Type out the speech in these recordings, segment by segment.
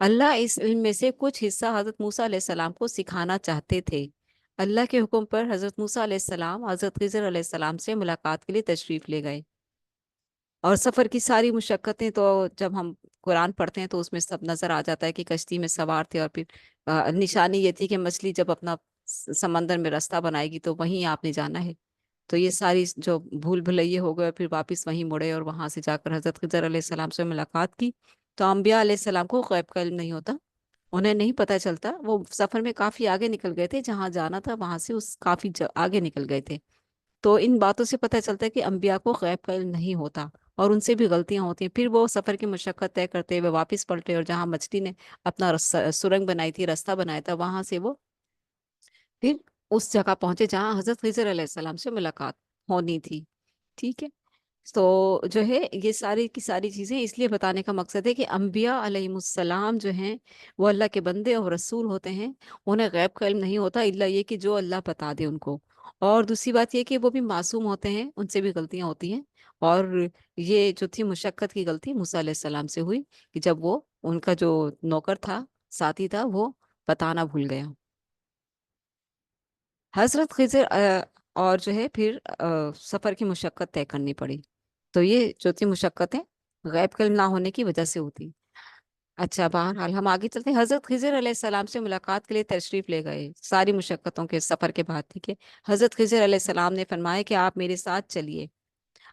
اللہ اس علم میں سے کچھ حصہ حضرت موسیٰ علیہ السلام کو سکھانا چاہتے تھے۔ اللہ کے حکم پر حضرت موسیٰ علیہ السلام حضرت خضر علیہ السلام سے ملاقات کے لیے تشریف لے گئے، اور سفر کی ساری مشقتیں تو جب ہم قرآن پڑھتے ہیں تو اس میں سب نظر آ جاتا ہے کہ کشتی میں سوار تھے، اور پھر نشانی یہ تھی کہ مچھلی جب اپنا سمندر میں راستہ بنائے گی تو وہیں آپ نے جانا ہے۔ تو یہ ساری جو بھول بھلائیے ہو گئے، پھر واپس وہیں مڑے اور وہاں سے جا کر حضرت خضر علیہ السلام سے ملاقات کی۔ تو انبیاء علیہ السلام کو غیب کا علم نہیں ہوتا، انہیں نہیں پتہ چلتا، وہ سفر میں کافی آگے نکل گئے تھے، جہاں جانا تھا وہاں سے اس کافی آگے نکل گئے تھے۔ تو ان باتوں سے پتہ چلتا ہے کہ انبیاء کو غیب کا علم نہیں ہوتا، اور ان سے بھی غلطیاں ہوتی ہیں۔ پھر وہ سفر کی مشقت طے کرتے ہوئے واپس پلٹے، اور جہاں مچھلی نے اپنا سرنگ بنائی تھی، راستہ بنایا تھا، وہاں سے وہ پھر اس جگہ پہنچے جہاں حضرت خضر علیہ السلام سے ملاقات ہونی تھی۔ ٹھیک ہے، تو جو ہے یہ ساری کی ساری چیزیں اس لیے بتانے کا مقصد ہے کہ انبیاء علیہ السلام جو ہیں وہ اللہ کے بندے اور رسول ہوتے ہیں، انہیں غیب کا علم نہیں ہوتا الا یہ کہ جو اللہ بتا دے ان کو۔ اور دوسری بات یہ کہ وہ بھی معصوم ہوتے ہیں، ان سے بھی غلطیاں ہوتی ہیں، اور یہ جو تھی مشقت کی غلطی موسیٰ علیہ السلام سے ہوئی کہ جب وہ ان کا جو نوکر تھا، ساتھی تھا، وہ بتانا بھول گیا۔ حضرت خضر اور جو ہے پھر سفر کی مشقت طے کرنی پڑی۔ تو یہ جو تھی مشقتیں غیب کا علم نہ ہونے کی وجہ سے ہوتی۔ اچھا، بہرحال ہم آگے چلتے ہیں۔ حضرت خضر علیہ السلام سے ملاقات کے لیے تشریف لے گئے ساری مشقتوں کے سفر کے بعد، ٹھیک ہے۔ حضرت خضر علیہ السلام نے فرمایا کہ آپ میرے ساتھ چلیے،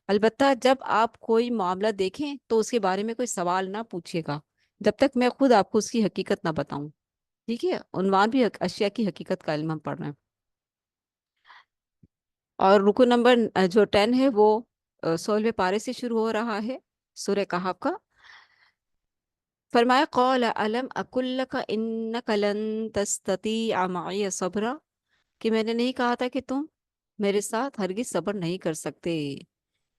البتہ جب آپ کوئی معاملہ دیکھیں تو اس کے بارے میں کوئی سوال نہ پوچھیے گا جب تک میں خود آپ کو اس کی حقیقت نہ بتاؤں۔ ٹھیک ہے، عنوان بھی اشیاء کی حقیقت کا علم ہم پڑھ رہے ہیں۔ اور رکو نمبر جو 10 ہے وہ 16ویں پارے سے شروع ہو رہا ہے، سورہ کہف کا۔ فرمایا قال علم اقل لک انک لن تستطیع معی صبرا، کہ میں نے نہیں کہا تھا کہ تم میرے ساتھ ہرگز صبر نہیں کر سکتے۔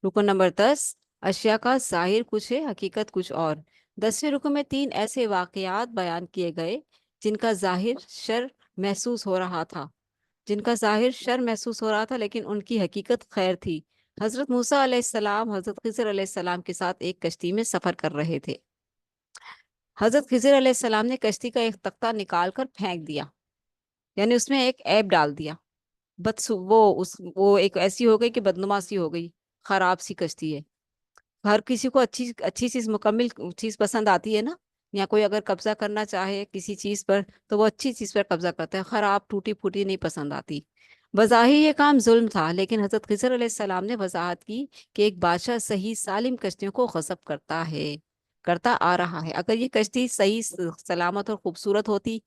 رکو نمبر 10، اشیاء کا ظاہر کچھ ہے، حقیقت کچھ اور۔ 10ویں رکو میں 3 ایسے واقعات بیان کیے گئے جن کا ظاہر شر محسوس ہو رہا تھا، لیکن ان کی حقیقت خیر تھی۔ حضرت موسیٰ علیہ السلام حضرت خضر علیہ السلام کے ساتھ ایک کشتی میں سفر کر رہے تھے۔ حضرت خضر علیہ السلام نے کشتی کا ایک تختہ نکال کر پھینک دیا، یعنی اس میں ایک عیب ڈال دیا۔ وہ ایک ایسی ہو گئی کہ بدنما سی ہو گئی، خراب سی کشتی ہے۔ ہر کسی کو اچھی اچھی چیز، مکمل چیز پسند آتی ہے نا، یا کوئی اگر قبضہ کرنا چاہے کسی چیز پر تو وہ اچھی چیز پر قبضہ کرتا ہے، خراب ٹوٹی پھوٹی نہیں پسند آتی۔ بظاہر یہ کام ظلم تھا، لیکن حضرت خضر علیہ السلام نے وضاحت کی کہ ایک بادشاہ صحیح سالم کشتیوں کو غصب کرتا آ رہا ہے۔ اگر یہ کشتی صحیح سلامت اور خوبصورت ہوتی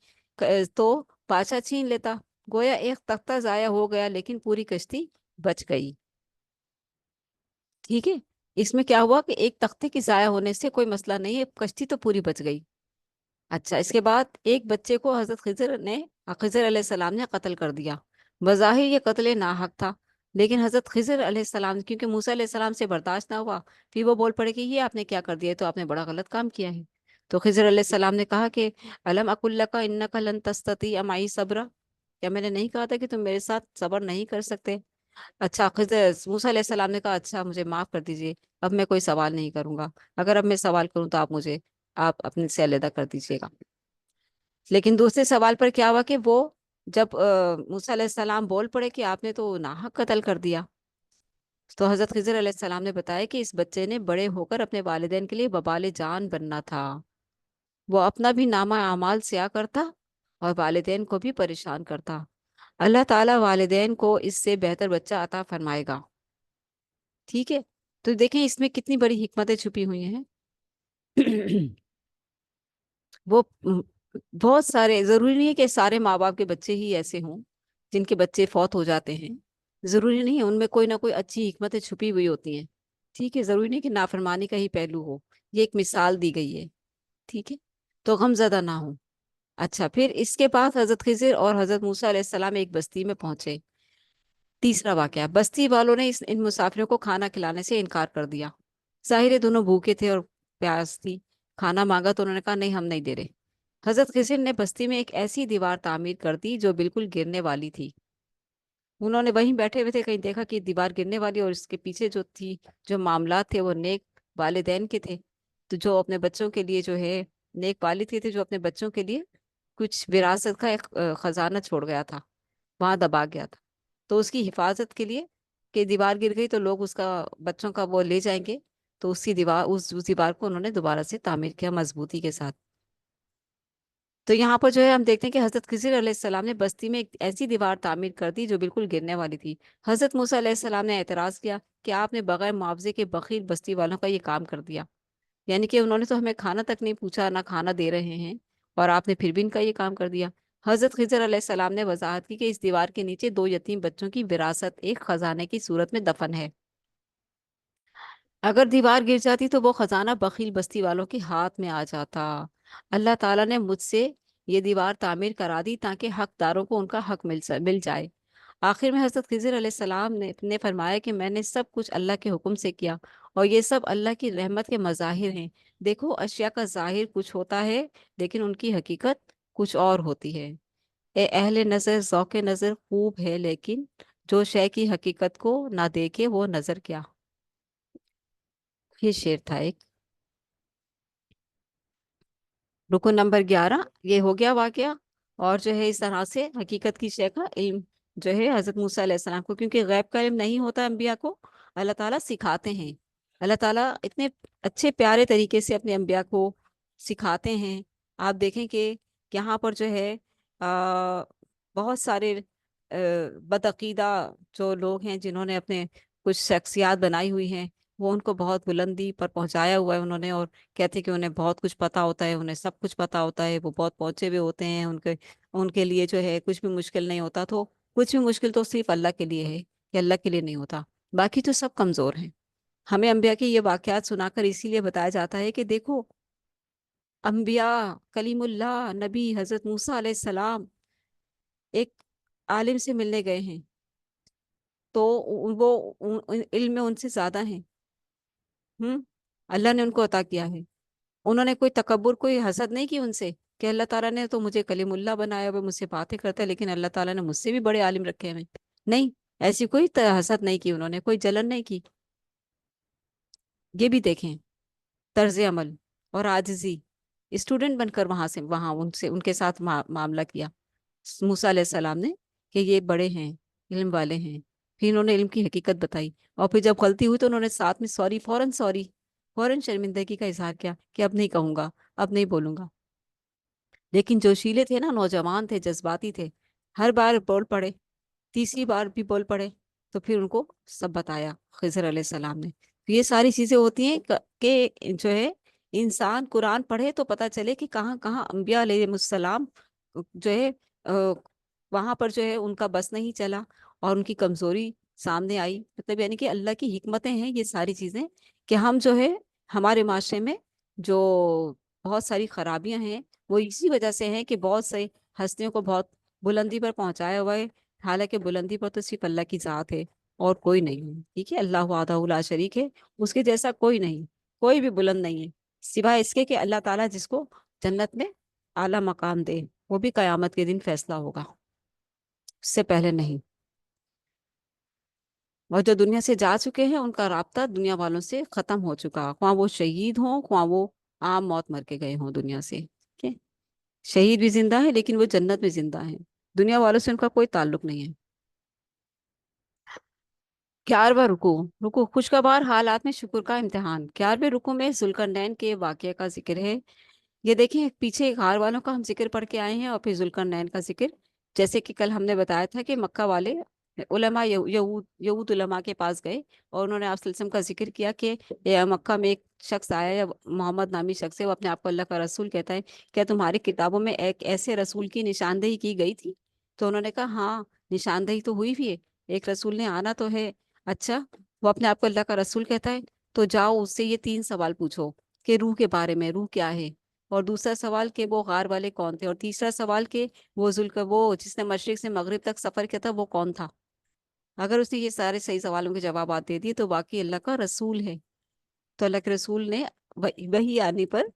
تو بادشاہ چھین لیتا، گویا ایک تختہ ضائع ہو گیا لیکن پوری کشتی بچ گئی۔ ٹھیک ہے، اس میں کیا ہوا کہ ایک تختے کی ضائع ہونے سے کوئی مسئلہ نہیں ہے، کشتی تو پوری بچ گئی۔ اچھا، اس کے بعد ایک بچے کو حضرت خضر علیہ السلام نے قتل کر دیا۔ بظاہر یہ قتل ناحق تھا، لیکن حضرت خضر علیہ السلام کیونکہ موسیٰ علیہ السلام سے برداشت نہ ہوا، پھر وہ بول پڑے کہ یہ آپ نے کیا کر دیا، تو آپ نے بڑا غلط کام کیا ہے۔ تو خضر علیہ السلام نے کہا کہ الم اقل لک انک لن تستطیع معی صبرا، کیا میں نے نہیں کہا تھا کہ تم میرے ساتھ صبر نہیں کر سکتے؟ اچھا، موسیٰ علیہ السلام نے کہا اچھا مجھے معاف کر دیجئے، اب میں کوئی سوال نہیں کروں گا، اگر اب میں سوال کروں تو آپ اپنے سے علیحدہ کر دیجئے گا۔ لیکن دوسرے سوال پر کیا ہوا کہ وہ جب موسیٰ علیہ السلام بول پڑے کہ آپ نے تو ناحق قتل کر دیا، تو حضرت خضر علیہ السلام نے بتایا کہ اس بچے نے بڑے ہو کر اپنے والدین کے لیے وبال جان بننا تھا، وہ اپنا بھی نامہ اعمال سیاہ کرتا اور والدین کو بھی پریشان کرتا۔ اللہ تعالیٰ والدین کو اس سے بہتر بچہ عطا فرمائے گا۔ ٹھیک ہے، تو دیکھیں اس میں کتنی بڑی حکمتیں چھپی ہوئی ہیں۔ وہ بہت سارے، ضروری نہیں ہے کہ سارے ماں باپ کے بچے ہی ایسے ہوں جن کے بچے فوت ہو جاتے ہیں، ضروری نہیں ہے، ان میں کوئی نہ کوئی اچھی حکمتیں چھپی ہوئی ہوتی ہیں۔ ٹھیک ہے، ضروری نہیں کہ نافرمانی کا ہی پہلو ہو، یہ ایک مثال دی گئی ہے۔ ٹھیک ہے، تو غم زدہ نہ ہوں۔ اچھا، پھر اس کے بعد حضرت خضر اور حضرت موسیٰ علیہ السلام ایک بستی میں پہنچے۔ تیسرا واقعہ، بستی والوں نے ان مسافروں کو کھانا کھلانے سے انکار کر دیا۔ ظاہر ہے دونوں بھوکے تھے اور پیاس تھی، کھانا مانگا تو انہوں نے کہا نہیں ہم نہیں دے رہے۔ حضرت خضر نے بستی میں ایک ایسی دیوار تعمیر کر دی جو بالکل گرنے والی تھی۔ انہوں نے وہیں بیٹھے ہوئے تھے، کہیں دیکھا کہ دیوار گرنے والی، اور اس کے پیچھے جو معاملات تھے وہ نیک والدین کے تھے، تو جو اپنے بچوں کے لیے جو ہے نیک والد کے تھے جو اپنے بچوں کے لیے کچھ وراثت کا ایک خزانہ چھوڑ گیا تھا، وہاں دبا گیا تھا، تو اس کی حفاظت کے لیے کہ دیوار گر گئی تو لوگ اس کا بچوں کا وہ لے جائیں گے، تو اسی دیوار اس دیوار کو انہوں نے دوبارہ سے تعمیر کیا مضبوطی کے ساتھ۔ تو یہاں پر جو ہے ہم دیکھتے ہیں کہ حضرت خضر علیہ السلام نے بستی میں ایک ایسی دیوار تعمیر کر دی جو بالکل گرنے والی تھی۔ حضرت موسیٰ علیہ السلام نے اعتراض کیا کہ آپ نے بغیر معاوضے کے بخیل بستی والوں کا یہ کام کر دیا، یعنی کہ انہوں نے تو ہمیں کھانا تک نہیں پوچھا، نہ کھانا دے رہے ہیں، اور آپ نے پھر بھی ان کا یہ کام کر دیا۔ حضرت خضر علیہ السلام نے وضاحت کی کہ اس دیوار کے نیچے 2 یتیم بچوں کی وراثت ایک خزانے کی صورت میں دفن ہے، اگر دیوار گر جاتی تو وہ خزانہ بخیل بستی والوں کے ہاتھ میں آ جاتا۔ اللہ تعالیٰ نے مجھ سے یہ دیوار تعمیر کرا دی تاکہ حقداروں کو ان کا حق مل جائے۔ آخر میں حضرت خضر علیہ السلام نے فرمایا کہ میں نے سب کچھ اللہ کے حکم سے کیا، اور یہ سب اللہ کی رحمت کے مظاہر ہیں۔ دیکھو، اشیاء کا ظاہر کچھ ہوتا ہے لیکن ان کی حقیقت کچھ اور ہوتی ہے۔ اے اہل نظر، ذوق نظر خوب ہے لیکن جو شے کی حقیقت کو نہ دیکھے وہ نظر کیا۔ یہ شعر تھا ایک۔ رکن نمبر 11 یہ ہو گیا واقعہ، اور جو ہے اس طرح سے حقیقت کی شے کا علم جو ہے حضرت موسیٰ علیہ السلام کو، کیونکہ غیب کا علم نہیں ہوتا انبیاء کو، اللہ تعالیٰ سکھاتے ہیں۔ اللہ تعالیٰ اتنے اچھے پیارے طریقے سے اپنے انبیاء کو سکھاتے ہیں۔ آپ دیکھیں کہ یہاں پر جو ہے بہت سارے بدعقیدہ جو لوگ ہیں جنہوں نے اپنے کچھ شخصیات بنائی ہوئی ہیں، وہ ان کو بہت بلندی پر پہنچایا ہوا ہے انہوں نے، اور کہتے ہیں کہ انہیں بہت کچھ پتا ہوتا ہے، انہیں سب کچھ پتا ہوتا ہے، وہ بہت پہنچے ہوئے ہوتے ہیں، ان کے لیے جو ہے کچھ بھی مشکل نہیں ہوتا۔ تو کچھ بھی مشکل تو صرف اللہ کے لیے ہے، کہ اللہ کے لیے نہیں ہوتا، باقی تو سب کمزور ہیں۔ ہمیں انبیاء کے یہ واقعات سنا کر اسی لیے بتایا جاتا ہے کہ دیکھو، انبیاء، کلیم اللہ، نبی حضرت موسیٰ علیہ السلام ایک عالم سے ملنے گئے ہیں، تو وہ علم میں ان سے زیادہ ہیں۔ اللہ نے ان کو عطا کیا ہے، انہوں نے کوئی تکبر، کوئی حسد نہیں کی ان سے کہ اللہ تعالیٰ نے تو مجھے کلیم اللہ بنایا ہوا، مجھ سے باتیں کرتا ہے لیکن اللہ تعالیٰ نے مجھ سے بھی بڑے عالم رکھے ہوئے، نہیں، ایسی کوئی حسد نہیں کی انہوں نے، کوئی جلن نہیں کی۔ یہ بھی دیکھیں طرز عمل اور عاجزی، اسٹوڈنٹ بن کر وہاں ان کے ساتھ معاملہ کیا موسیٰ علیہ السلام نے کہ یہ بڑے ہیں، علم والے ہیں، پھر انہوں نے علم کی حقیقت بتائی، اور پھر جب غلطی ہوئی تو انہوں نے ساتھ میں سوری، فوراً شرمندگی کا اظہار کیا کہ اب نہیں کہوں گا، اب نہیں بولوں گا۔ لیکن جوشیلے تھے نا، نوجوان تھے، جذباتی تھے، ہر بار بول پڑے، تیسری بار بھی بول پڑے، تو پھر ان کو سب بتایا خضر علیہ السلام نے۔ یہ ساری چیزیں ہوتی ہیں کہ جو ہے انسان قرآن پڑھے تو پتہ چلے کہ کہاں کہاں انبیاء علیہ السلام جو ہے وہاں پر جو ہے ان کا بس نہیں چلا اور ان کی کمزوری سامنے آئی، مطلب یعنی کہ اللہ کی حکمتیں ہیں یہ ساری چیزیں، کہ ہم جو ہے ہمارے معاشرے میں جو بہت ساری خرابیاں ہیں وہ اسی وجہ سے ہیں کہ بہت سے ہستیوں کو بہت بلندی پر پہنچایا ہوا ہے، حالانکہ بلندی پر تو صرف اللہ کی ذات ہے اور کوئی نہیں ہے، ٹھیک ہے، اللہ وحدہ لا شریک ہے، اس کے جیسا کوئی نہیں، کوئی بھی بلند نہیں ہے سوائے اس کے کہ اللہ تعالیٰ جس کو جنت میں اعلیٰ مقام دے، وہ بھی قیامت کے دن فیصلہ ہوگا، اس سے پہلے نہیں۔ اور جو دنیا سے جا چکے ہیں ان کا رابطہ دنیا والوں سے ختم ہو چکا، خواہ وہ شہید ہوں، خواہ وہ عام موت مر کے گئے ہوں دنیا سے، ٹھیک ہے؟ شہید بھی زندہ ہے لیکن وہ جنت میں زندہ ہے، دنیا والوں سے ان کا کوئی تعلق نہیں ہے۔ 11واں رکوع خوشگوار حالات میں شکر کا امتحان۔ 11ویں رکوع میں ذوالقرنین کے واقعے کا ذکر ہے۔ یہ دیکھیں پیچھے غار والوں کا ہم ذکر پڑھ کے آئے ہیں اور پھر ذوالقرنین کا ذکر، جیسے کہ کل ہم نے بتایا تھا کہ مکہ والے علماء یہود علماء کے پاس گئے اور انہوں نے آپ صلی اللہ علیہ وسلم کا ذکر کیا کہ مکہ میں ایک شخص آیا ہے، محمد نامی شخص ہے، وہ اپنے آپ کو اللہ کا رسول کہتا ہے، کیا تمہاری کتابوں میں ایک ایسے رسول کی نشاندہی کی گئی تھی؟ تو انہوں نے کہا ہاں، نشاندہی تو ہوئی بھی ہے، ایک رسول نے آنا تو ہے۔ اچھا، وہ اپنے آپ کو اللہ کا رسول کہتا ہے، تو جاؤ اس سے یہ 3 سوال پوچھو کہ روح کے بارے میں، روح کیا ہے، اور دوسرا سوال کہ وہ غار والے کون تھے، اور تیسرا سوال کہ وہ جس نے مشرق سے مغرب تک سفر کیا تھا وہ کون تھا۔ اگر اس نے یہ سارے صحیح سوالوں کے جوابات دے دیے تو واقعی اللہ کا رسول ہے۔ تو اللہ کے رسول نے وہی آنے پر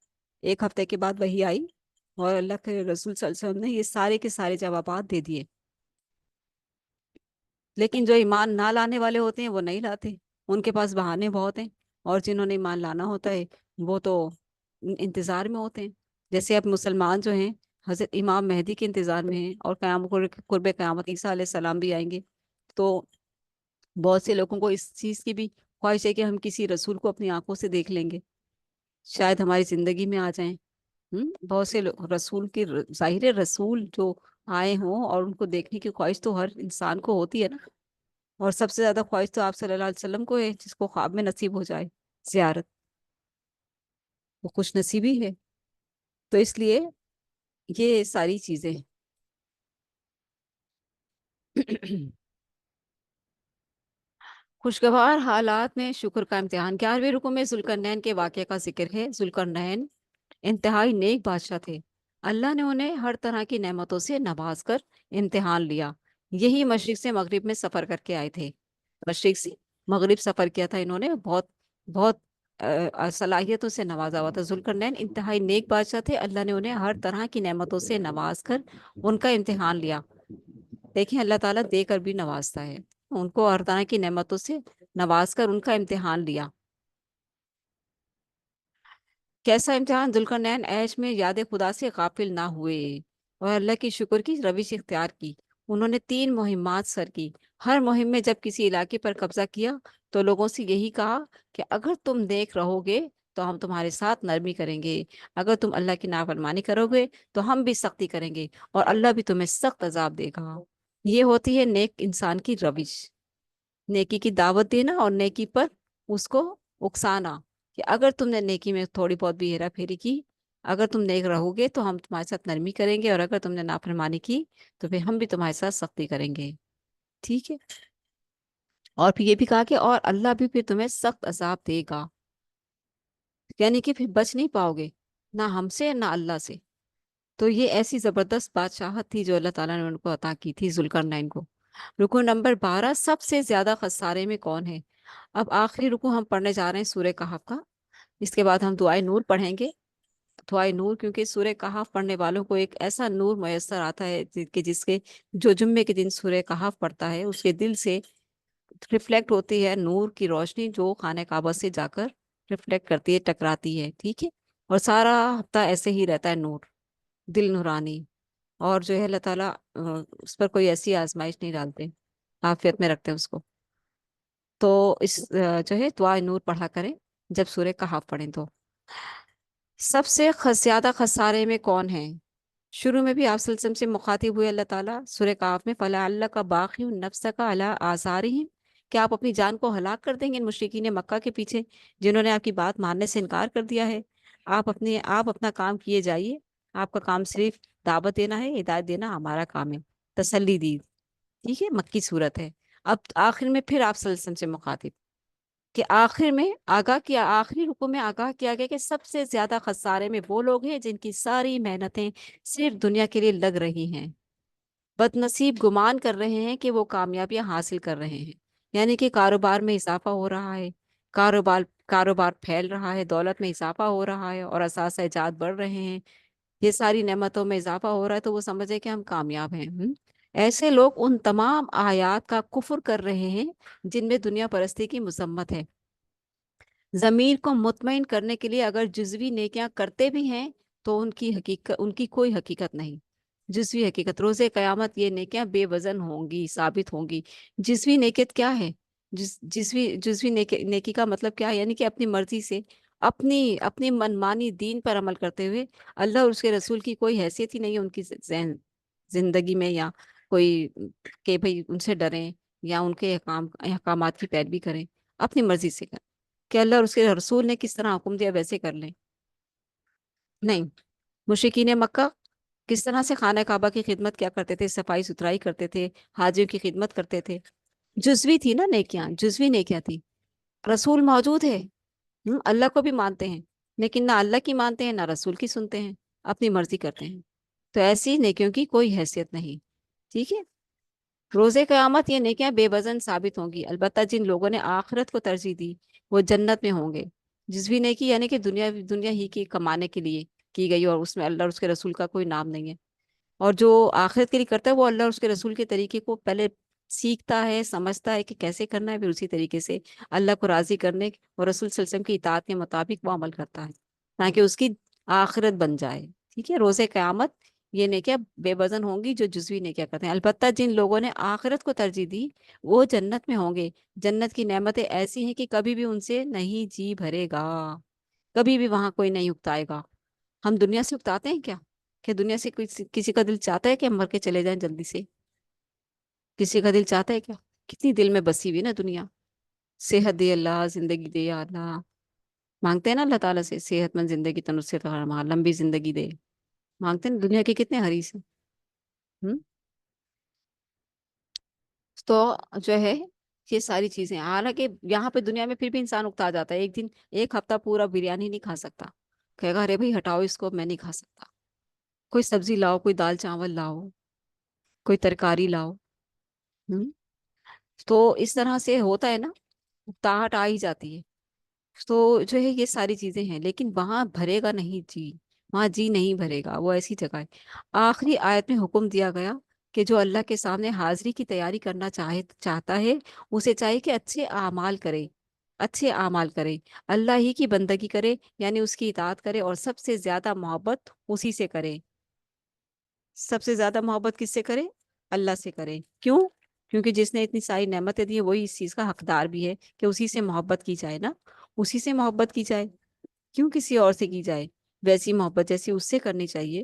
1 ہفتے کے بعد وہی آئی اور اللہ کے رسول صلی اللہ علیہ وسلم نے یہ سارے کے سارے جوابات دے دیے، لیکن جو ایمان نہ لانے والے ہوتے ہیں وہ نہیں لاتے، ان کے پاس بہانے بہت ہیں، اور جنہوں نے ایمان لانا ہوتا ہے وہ تو انتظار میں ہوتے ہیں، جیسے اب مسلمان جو ہیں حضرت امام مہدی کے انتظار میں ہیں، اور قرب قیامت عیسیٰ علیہ السلام بھی آئیں گے، تو بہت سے لوگوں کو اس چیز کی بھی خواہش ہے کہ ہم کسی رسول کو اپنی آنکھوں سے دیکھ لیں گے، شاید ہماری زندگی میں آ جائیں۔ بہت سے رسول کی ظاہر ہے رسول جو آئے ہوں اور ان کو دیکھنے کی خواہش تو ہر انسان کو ہوتی ہے نا، اور سب سے زیادہ خواہش تو آپ صلی اللہ علیہ وسلم کو ہے، جس کو خواب میں نصیب ہو جائے زیارت، وہ خوش نصیبی ہے۔ تو اس لیے یہ ساری چیزیں خوشگوار حالات میں شکر کا امتحان۔ 11ویں رکو میں ذوالقرنین کے واقعے کا ذکر ہے۔ ذوالقرنین انتہائی نیک بادشاہ تھے، اللہ نے انہیں ہر طرح کی نعمتوں سے نواز کر امتحان لیا۔ یہی مشرق سے مغرب میں سفر کر کے آئے تھے، مشرق سے مغرب سفر کیا تھا انہوں نے، بہت بہت صلاحیتوں سے نوازا ہوا تھا۔ ذوالقرنین انتہائی نیک بادشاہ تھے، اللہ نے انہیں ہر طرح کی نعمتوں سے نواز کر ان کا امتحان لیا۔ دیکھیں اللہ تعالیٰ دے کر بھی نوازتا ہے، ان کو ہر طرح کی نعمتوں سے نواز کر ان کا امتحان لیا۔ کیسا امتحان؟ ذوالقرنین عیش میں یاد خدا سے غافل نہ ہوئے اور اللہ کی شکر کی روش اختیار کی۔ انہوں نے 3 مہمات سر کی۔ ہر مہم میں جب کسی علاقے پر قبضہ کیا تو لوگوں سے یہی کہا کہ اگر تم دیکھ رہو گے تو ہم تمہارے ساتھ نرمی کریں گے، اگر تم اللہ کی نافرمانی کرو گے تو ہم بھی سختی کریں گے اور اللہ بھی تمہیں سخت عذاب دے گا۔ یہ ہوتی ہے نیک انسان کی روش، نیکی کی دعوت دینا اور نیکی پر اس کو اکسانا، کہ اگر تم نے نیکی میں تھوڑی بہت بھی ہیرا پھیری کی، اگر تم نیک رہو گے تو ہم تمہارے ساتھ نرمی کریں گے، اور اگر تم نے نافرمانی کی تو پھر ہم بھی تمہارے ساتھ سختی کریں گے، ٹھیک ہے۔ اور پھر یہ بھی کہا کہ اور اللہ بھی پھر تمہیں سخت عذاب دے گا، یعنی کہ پھر بچ نہیں پاؤ گے نہ ہم سے نہ اللہ سے۔ تو یہ ایسی زبردست بادشاہت تھی جو اللہ تعالیٰ نے ان کو عطا کی تھی ذوالقرنین کو۔ رکو نمبر 12، سب سے زیادہ خسارے میں کون ہے؟ اب آخری رکو ہم پڑھنے جا رہے ہیں سورہ کہف کا، اس کے بعد ہم دعائے نور پڑھیں گے۔ دعائے نور، کیونکہ سورہ کہف پڑھنے والوں کو ایک ایسا نور میسر آتا ہے کہ جس کے جو جمعے کے دن سورہ کہف پڑھتا ہے اس کے دل سے ریفلیکٹ ہوتی ہے نور کی روشنی، جو خانہ کعبہ سے جا کر ریفلیکٹ کرتی ہے، ٹکراتی ہے، ٹھیک ہے، اور سارا ہفتہ ایسے ہی رہتا ہے نور، دل نورانی، اور جو ہے اللہ تعالیٰ اس پر کوئی ایسی آزمائش نہیں ڈالتے، عافیت میں رکھتے ہیں اس کو۔ تو اس جو ہے دعا نور پڑھا کریں جب سورہ کہف پڑھیں تو۔ سب سے زیادہ خسارے میں کون ہے؟ شروع میں بھی آپ صلی اللہ علیہ وسلم سے مخاطب ہوئے اللہ تعالیٰ سورہ کہف میں، فَلَعَلَّكَ بَاخِعٌ نَفْسَكَ عَلَىٰ آثَارِهِمْ، کہ آپ اپنی جان کو ہلاک کر دیں گے ان مشرکین مکہ کے پیچھے جنہوں نے آپ کی بات ماننے سے انکار کر دیا ہے۔ آپ اپنا کام کیے جائیے، آپ کا کام صرف دعوت دینا ہے، ہدایت دینا ہمارا کام ہے، تسلی دی، ٹھیک ہے، مکی صورت ہے۔ اب آخر میں پھر آپ صلی اللہ علیہ وسلم سے مخاطب کہ آخر میں آخری رکوع میں آگاہ کیا گیا کہ سب سے زیادہ خسارے میں وہ لوگ ہیں جن کی ساری محنتیں صرف دنیا کے لیے لگ رہی ہیں، بد نصیب گمان کر رہے ہیں کہ وہ کامیابیاں حاصل کر رہے ہیں، یعنی کہ کاروبار میں اضافہ ہو رہا ہے، کاروبار پھیل رہا ہے، دولت میں اضافہ ہو رہا ہے اور اثاثہ ایجاد بڑھ رہے ہیں، یہ ساری نعمتوں میں اضافہ ہو رہا ہے، تو وہ سمجھے کہ ہم کامیاب ہیں۔ ایسے لوگ ان تمام آیات کا کفر کر رہے ہیں جن میں دنیا پرستی کی مذمت ہے۔ ضمیر کو مطمئن کرنے کے لیے اگر جزوی نیکیاں کرتے بھی ہیں تو ان کی کوئی حقیقت نہیں، جزوی حقیقت۔ روز قیامت یہ نیکیاں بے وزن ہوں گی، ثابت ہوں گی۔ جزوی نیکیت کیا ہے؟ جزوی نیکی کا مطلب کیا ہے؟ یعنی کہ اپنی مرضی سے اپنی منمانی دین پر عمل کرتے ہوئے، اللہ اور اس کے رسول کی کوئی حیثیت ہی نہیں ہے ان کی زندگی میں، یا کوئی کہ بھئی ان سے ڈریں یا ان کے احکامات کی پیروی کریں، اپنی مرضی سے کریں کہ اللہ اور اس کے رسول نے کس طرح حکم دیا ویسے کر لیں، نہیں۔ مشرکین مکہ کس طرح سے خانہ کعبہ کی خدمت کیا کرتے تھے، صفائی ستھرائی کرتے تھے، حاجیوں کی خدمت کرتے تھے، جزوی تھی نا نیکیاں، جزوی نیکیاں تھی۔ رسول موجود ہے، اللہ کو بھی مانتے ہیں، لیکن نہ اللہ کی مانتے ہیں نہ رسول کی سنتے ہیں، اپنی مرضی کرتے ہیں، تو ایسی نیکیوں کی کوئی حیثیت نہیں، ٹھیک ہے۔ روز قیامت یہ نیکیاں بے وزن ثابت ہوں گی، البتہ جن لوگوں نے آخرت کو ترجیح دی وہ جنت میں ہوں گے۔ جزوی نیکی یعنی کہ دنیا ہی کی کمانے کے لیے کی گئی، اور اس میں اللہ اور اس کے رسول کا کوئی نام نہیں ہے، اور جو آخرت کے لیے کرتا ہے وہ اللہ اور اس کے رسول کے طریقے کو پہلے سیکھتا ہے، سمجھتا ہے کہ کیسے کرنا ہے، پھر اسی طریقے سے اللہ کو راضی کرنے اور رسول صلی اللہ علیہ وسلم کی اطاعت کے مطابق وہ عمل کرتا ہے تاکہ اس کی آخرت بن جائے، ٹھیک ہے، روزے قیامت یہ نیکیاں بے وزن ہوں گی جو جزوی نیکیاں کرتے ہیں۔ البتہ جن لوگوں نے آخرت کو ترجیح دی وہ جنت میں ہوں گے۔ جنت کی نعمتیں ایسی ہیں کہ کبھی بھی ان سے نہیں جی بھرے گا، کبھی بھی وہاں کوئی نہیں اکتائے گا۔ ہم دنیا سے اکتاتے ہیں کیا؟ کہ دنیا سے کسی کا دل چاہتا ہے کہ ہم مر کے چلے جائیں جلدی سے؟ کسی کا دل چاہتا ہے کیا؟ کتنی دل میں بسی ہوئی نا دنیا۔ صحت دے اللہ، زندگی دے یا اللہ، مانگتے ہیں نا اللہ تعالیٰ سے صحت مند زندگی، تندرست فرما، لمبی زندگی دے، مانگتے ہیں نا، دنیا کے کتنے حریص ہیں۔ ہم؟ تو جو ہے یہ ساری چیزیں، حالانکہ یہاں پہ دنیا میں پھر بھی انسان اکتا جاتا ہے، ایک دن ایک ہفتہ پورا بریانی نہیں کھا سکتا، کہے گا ارے بھائی ہٹاؤ اس کو، میں نہیں کھا سکتا، کوئی سبزی لاؤ، کوئی دال چاول لاؤ، کوئی ترکاری لاؤ۔ ہم؟ تو اس طرح سے ہوتا ہے نا، اکتاہٹ آ ہی جاتی ہے۔ تو جو ہے یہ ساری چیزیں ہیں، لیکن وہاں بھرے گا نہیں جی، وہاں جی نہیں بھرے گا، وہ ایسی جگہ ہے۔ آخری آیت میں حکم دیا گیا کہ جو اللہ کے سامنے حاضری کی تیاری کرنا چاہتا ہے، اسے چاہیے کہ اچھے اعمال کرے، اچھے اعمال کرے، اللہ ہی کی بندگی کرے، یعنی اس کی اطاعت کرے، اور سب سے زیادہ محبت اسی سے کرے۔ سب سے زیادہ محبت کس سے کرے؟ اللہ سے کرے۔ کیوں؟ کیونکہ جس نے اتنی ساری نعمتیں دی ہیں وہی اس چیز کا حقدار بھی ہے کہ اسی سے محبت کی جائے نا، اسی سے محبت کی جائے، کیوں کسی اور سے کی جائے؟ ویسی محبت جیسی اس سے کرنی چاہیے۔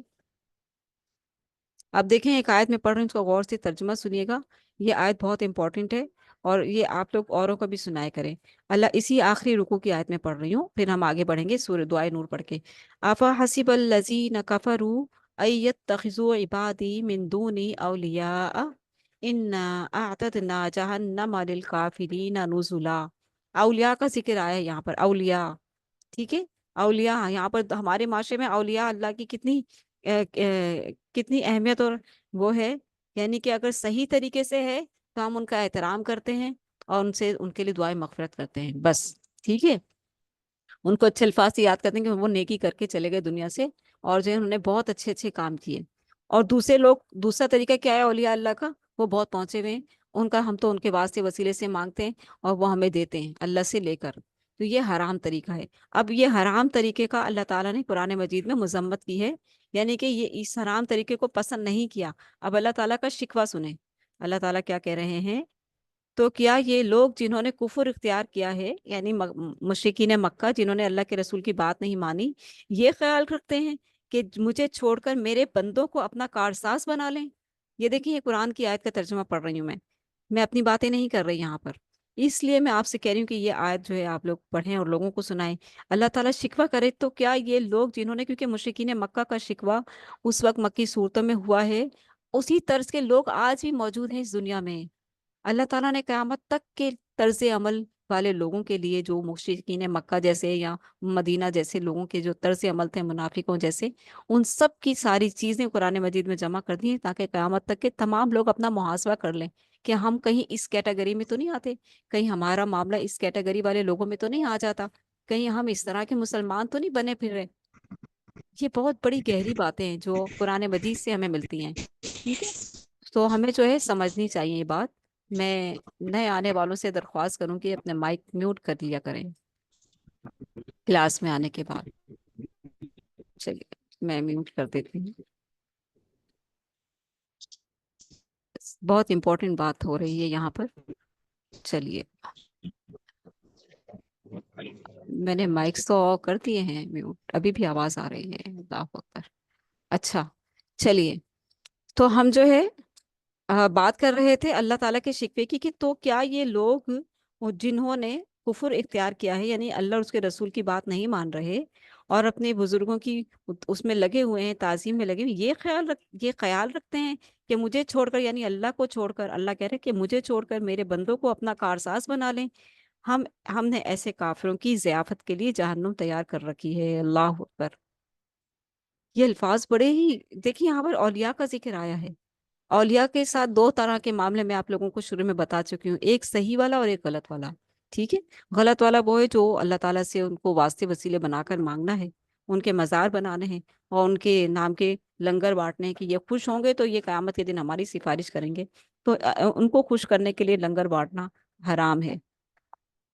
اب دیکھیں ایک آیت میں پڑھ رہی ہوں، اس کو غور سے ترجمہ سنیے گا، یہ آیت بہت امپورٹنٹ ہے، اور یہ آپ لوگ اوروں کو بھی سنائے کریں۔ اللہ اسی آخری رکوع کی آیت میں پڑھ رہی ہوں، پھر ہم آگے بڑھیں گے سورہ دعائے نور پڑھ کے۔ افا حسب الذین کفروا ان یتخذوا عبادی من دونی اولیاء انا اعتدنا جہنم للکافرین نزلا۔ اولیاء کا ذکر آیا ہے یہاں پر، اولیاء، ٹھیک ہے، اولیاء یہاں پر ہمارے معاشرے میں اولیاء اللہ کی کتنی اہمیت اور وہ ہے، یعنی کہ اگر صحیح طریقے سے ہے تو ہم ان کا احترام کرتے ہیں اور ان کے لیے دعائیں مغفرت کرتے ہیں بس، ٹھیک ہے، ان کو اچھے الفاظ سے یاد کرتے ہیں کہ وہ نیکی کر کے چلے گئے دنیا سے، اور جو ہے انہوں نے بہت اچھے اچھے کام کیے۔ اور دوسرے لوگ، دوسرا طریقہ کیا ہے اولیاء اللہ کا؟ وہ بہت پہنچے ہوئے ہیں، ان کا ہم تو ان کے واسطے وسیلے سے مانگتے ہیں اور وہ ہمیں دیتے ہیں اللہ سے لے کر، تو یہ حرام طریقہ ہے۔ اب یہ حرام طریقے کا اللہ تعالیٰ نے قرآن مجید میں مذمت کی ہے، یعنی کہ یہ اس حرام طریقے کو پسند نہیں کیا۔ اب اللہ تعالیٰ کا شکوہ سنیں، اللہ تعالیٰ کیا کہہ رہے ہیں؟ تو کیا یہ لوگ جنہوں نے کفر اختیار کیا ہے، یعنی مشرکین مکہ جنہوں نے اللہ کے رسول کی بات نہیں مانی، یہ خیال رکھتے ہیں کہ مجھے چھوڑ کر میرے بندوں کو اپنا کارساز بنا لیں؟ یہ دیکھیں، یہ قرآن کی آیت کا ترجمہ پڑھ رہی ہوں میں اپنی باتیں نہیں کر رہی یہاں پر، اس لیے میں آپ سے کہہ رہی ہوں کہ یہ آیت جو ہے آپ لوگ پڑھیں اور لوگوں کو سنائیں۔ اللہ تعالیٰ شکوہ کرے تو کیا یہ لوگ جنہوں نے، کیونکہ مشرکین مکہ کا شکوہ اس وقت مکی صورتوں میں ہوا ہے، اسی طرز کے لوگ آج بھی موجود ہیں اس دنیا میں۔ اللہ تعالیٰ نے قیامت تک کے طرز عمل والے لوگوں کے لیے، جو مشرکین مکہ جیسے یا مدینہ جیسے لوگوں کے جو طرز عمل تھے منافقوں جیسے، ان سب کی ساری چیزیں قرآن مجید میں جمع کر دی ہیں تاکہ قیامت تک کے تمام لوگ اپنا محاسبہ کر لیں کہ ہم کہیں اس کیٹیگری میں تو نہیں آتے، کہیں ہمارا معاملہ اس کیٹیگری والے لوگوں میں تو نہیں آ جاتا، کہیں ہم اس طرح کے مسلمان تو نہیں بنے پھر رہے۔ یہ بہت بڑی گہری باتیں ہیں جو قرآن مجید سے ہمیں ملتی ہیں، ٹھیک ہے، تو ہمیں جو ہے سمجھنی چاہیے یہ بات۔ میں نئے آنے والوں سے درخواست کروں کہ اپنے مائک میوٹ کر لیا کریں کلاس میں آنے کے بعد۔ چلیے میں میوٹ کر دیتی ہوں، بہت امپورٹنٹ بات ہو رہی ہے یہاں پر۔ چلیے میں نے مائکس تو کر دیے ہیں میوٹ، ابھی بھی آواز آ رہی ہے، اللہ اکبر۔ اچھا چلیے، تو ہم جو ہے بات کر رہے تھے اللہ تعالیٰ کے شکوے کی کہ تو کیا یہ لوگ جنہوں نے کفر اختیار کیا ہے، یعنی اللہ اور اس کے رسول کی بات نہیں مان رہے اور اپنے بزرگوں کی اس میں لگے ہوئے ہیں، تعظیم میں لگے ہوئے، یہ خیال رکھتے ہیں کہ مجھے چھوڑ کر، یعنی اللہ کو چھوڑ کر، اللہ کہہ رہے کہ مجھے چھوڑ کر میرے بندوں کو اپنا کارساز بنا لیں؟ ہم نے ایسے کافروں کی ضیافت کے لیے جہنم تیار کر رکھی ہے، اللہ اکبر۔ یہ الفاظ بڑے ہی، دیکھیے یہاں پر اولیاء کا ذکر آیا ہے، اولیاء کے ساتھ دو طرح کے معاملے میں آپ لوگوں کو شروع میں بتا چکی ہوں، ایک صحیح والا اور ایک غلط والا، ٹھیک ہے۔ غلط والا وہ ہے جو اللہ تعالیٰ سے ان کو واسطے وسیلے بنا کر مانگنا ہے، ان کے مزار بنانے ہیں اور ان کے نام کے لنگر بانٹنے ہیں کہ یہ خوش ہوں گے تو یہ قیامت کے دن ہماری سفارش کریں گے، تو ان کو خوش کرنے کے لیے لنگر بانٹنا حرام ہے،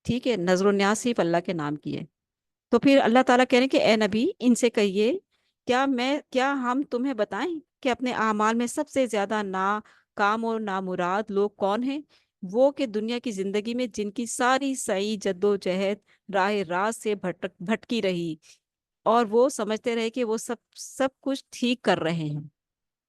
ٹھیک ہے، نظر و نیاز صرف اللہ کے نام کی ہے۔ تو پھر اللہ تعالیٰ کہہ رہے ہیں کہ اے نبی ان سے کہیے کیا ہم تمہیں بتائیں کہ اپنے اعمال میں سب سے زیادہ ناکام اور نامراد لوگ کون ہیں؟ وہ کہ دنیا کی زندگی میں جن کی ساری سعی جد و جہد راہ راست سے بھٹکی رہی، اور وہ سمجھتے رہے کہ وہ سب سب کچھ ٹھیک کر رہے ہیں،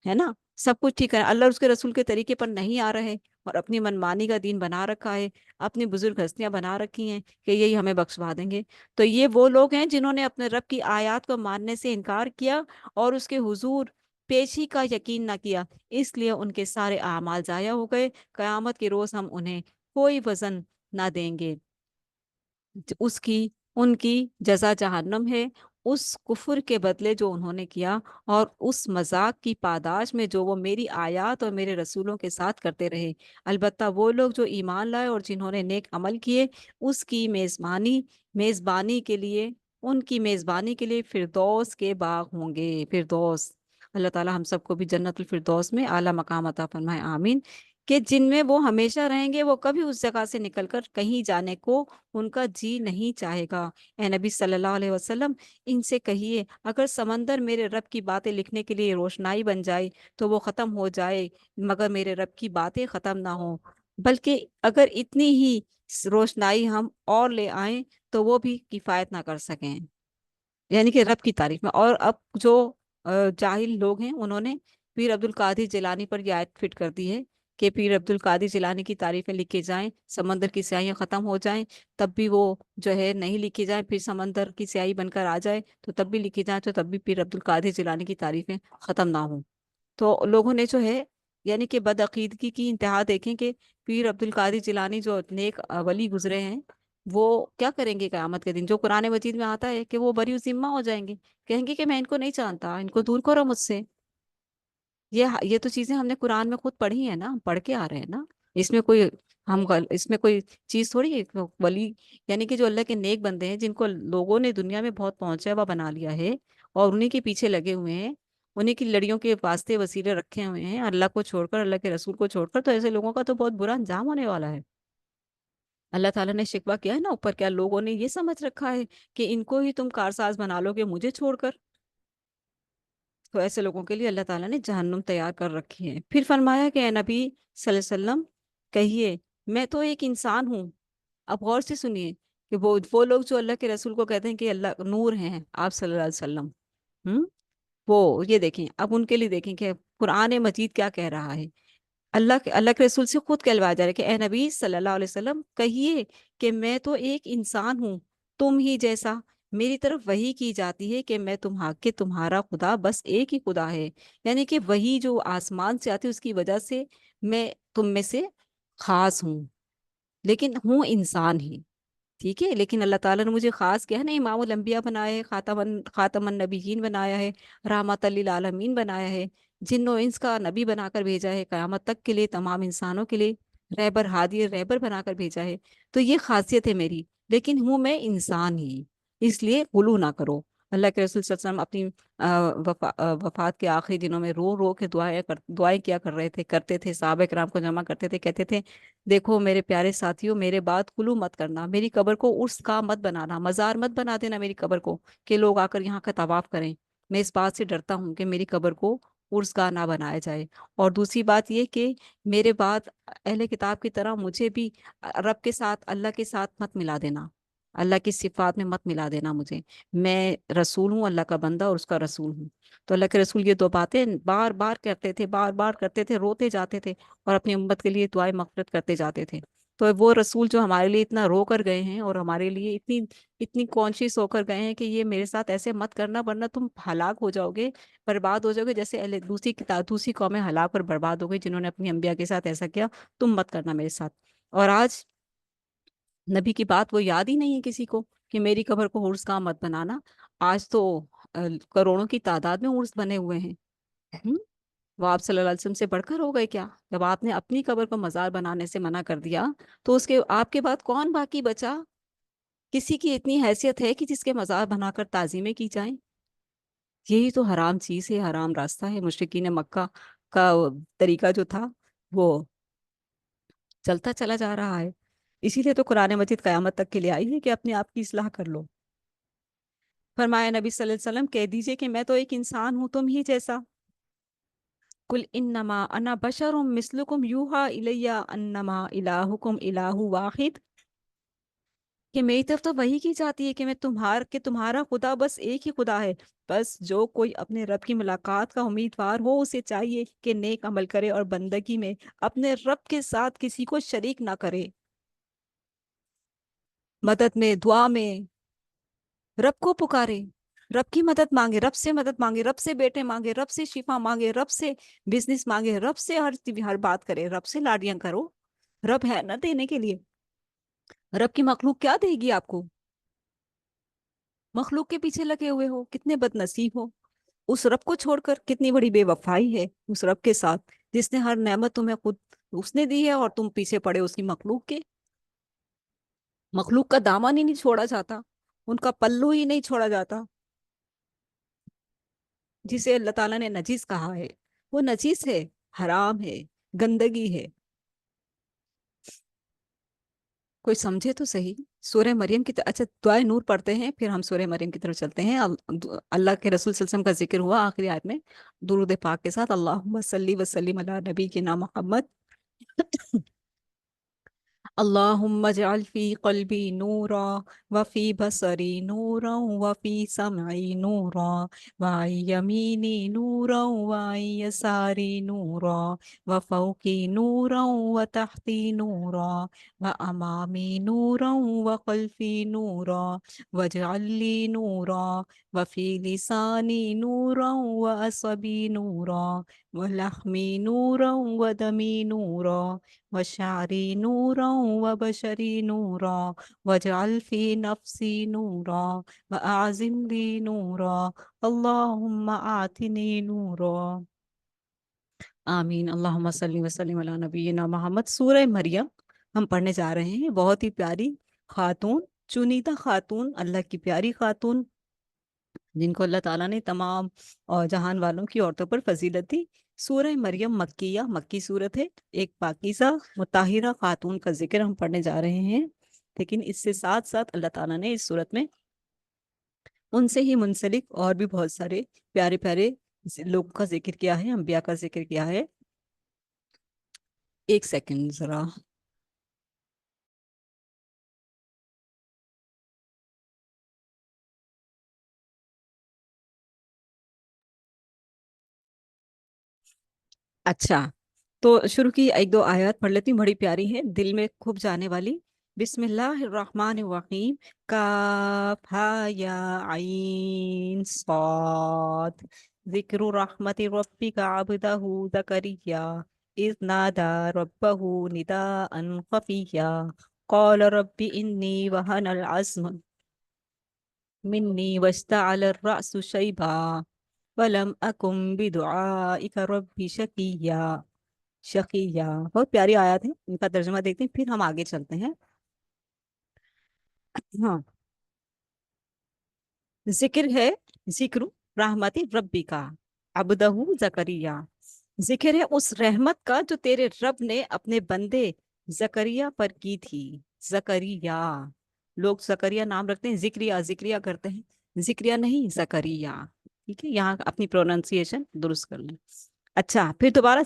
ہے نا، سب کچھ ٹھیک ہے، اللہ اور اس کے رسول کے طریقے پر نہیں آ رہے اور اپنی منمانی کا دین بنا رکھا ہے، اپنی بزرگ ہستیاں بنا رکھی ہیں کہ یہی ہمیں بخشوا دیں گے۔ تو یہ وہ لوگ ہیں جنہوں نے اپنے رب کی آیات کو ماننے سے انکار کیا اور اس کے حضور پیشی کا یقین نہ کیا، اس لیے ان کے سارے اعمال ضائع ہو گئے۔ قیامت کے روز ہم انہیں کوئی وزن نہ دیں گے، اس کی ان کی جزا جہنم ہے، اس کفر کے بدلے جو انہوں نے کیا، اور اس مذاق کی پاداش میں جو وہ میری آیات اور میرے رسولوں کے ساتھ کرتے رہے۔ البتہ وہ لوگ جو ایمان لائے اور جنہوں نے نیک عمل کیے، اس کی میزبانی کے لیے ان کی میزبانی کے لیے فردوس کے باغ ہوں گے۔ فردوس، اللہ تعالی ہم سب کو بھی جنت الفردوس میں اعلیٰ مقام عطا فرمائے، آمین، کہ جن میں وہ ہمیشہ رہیں گے، وہ کبھی اس جگہ سے نکل کر کہیں جانے کو ان کا جی نہیں چاہے گا۔ اے نبی صلی اللہ علیہ وسلم، ان سے کہیے اگر سمندر میرے رب کی باتیں لکھنے کے لیے روشنائی بن جائے تو وہ ختم ہو جائے، مگر میرے رب کی باتیں ختم نہ ہوں، بلکہ اگر اتنی ہی روشنائی ہم اور لے آئیں تو وہ بھی کفایت نہ کر سکیں، یعنی کہ رب کی تعریف میں۔ اور اب جو جاہل لوگ ہیں انہوں نے پیر عبد القادر جیلانی پر یہ آیت فٹ کر دی ہے کہ پیر عبد القادر جیلانی کی تعریفیں لکھے جائیں، سمندر کی سیاہیاں ختم ہو جائیں تب بھی وہ جو ہے نہیں لکھی جائیں، پھر سمندر کی سیاہی بن کر آ جائے تو تب بھی لکھی جائیں، تو تب بھی پیر عبد القادر جیلانی کی تعریفیں ختم نہ ہوں۔ تو لوگوں نے جو ہے یعنی کہ بدعقیدگی کی انتہا دیکھیں کہ پیر عبد القادر جیلانی جو نیک ولی گزرے ہیں، وہ کیا کریں گے قیامت کے دن؟ جو قرآن مجید میں آتا ہے کہ وہ بری ذمہ ہو جائیں گے، کہیں گے کہ میں ان کو نہیں جانتا، ان کو دور کرو مجھ سے۔ یہ تو چیزیں ہم نے قرآن میں خود پڑھی ہیں نا، ہم پڑھ کے آ رہے ہیں نا، اس میں کوئی اس میں کوئی چیز تھوڑی ہے کہ ولی، یعنی کہ جو اللہ کے نیک بندے ہیں جن کو لوگوں نے دنیا میں بہت پہنچا ہوا بنا لیا ہے اور انہیں کے پیچھے لگے ہوئے ہیں، انہیں کی لڑیوں کے واسطے وسیلے رکھے ہوئے ہیں اللہ کو چھوڑ کر، اللہ کے رسول کو چھوڑ کر، تو ایسے لوگوں کا تو بہت برا انجام ہونے والا ہے۔ اللہ تعالیٰ نے شکوہ کیا ہے نا اوپر، کیا لوگوں نے یہ سمجھ رکھا ہے کہ ان کو ہی تم کارساز بنا لو گے مجھے چھوڑ کر؟ تو ایسے لوگوں کے لیے اللہ تعالیٰ نے جہنم تیار کر رکھی ہے۔ پھر فرمایا کہ اے نبی صلی اللہ علیہ وسلم کہیے میں تو ایک انسان ہوں۔ اب غور سے سنیے کہ وہ لوگ جو اللہ کے رسول کو کہتے ہیں کہ اللہ نور ہیں آپ صلی اللہ علیہ وسلم، وہ یہ دیکھیں اب ان کے لیے دیکھیں کہ قرآن مجید کیا کہہ رہا ہے۔ اللہ کے رسول سے خود کہلوایا جا رہا ہے کہ اے نبی صلی اللہ علیہ وسلم کہیے کہ میں تو ایک انسان ہوں تم ہی جیسا، میری طرف وحی کی جاتی ہے کہ میں تمہارا خدا بس ایک ہی خدا ہے، یعنی کہ وہی جو آسمان سے آتی ہے اس کی وجہ سے میں تم میں سے خاص ہوں، لیکن ہوں انسان ہی، ٹھیک ہے، لیکن اللہ تعالیٰ نے مجھے خاص کیا ہے نا، امام الانبیاء بنایا ہے، خاتم النبیین بنایا ہے، رحمت للعالمین بنایا ہے، جن و انس کا نبی بنا کر بھیجا ہے، قیامت تک کے لیے تمام انسانوں کے لیے رہبر ہادی رہبر بنا کر بھیجا ہے۔ تو یہ خاصیت ہے میری، لیکن ہوں میں انسان ہی، اس لیے غلو نہ کرو۔ اللہ کے رسول صلی اللہ علیہ وسلم اپنی وفات کے آخری دنوں میں رو رو کے دعائیں کیا کرتے تھے، صحابہ کرام کو جمع کرتے تھے، کہتے تھے دیکھو میرے پیارے ساتھیوں، میرے بعد کلو مت کرنا، میری قبر کو عرس کا مت بنانا، مزار مت بنا دینا میری قبر کو کہ لوگ آ کر یہاں کا طواف کریں، میں اس بات سے ڈرتا ہوں کہ میری قبر کو عرس گاہ نہ بنایا جائے۔ اور دوسری بات یہ کہ میرے بعد اہل کتاب کی طرح مجھے بھی رب کے ساتھ، اللہ کے ساتھ مت ملا دینا، اللہ کی صفات میں مت ملا دینا مجھے، میں رسول ہوں، اللہ کا بندہ اور اس کا رسول ہوں۔ تو اللہ کے رسول یہ دو باتیں بار بار کرتے تھے، بار بار کرتے تھے، روتے جاتے تھے اور اپنی امت کے لیے دعائیں مغفرت کرتے جاتے تھے۔ تو وہ رسول جو ہمارے لیے اتنا رو کر گئے ہیں اور ہمارے لیے اتنی اتنی کانشیس ہو کر گئے ہیں کہ یہ میرے ساتھ ایسے مت کرنا ورنہ تم ہلاک ہو جاؤ گے، برباد ہو جاؤ گے، جیسے دوسری قومیں ہلاک اور برباد ہو گئی جنہوں نے اپنی انبیاء کے ساتھ ایسا کیا، تم مت کرنا میرے ساتھ۔ اور آج نبی کی بات وہ یاد ہی نہیں ہے کسی کو کہ میری قبر کو عرس گاہ مت بنانا۔ آج تو کروڑوں کی تعداد میں عرس بنے ہوئے ہیں، ہم؟ وہ آپ صلی اللہ علیہ وسلم سے بڑھ کر ہو گئے کیا؟ جب آپ نے اپنی قبر کو مزار بنانے سے منع کر دیا تو اس کے آپ کے بعد کون باقی بچا؟ کسی کی اتنی حیثیت ہے کہ جس کے مزار بنا کر تعظیمیں کی جائیں؟ یہی تو حرام چیز ہے، حرام راستہ ہے، مشرکین مکہ کا طریقہ جو تھا وہ چلتا چلا جا رہا ہے۔ اسی لیے تو قرآن مجید قیامت تک کے لیے آئی ہے کہ اپنے آپ کی اصلاح کر لو۔ فرمایا نبی صلی اللہ علیہ وسلم کہہ دیجئے کہ میں تو ایک انسان ہوں تم ہی جیسا. کل انما انا بشر مثلکم یوحا الی انما الہکم الہ واحد، کہ میری طرف تو وہی کی جاتی ہے کہ تمہارا خدا بس ایک ہی خدا ہے. بس جو کوئی اپنے رب کی ملاقات کا امیدوار ہو اسے چاہیے کہ نیک عمل کرے اور بندگی میں اپنے رب کے ساتھ کسی کو شریک نہ کرے. مدد میں، دعا میں رب کو پکارے، رب کی مدد مانگے، رب سے مدد مانگے، رب سے بیٹے مانگے، رب سے شفا مانگے، رب سے بزنس مانگے، رب سے ہر بات کرے، رب سے لاڈیاں کرو. رب ہے نا دینے کے لیے. رب کی مخلوق کیا دے گی آپ کو؟ مخلوق کے پیچھے لگے ہوئے ہو، کتنے بد نصیب ہو. اس رب کو چھوڑ کر کتنی بڑی بے وفائی ہے اس رب کے ساتھ جس نے ہر نعمت تمہیں خود اس نے دی ہے اور تم پیچھے پڑے اس کی مخلوق کے. مخلوق کا دامن ہی نہیں چھوڑا جاتا، ان کا پلو ہی نہیں چھوڑا جاتا. جسے اللہ تعالیٰ نے نجیس کہا ہے وہ نجیس ہے، حرام ہے، گندگی ہے. کوئی سمجھے تو صحیح. سورہ مریم کی اچھا دعائے نور پڑھتے ہیں پھر ہم سورہ مریم کی طرف چلتے ہیں. اللہ کے رسول صلی اللہ علیہ وسلم کا ذکر ہوا آخری آیت میں درود پاک کے ساتھ. اللہم صلی وسلم علی نبی کے نام محمد. اللہم اجعل فی قلبی نورا وفی بصری نورا وفی سمعی نورا وعن یمینی نورا وعن یساری نورا وفوقی نورا وتحتی نورا وامامی نورا وخلفی نورا واجعل لی نورا وفی لسانی نورا وعصبی نورا ولحمی نورا ودمی نورا وشعری نورا وبشری نورا واجعل فی نفسی نورا واعظم لی نورا اللہم آتنی نورا. آمین. اللہم صلی وسلم علی نبینا محمد. سورہ مریم ہم پڑھنے جا رہے ہیں. بہت ہی پیاری خاتون، چنیدہ خاتون، اللہ کی پیاری خاتون جن کو اللہ تعالیٰ نے تمام اور جہان والوں کی عورتوں پر فضیلت دی. سورہ مریم مکیہ، مکی صورت ہے. ایک پاکیزہ مطہرہ خاتون کا ذکر ہم پڑھنے جا رہے ہیں، لیکن اس سے ساتھ ساتھ اللہ تعالیٰ نے اس صورت میں ان سے ہی منسلک اور بھی بہت سارے پیارے پیارے لوگوں کا ذکر کیا ہے، انبیاء کا ذکر کیا ہے. ایک سیکنڈ ذرا. اچھا تو شروع کی ایک دو آیات پڑھ لیتی ہوں، بڑی پیاری ہے، دل میں خوب جانے والی. بسم اللہ الرحمن الرحیم. کاف ہا یا عین صاد. ذکر رحمت ربک عبدہ زکریا اذ نادى ربه نداء خفيا قال رب إني وهن العظم مني واشتعل الرأس شيبا ولم أكن بدعائك رب شقیہ. بہت پیاری آیات ہیں، ان کا ترجمہ دیکھتے ہیں پھر ہم آگے چلتے ہیں. ہاں، ذکر ہے، ذکر رحمت ربی کا عبدہ زکریا. ذکر ہے اس رحمت کا جو تیرے رب نے اپنے بندے زکریہ پر کی تھی. زکریہ، لوگ زکریہ نام رکھتے ہیں، ذکریہ ذکریہ کرتے ہیں، ذکریہ نہیں زکریہ. ٹھیک ہے، یہاں اپنی پروننسیشن درست کر لیں. اچھا پھر دوبارہ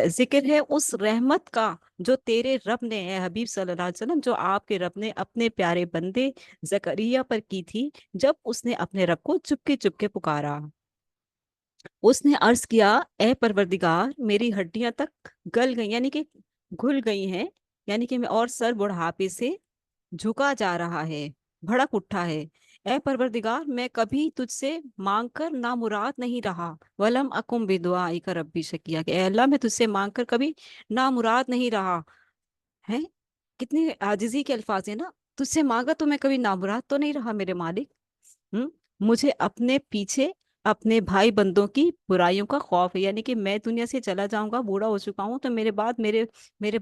ذکر ہے اس رحمت کا جو تیرے رب نے، اے حبیب صلی اللہ علیہ وسلم، جو آپ کے رب نے اپنے پیارے بندے زکریہ پر کی تھی جب اس نے اپنے رب کو چپکے چپکے پکارا. اس نے عرض کیا اے پروردگار میری ہڈیاں تک گل گئی، یعنی کہ گھل گئی ہیں، یعنی کہ میں اور سر بڑھاپے سے جھکا جا رہا ہے، بھڑک اٹھا ہے. اے پروردگار میں کبھی تجھ سے مانگ کر نامراد نہیں رہا. ولم اکم بدعائک ربی شقیہ، کہ اے اللہ میں تجھ سے مانگ کر کبھی نامراد نہیں رہا ہے. کتنی عاجزی کے الفاظ ہیں نا. تجھ سے مانگا تو میں کبھی نامراد تو نہیں رہا میرے مالک. مجھے اپنے پیچھے اپنے بھائی بندوں کی برائیوں کا خوف ہے، یعنی کہ میں دنیا سے چلا جاؤں گا، بوڑھا ہو چکا ہوں، تو میرے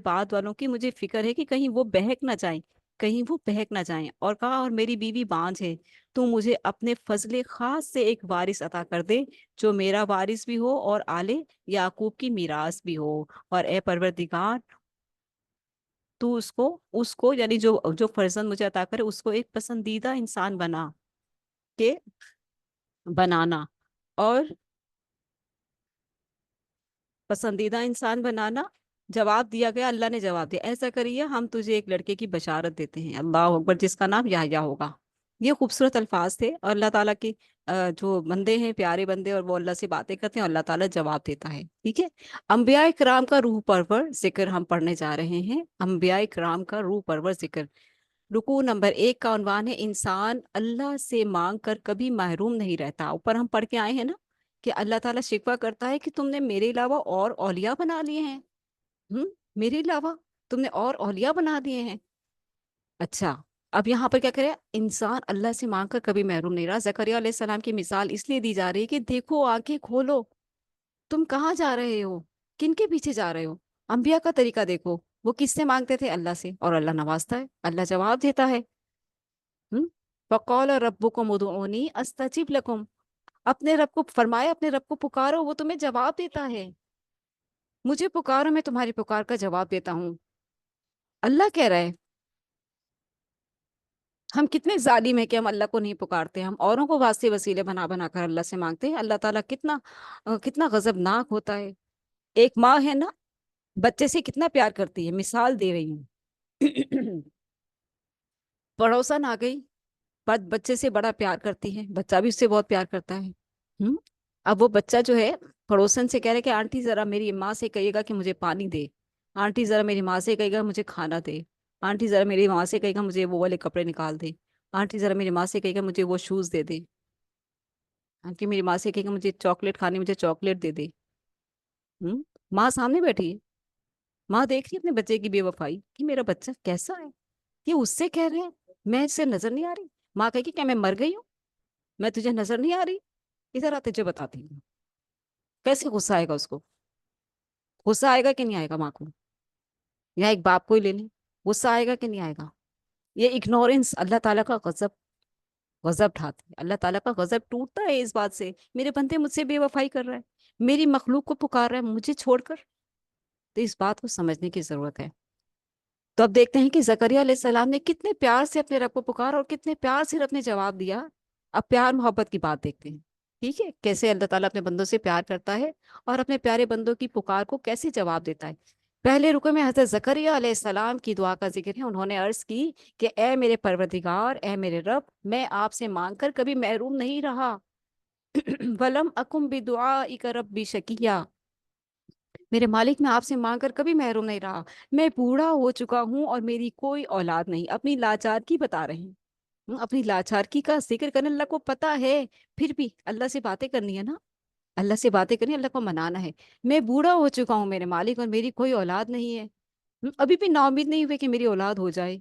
بعد والوں کی مجھے فکر ہے کہ کہیں وہ بہک نہ جائیں، کہیں وہ بہک نہ جائیں. اور کہا اور میری بیوی بانجھ ہے، تو مجھے اپنے فضل خاص سے ایک وارث عطا کر دے جو میرا وارث بھی ہو اور آلے یعقوب کی میراث بھی ہو. اور اے پروردگار تو اس کو یعنی جو فرزند مجھے عطا کرے اس کو ایک پسندیدہ انسان بنا کہ بنانا اور پسندیدہ انسان بنانا. جواب دیا گیا، اللہ نے جواب دیا ایسا کریے ہم تجھے ایک لڑکے کی بشارت دیتے ہیں، اللہ اکبر، جس کا نام یحییٰ ہوگا. یہ خوبصورت الفاظ تھے، اور اللہ تعالیٰ کی جو بندے ہیں پیارے بندے، اور وہ اللہ سے باتیں کرتے ہیں اور اللہ تعالیٰ جواب دیتا ہے. ٹھیک ہے. انبیاء کرام کا روح پرور ذکر ہم پڑھنے جا رہے ہیں. انبیاء کرام کا روح پرور ذکر. رکوع نمبر 1 کا عنوان ہے انسان اللہ سے مانگ کر کبھی محروم نہیں رہتا. اوپر ہم پڑھ کے آئے ہیں نا کہ اللہ تعالیٰ شکوہ کرتا ہے کہ تم نے میرے علاوہ اور اولیاء بنا لیے ہیں. ہم میرے علاوہ تم نے اور اولیاء بنا دیے ہیں. اچھا، اب یہاں پر کیا کرے، انسان اللہ سے مانگ کر کبھی محروم نہیں رہا. زکریا علیہ السلام کی مثال اس لیے دی جا رہی ہے کہ دیکھو، آنکھیں کھولو، تم کہاں جا رہے ہو، کن کے پیچھے جا رہے ہو. انبیاء کا طریقہ دیکھو، وہ کس سے مانگتے تھے؟ اللہ سے، اور اللہ نوازتا ہے، اللہ جواب دیتا ہے. فقال ربکم ادعونی استجب لکم. اپنے رب کو فرمایا، اپنے رب کو پکارو، وہ تمہیں جواب دیتا ہے. مجھے پکارو، میں تمہاری پکار کا جواب دیتا ہوں. اللہ کہہ رہا ہے. ہم کتنے ظالم ہیں کہ ہم اللہ کو نہیں پکارتے، ہم اوروں کو واسطے وسیلے بنا بنا کر اللہ سے مانگتے ہیں. اللہ تعالیٰ کتنا غضبناک ہوتا ہے. ایک ماں ہے نا، بچے سے کتنا پیار کرتی ہے. مثال دے رہی ہوں. پڑوسن آ گئی، بچے سے بڑا پیار کرتی ہے، بچہ بھی اس سے بہت پیار کرتا ہے. اب وہ بچہ جو ہے پڑوسن سے کہہ رہے کہ آنٹی ذرا میری ماں سے کہیے گا کہ مجھے پانی دے، آنٹی ذرا میری ماں سے کہے گا مجھے کھانا دے، آنٹی ذرا میری ماں سے کہے گا مجھے وہ والے کپڑے نکال دے، آنٹی ذرا میری ماں سے کہے گا مجھے وہ شوز دے دے، آنٹی میری ماں سے کہے گا مجھے چاکلیٹ کھانی، مجھے چاکلیٹ دے دے. ماں سامنے بیٹھی ہے، ماں دیکھ رہی ہے اپنے بچے کی بے وفائی کہ میرا بچہ کیسا ہے، یہ اس سے کہہ رہے ہیں میں اس سے نظر نہیں آ رہی. ماں کہے گی کیا میں مر گئی ہوں، میں تجھے نظر نہیں آ رہی، ادھر آ تجھے بتاتی ہوں. کیسے غصہ آئے گا اس کو؟ غصہ آئے گا کہ نہیں آئے گا ماں کو؟ یا ایک باپ کو ہی لے لیں، غصہ آئے گا کہ نہیں آئے گا؟ یہ اگنورنس اللہ تعالیٰ کا غضب ڈھاتی ہے. اللہ تعالیٰ کا غضب ٹوٹتا ہے اس بات سے، میرے بندے مجھ سے بے وفائی کر رہا ہے، میری مخلوق کو پکار رہا ہے مجھے چھوڑ کر. تو اس بات کو سمجھنے کی ضرورت ہے. تو اب دیکھتے ہیں کہ زکریا علیہ السلام نے کتنے پیار سے اپنے رب کو پکارا اور کتنے پیار سے رب نے جواب دیا. اب پیار محبت کی بات دیکھتے ہیں. ٹھیک ہے، کیسے اللہ تعالیٰ اپنے بندوں سے پیار کرتا ہے اور اپنے پیارے بندوں کی پکار کو کیسے جواب دیتا ہے. پہلے رکوع میں حضرت زکریا علیہ السلام کی دعا کا ذکر ہے. انہوں نے عرض کی کہ اے میرے پروردگار، اے میرے رب، میں آپ سے مانگ کر کبھی محروم نہیں رہا. وَلَمْ أَكُنْ بِدُعَائِكَ رَبِّ شَقِيًّا. میرے مالک، میں آپ سے مانگ کر کبھی محروم نہیں رہا. میں بوڑھا ہو چکا ہوں اور میری کوئی اولاد نہیں. اپنی لاچار کی بتا رہے ہیں. اپنی لاچار کی کا ذکر کرنے، اللہ کو پتا ہے پھر بھی اللہ سے باتیں کرنی ہے نا، اللہ سے باتیں کرنی، اللہ کو منانا ہے. میں بوڑھا ہو چکا ہوں میرے مالک، اور میری کوئی اولاد نہیں ہے. ابھی بھی نا امید نہیں ہوئے کہ میری اولاد ہو جائے.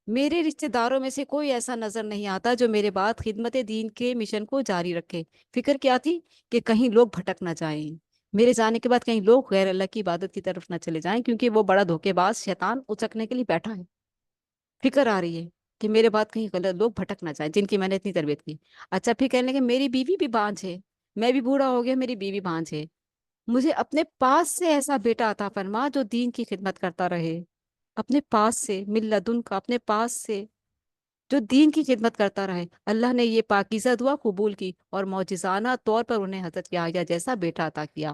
میرے رشتہ داروں میں سے کوئی ایسا نظر نہیں آتا جو میرے بعد خدمت دین کے مشن کو جاری رکھے. فکر کیا تھی کہ کہیں لوگ بھٹک نہ جائیں، میرے جانے کے بعد کہیں لوگ غیر اللہ کی عبادت کی طرف نہ چلے جائیں، کیونکہ وہ بڑا دھوکے باز شیطان اچکنے کے لیے بیٹھا ہے. فکر آ رہی ہے کہ میرے بعد کہیں غلط لوگ بھٹک نہ جائیں جن کی میں نے اتنی تربیت کی. اچھا، پھر کہنے لگے میری بیوی بھی بانجھ ہے، میں بھی بوڑھا ہو گیا، میری بیوی بانجھ ہے. مجھے اپنے پاس سے ایسا بیٹا عطا فرما جو دین کی خدمت کرتا رہے. اپنے پاس سے، من لدن کا، اپنے پاس سے، جو دین کی خدمت کرتا رہے. اللہ نے یہ پاکیزہ دعا قبول کی اور معجزانہ طور پر انہیں حضرت یحییٰ جیسا بیٹا عطا کیا.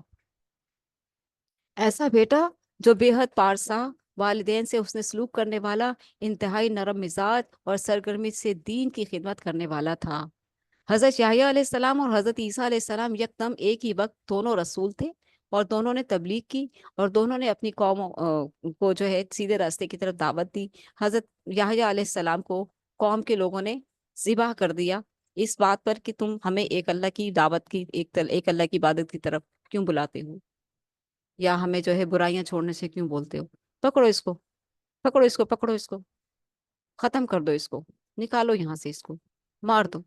ایسا بیٹا جو بے حد پارسا، والدین سے حسن سلوک کرنے والا، انتہائی نرم مزاج اور سرگرمی سے دین کی خدمت کرنے والا تھا. حضرت یحییٰ علیہ السلام اور حضرت عیسیٰ علیہ السلام یکدم ایک ہی وقت دونوں رسول تھے، اور دونوں نے تبلیغ کی، اور دونوں نے اپنی قوم کو جو ہے سیدھے راستے کی طرف دعوت دی. حضرت یحییٰ علیہ السلام کو قوم کے لوگوں نے ذبح کر دیا اس بات پر کہ تم ہمیں ایک اللہ کی دعوت کی، ایک اللہ کی عبادت کی طرف کیوں بلاتے ہو، یا ہمیں جو ہے برائیاں چھوڑنے سے کیوں بولتے ہو. پکڑو اس کو، پکڑو اس کو، پکڑو اس کو، ختم کر دو اس کو، نکالو یہاں سے اس کو، مار دو.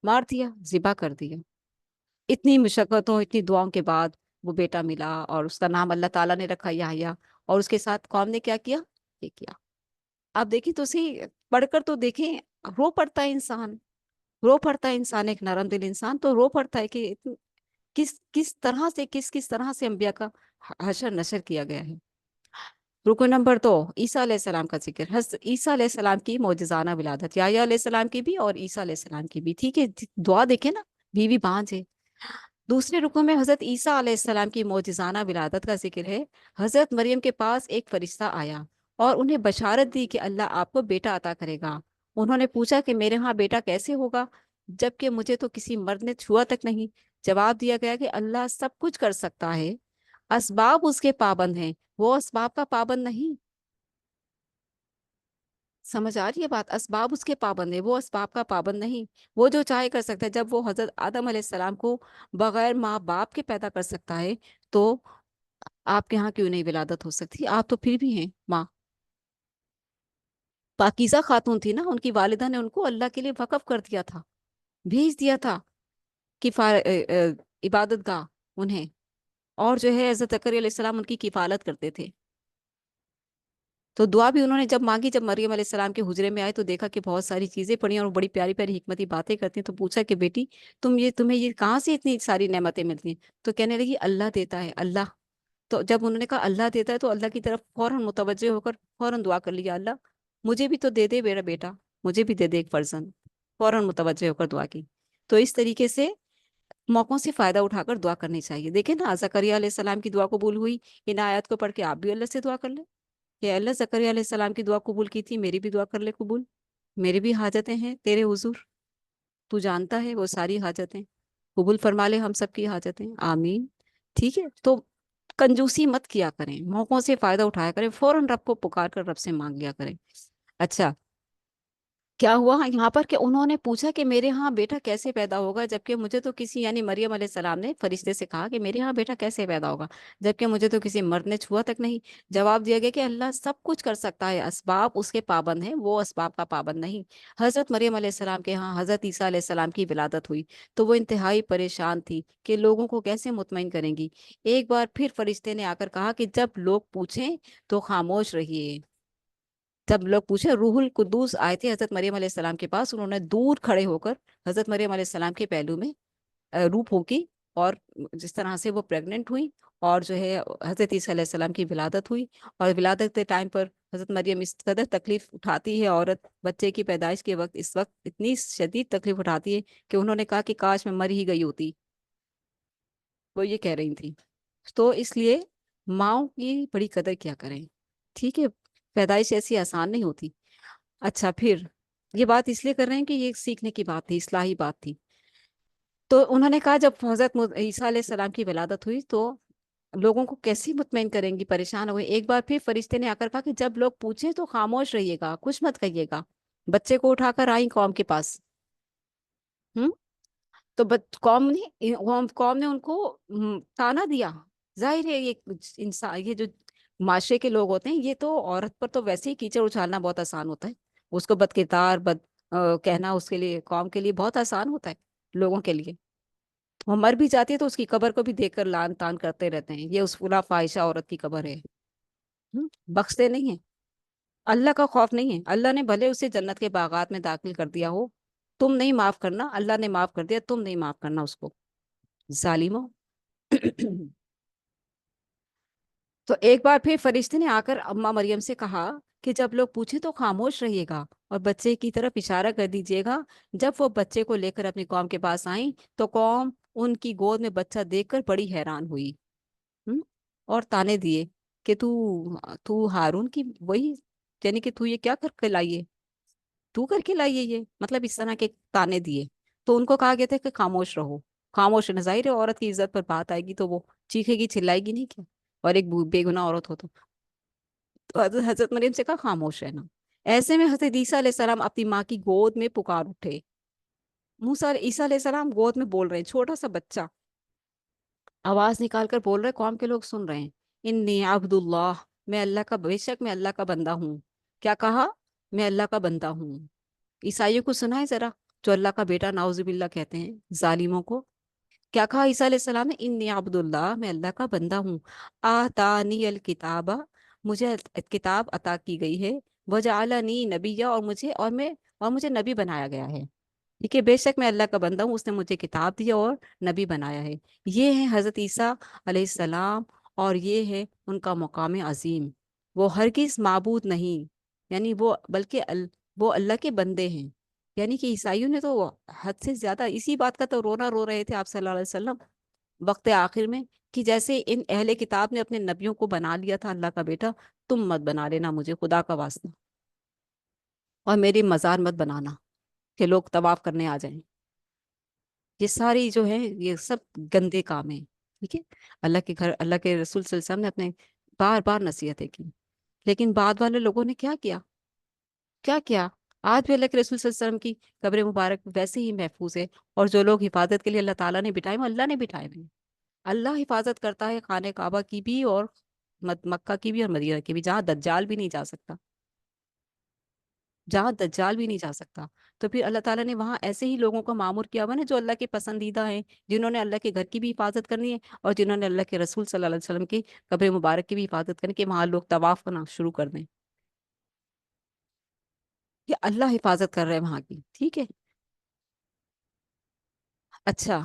مار دیا، ذبح کر دیا. اتنی مشقتوں، اتنی دعاؤں کے بعد وہ بیٹا ملا، اور اس کا نام اللہ تعالیٰ نے رکھا یحییٰ. اور اس کے ساتھ قوم نے کیا کیا؟ یہ کیا. آپ دیکھیں تو صحیح، پڑھ کر تو دیکھیں، رو پڑتا ہے انسان، رو پڑتا ہے انسان، ایک نرم دل انسان تو رو پڑتا ہے کہ کس طرح سے، کس طرح سے انبیاء کا حشر نشر کیا گیا ہے. رکن نمبر 2، عیسیٰ علیہ السلام کا ذکر. حضرت عیسیٰ علیہ السلام کی معجزانہ ولادت، یحییٰ علیہ السلام کی بھی اور عیسیٰ علیہ السلام کی بھی. ٹھیک ہے، دعا دیکھیں نا، بیوی بانجھ ہے۔ دوسرے رکوع میں حضرت عیسیٰ علیہ السلام کی معجزانہ ولادت کا ذکر ہے۔ حضرت مریم کے پاس ایک فرشتہ آیا اور انہیں بشارت دی کہ اللہ آپ کو بیٹا عطا کرے گا۔ انہوں نے پوچھا کہ میرے ہاں بیٹا کیسے ہوگا جبکہ مجھے تو کسی مرد نے چھوا تک نہیں؟ جواب دیا گیا کہ اللہ سب کچھ کر سکتا ہے، اسباب اس کے پابند ہیں، وہ اسباب کا پابند نہیں۔ سمجھ آ رہی ہے بات؟ اسباب اس کے پابند ہے، وہ اسباب کا پابند نہیں۔ وہ جو چاہے کر سکتا ہے۔ جب وہ حضرت آدم علیہ السلام کو بغیر ماں باپ کے پیدا کر سکتا ہے تو آپ کے ہاں کیوں نہیں ولادت ہو سکتی؟ آپ تو پھر بھی ہیں ماں، پاکیزہ خاتون تھی نا، ان کی والدہ نے ان کو اللہ کے لیے وقف کر دیا تھا، بھیج دیا تھا عبادت گاہ انہیں، اور جو ہے حضرت زکریا علیہ السلام ان کی کفالت کرتے تھے۔ تو دعا بھی انہوں نے جب مانگی، جب مریم علیہ السلام کے حجرے میں آئے تو دیکھا کہ بہت ساری چیزیں پڑی ہیں اور بڑی پیاری پیاری حکمتی باتیں کرتی ہیں، تو پوچھا کہ بیٹی تمہیں یہ کہاں سے اتنی ساری نعمتیں ملتی ہیں؟ تو کہنے لگی اللہ دیتا ہے، اللہ۔ تو جب انہوں نے کہا اللہ دیتا ہے تو اللہ کی طرف فوراً متوجہ ہو کر فوراً دعا کر لیا، اللہ مجھے بھی تو دے دے میرا بیٹا، مجھے بھی دے دے ایک فرزند۔ فوراً متوجہ ہو کر دعا کی۔ تو اس طریقے سے موقعوں سے فائدہ اٹھا کر دعا کرنی چاہیے۔ دیکھیں نا زکریا علیہ السلام کی دعا قبول ہوئی، ان آیات کو پڑھ کے آپ بھی اللہ سے دعا کر لیں کہ اللہ زکریا علیہ السلام کی دعا قبول کی تھی، میری بھی دعا کر لے قبول، میری بھی حاجتیں ہیں تیرے حضور، تو جانتا ہے وہ ساری حاجتیں، قبول فرما لے ہم سب کی حاجتیں، آمین۔ ٹھیک ہے، تو کنجوسی مت کیا کریں، موقعوں سے فائدہ اٹھایا کریں، فوراً رب کو پکار کر رب سے مانگ لیا کریں۔ اچھا، کیا ہوا یہاں پر کہ انہوں نے پوچھا کہ میرے ہاں بیٹا کیسے پیدا ہوگا جبکہ مجھے تو کسی، یعنی مریم علیہ السلام نے فرشتے سے کہا کہ میرے ہاں بیٹا کیسے پیدا ہوگا جبکہ مجھے تو کسی مرد نے چھوا تک نہیں؟ جواب دیا گیا کہ اللہ سب کچھ کر سکتا ہے، اسباب اس کے پابند ہیں، وہ اسباب کا پابند نہیں۔ حضرت مریم علیہ السلام کے ہاں حضرت عیسیٰ علیہ السلام کی ولادت ہوئی تو وہ انتہائی پریشان تھی کہ لوگوں کو کیسے مطمئن کریں گی۔ ایک بار پھر فرشتے نے آ کر کہا کہ جب لوگ پوچھیں تو خاموش رہیے۔ جب لوگ پوچھے، روح القدوس آئے تھے حضرت مریم علیہ السلام کے پاس، انہوں نے دور کھڑے ہو کر حضرت مریم علیہ السلام کے پہلو میں روح پھونکی، اور جس طرح سے وہ پریگننٹ ہوئی اور جو ہے حضرت عیسیٰ علیہ السلام کی ولادت ہوئی، اور ولادت کے ٹائم پر حضرت مریم اس قدر تکلیف اٹھاتی ہے، عورت بچے کی پیدائش کے وقت اس وقت اتنی شدید تکلیف اٹھاتی ہے کہ انہوں نے کہا کہ کاش میں مر ہی گئی ہوتی، وہ یہ کہہ رہی تھی۔ تو اس لیے ماؤں کی بڑی قدر کیا کریں، ٹھیک ہے؟ پیدائش ایسی آسان نہیں ہوتی۔ اچھا، پھر یہ بات اس لیے کر رہے ہیں کہ یہ سیکھنے کی بات تھی، اصلاحی بات تھی۔ تو انہوں نے کہا جب حضرت عیسیٰ علیہ السلام کی ولادت ہوئی تو لوگوں کو کیسی مطمئن کریں گی، پریشان ہوئے۔ ایک بار پھر فرشتے نے آ کر کہا کہ جب لوگ پوچھیں تو خاموش رہیے گا، کچھ مت کہیے گا۔ بچے کو اٹھا کر آئیں قوم کے پاس، ہم تو قوم نے ان کو تانا دیا۔ ظاہر ہے یہ انسان، یہ جو معاشرے کے لوگ ہوتے ہیں، یہ تو عورت پر تو ویسے ہی کیچڑ اچھالنا بہت آسان ہوتا ہے، اس کو بد کردار کہنا اس کے لیے، قوم کے لیے بہت آسان ہوتا ہے، لوگوں کے لیے۔ وہ مر بھی جاتی ہے تو اس کی قبر کو بھی دیکھ کر لان تان کرتے رہتے ہیں، یہ اس فلاں فاحشہ عورت کی قبر ہے، بخشتے نہیں ہیں۔ اللہ کا خوف نہیں ہے، اللہ نے بھلے اسے جنت کے باغات میں داخل کر دیا ہو، تم نہیں معاف کرنا، اللہ نے معاف کر دیا، تم نہیں معاف کرنا اس کو، ظالموں۔ تو ایک بار پھر فرشتے نے آ کر اماں مریم سے کہا کہ جب لوگ پوچھیں تو خاموش رہیے گا اور بچے کی طرف اشارہ کر دیجیے گا۔ جب وہ بچے کو لے کر اپنی قوم کے پاس آئیں تو قوم ان کی گود میں بچہ دیکھ کر بڑی حیران ہوئی، ہم؟ اور تانے دیے کہ تو ہارون کی وہی، یعنی کہ تو یہ کیا کر کے لائیے، تو کر کے لائیے، یہ مطلب اس طرح کے تانے دیے۔ تو ان کو کہا گیا تھا کہ خاموش رہو، خاموش رہنا۔ ظاہر ہے عورت کی عزت پر بات آئے گی تو وہ چیخے گی چلائے گی نہیں کیا، اور ایک بے گناہ عورت ہو تو حضرت مریم سے کہا خاموش رہنا۔ ایسے میں حضرت عیسیٰ علیہ السلام اپنی ماں کی گود میں پکار اٹھے۔ موسیٰ عیسیٰ علیہ السلام گود میں بول رہے ہیں، چھوٹا سا بچہ آواز نکال کر بول رہے، قوم کے لوگ سن رہے ہیں، انی عبد اللہ، میں اللہ کا، بے شک میں اللہ کا بندہ ہوں۔ کیا کہا؟ میں اللہ کا بندہ ہوں۔ عیسائیوں کو سنا ہے ذرا، جو اللہ کا بیٹا نعوذ باللہ کہتے ہیں، ظالموں کو۔ کیا کہا عیسیٰ علیہ السلام نے؟ انی عبد اللہ، میں اللہ کا بندہ ہوں، آتانی الکتاب، مجھے کتاب عطا کی گئی ہے، وجعلنی نبیہ، اور مجھے نبی بنایا گیا ہے۔ ٹھیک ہے، بے شک میں اللہ کا بندہ ہوں، اس نے مجھے کتاب دیا اور نبی بنایا ہے۔ یہ ہے حضرت عیسیٰ علیہ السلام، اور یہ ہے ان کا مقام عظیم۔ وہ ہرگز معبود نہیں، یعنی وہ بلکہ وہ اللہ کے بندے ہیں، یعنی کہ عیسائیوں نے تو حد سے زیادہ اسی بات کا تو رونا رو رہے تھے آپ صلی اللہ علیہ وسلم وقت آخر میں، کہ جیسے ان اہل کتاب نے اپنے نبیوں کو بنا لیا تھا اللہ کا بیٹا، تم مت بنا لینا مجھے خدا کا واسطہ، اور میری مزار مت بنانا کہ لوگ طواف کرنے آ جائیں۔ یہ ساری جو ہے یہ سب گندے کام ہیں، ٹھیک ہے۔ اللہ کے گھر، اللہ کے رسول صلی اللہ علیہ وسلم نے اپنے بار بار نصیحتیں کی، لیکن بعد والے لوگوں نے کیا کیا؟ کیا کیا؟ آج بھی اللہ کے رسول صلی اللہ علیہ وسلم کی قبر مبارک ویسے ہی محفوظ ہے، اور جو لوگ حفاظت کے لیے اللہ تعالیٰ نے بٹھائے وہ اللہ نے بٹھائے ہوئے ہیں۔ اللہ حفاظت کرتا ہے خانہ کعبہ کی بھی، اور مکہ کی بھی، اور مدینہ کی بھی، جہاں دجال بھی نہیں جا سکتا، جہاں دجال بھی نہیں جا سکتا۔ تو پھر اللہ تعالیٰ نے وہاں ایسے ہی لوگوں کا معمور کیا ہوا نا، جو اللہ کے پسندیدہ ہیں، جنہوں نے اللہ کے گھر کی بھی حفاظت کرنی ہے، اور جنہوں نے اللہ کے رسول صلی اللہ علیہ وسلم کی قبر مبارک کی بھی حفاظت کرنی، کہ وہاں لوگ طواف کرنا شروع کر دیں، کہ اللہ حفاظت کر رہے ہیں وہاں کی، ٹھیک ہے۔ اچھا،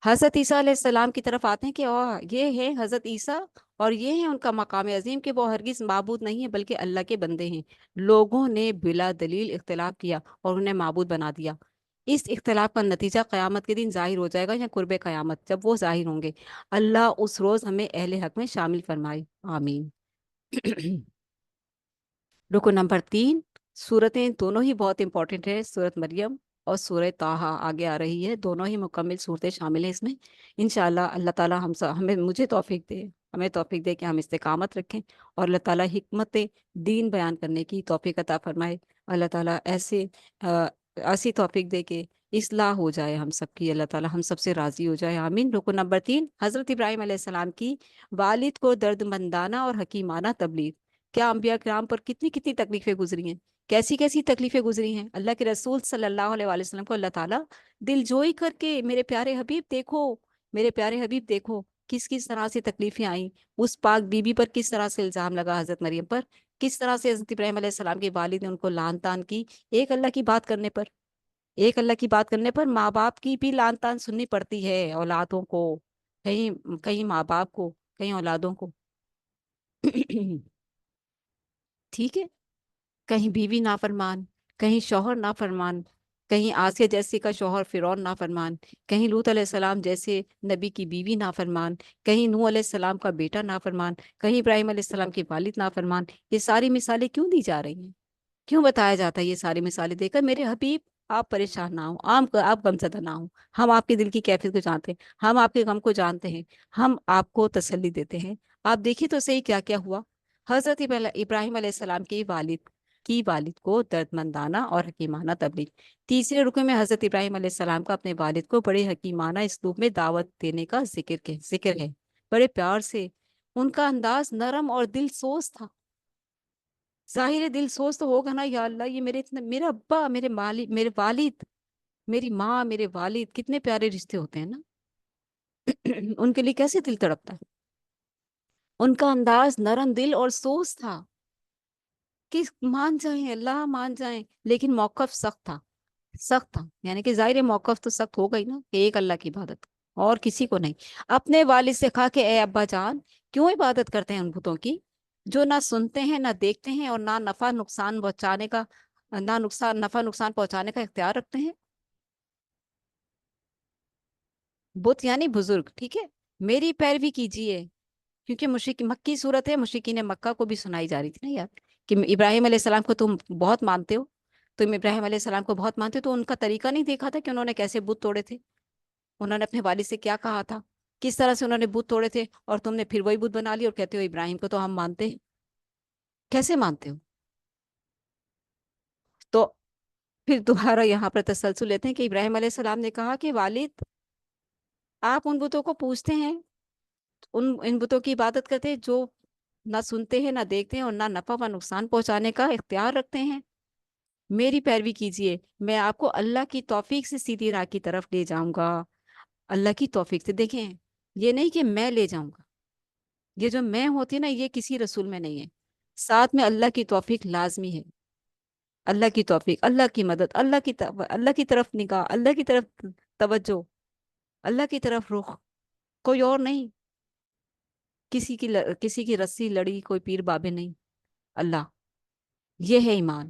حضرت عیسیٰ علیہ السلام کی طرف آتے ہیں کہ یہ ہے حضرت عیسیٰ، اور یہ ہے ان کا مقام عظیم کہ وہ ہرگز معبود نہیں ہے بلکہ اللہ کے بندے ہیں۔ لوگوں نے بلا دلیل اختلاف کیا اور انہیں معبود بنا دیا۔ اس اختلاف کا نتیجہ قیامت کے دن ظاہر ہو جائے گا، یا قرب قیامت جب وہ ظاہر ہوں گے۔ اللہ اس روز ہمیں اہل حق میں شامل فرمائے، آمین۔ رکو نمبر 3، سورتیں دونوں ہی بہت امپورٹنٹ ہے، سورت مریم اور سورہ طٰہٰ آگے آ رہی ہے، دونوں ہی مکمل صورتیں شامل ہیں اس میں۔ انشاءاللہ اللہ تعالیٰ مجھے توفیق دے، ہمیں توفیق دے کہ ہم استقامت رکھیں، اور اللہ تعالیٰ حکمت دین بیان کرنے کی توفیق عطا فرمائے۔ اللہ تعالیٰ ایسی توفیق دے کہ اصلاح ہو جائے ہم سب کی، اللہ تعالیٰ ہم سب سے راضی ہو جائے، آمین۔ رکو نمبر 3، حضرت ابراہیم علیہ السلام کی والد کو درد مندانہ اور حکیمانہ تبلیغ۔ کیا انبیاء کرام پر کتنی کتنی تکلیفیں گزری ہیں، کیسی کیسی تکلیفیں گزری ہیں۔ اللہ کے رسول صلی اللہ علیہ وآلہ وسلم کو اللہ تعالیٰ دل جوئی کر کے، میرے پیارے حبیب دیکھو، میرے پیارے حبیب دیکھو کس کس طرح سے تکلیفیں آئیں، اس پاک بی بی پر کس طرح سے الزام لگا، حضرت مریم پر کس طرح سے حضرت ابراہیم علیہ السلام کے والد نے ان کو لعن طعن کی، ایک اللہ کی بات کرنے پر، ایک اللہ کی بات کرنے پر ماں باپ کی بھی لعن طعن سننی پڑتی ہے اولادوں کو، کہیں کہیں ماں باپ کو، کہیں اولادوں کو، ٹھیک ہے۔ کہیں بیوی نافرمان، کہیں شوہر نافرمان، کہیں آسیہ جیسے کا شوہر فرعون نافرمان، کہیں لوط علیہ السلام جیسے نبی کی بیوی نافرمان، کہیں نوح علیہ السلام کا بیٹا نافرمان، کہیں ابراہیم علیہ السلام کے والد نافرمان۔ یہ ساری مثالیں کیوں دی جا رہی ہیں؟ کیوں بتایا جاتا ہے یہ ساری مثالیں دے کر؟ میرے حبیب آپ پریشان نہ ہوں، آپ غمزدہ نہ ہوں، ہم آپ کے دل کی کیفیت کو جانتے ہیں، ہم آپ کے غم کو جانتے ہیں، ہم آپ کو تسلی دیتے ہیں۔ آپ دیکھیے تو صحیح کیا کیا ہوا۔ حضرت ابراہیم علیہ السلام کے والد کو درد مندانہ اور حکیمانہ تبلیغ۔ تیسرے رکوع میں حضرت ابراہیم علیہ السلام کا اپنے والد کو بڑے حکیمانہ اسلوب میں دعوت دینے کا ذکر ہے، بڑے پیار سے۔ ان کا انداز نرم اور دل سوز تھا۔ ظاہر دل سوز تو ہوگا نا، یا اللہ یہ میرے ابا، میرے والد، میری ماں، میرے والد کتنے پیارے رشتے ہوتے ہیں نا، ان کے لیے کیسے دل تڑپتا ہے۔ ان کا انداز نرم دل اور سوز تھا کہ مان جائیں، اللہ مان جائیں، لیکن موقف سخت تھا، سخت تھا، یعنی کہ ظاہر موقف تو سخت ہو گئی نا، کہ ایک اللہ کی عبادت اور کسی کو نہیں۔ اپنے والد سے کہا کہ اے ابا جان، کیوں عبادت کرتے ہیں ان بتوں کی جو نہ سنتے ہیں، نہ دیکھتے ہیں، اور نہ نفع نقصان پہنچانے کا اختیار رکھتے ہیں۔ بت یعنی بزرگ، ٹھیک ہے، میری پیروی کیجیے، کیونکہ مکی صورت ہے، مشرکین مکہ کو بھی سنائی جا رہی تھی نا یار، کہ ابراہیم علیہ السلام کو تم بہت مانتے ہو، تم ابراہیم علیہ السلام کو بہت مانتے ہو، تو ان کا طریقہ نہیں دیکھا تھا کہ انہوں نے کیسے بت توڑے تھے، انہوں نے اپنے والد سے کیا کہا تھا، کس طرح سے انہوں نے بت توڑے تھے، اور تم نے پھر وہی بت بنا لی اور کہتے ہو ابراہیم کو تو ہم مانتے ہیں۔ کیسے مانتے ہو؟ تو پھر دوبارہ یہاں پر تسلسل لیتے ہیں کہ ابراہیم علیہ السلام نے کہا کہ والد، آپ ان بتوں کو پوچھتے ہیں، ان بتوں کی عبادت کرتے ہیں جو نہ سنتے ہیں، نہ دیکھتے ہیں، اور نہ نفع و نقصان پہنچانے کا اختیار رکھتے ہیں۔ میری پیروی کیجیے، میں آپ کو اللہ کی توفیق سے سیدھی راہ کی طرف لے جاؤں گا۔ اللہ کی توفیق سے، دیکھیں، یہ نہیں کہ میں لے جاؤں گا، یہ جو میں ہوتی ہے نا، یہ کسی رسول میں نہیں ہے، ساتھ میں اللہ کی توفیق لازمی ہے۔ اللہ کی توفیق، اللہ کی مدد، اللہ کی طرف نگاہ، اللہ کی طرف توجہ، اللہ کی طرف رخ، کوئی اور نہیں۔ کسی کی رسی لڑی کوئی پیر بابے نہیں، اللہ، یہ ہے ایمان۔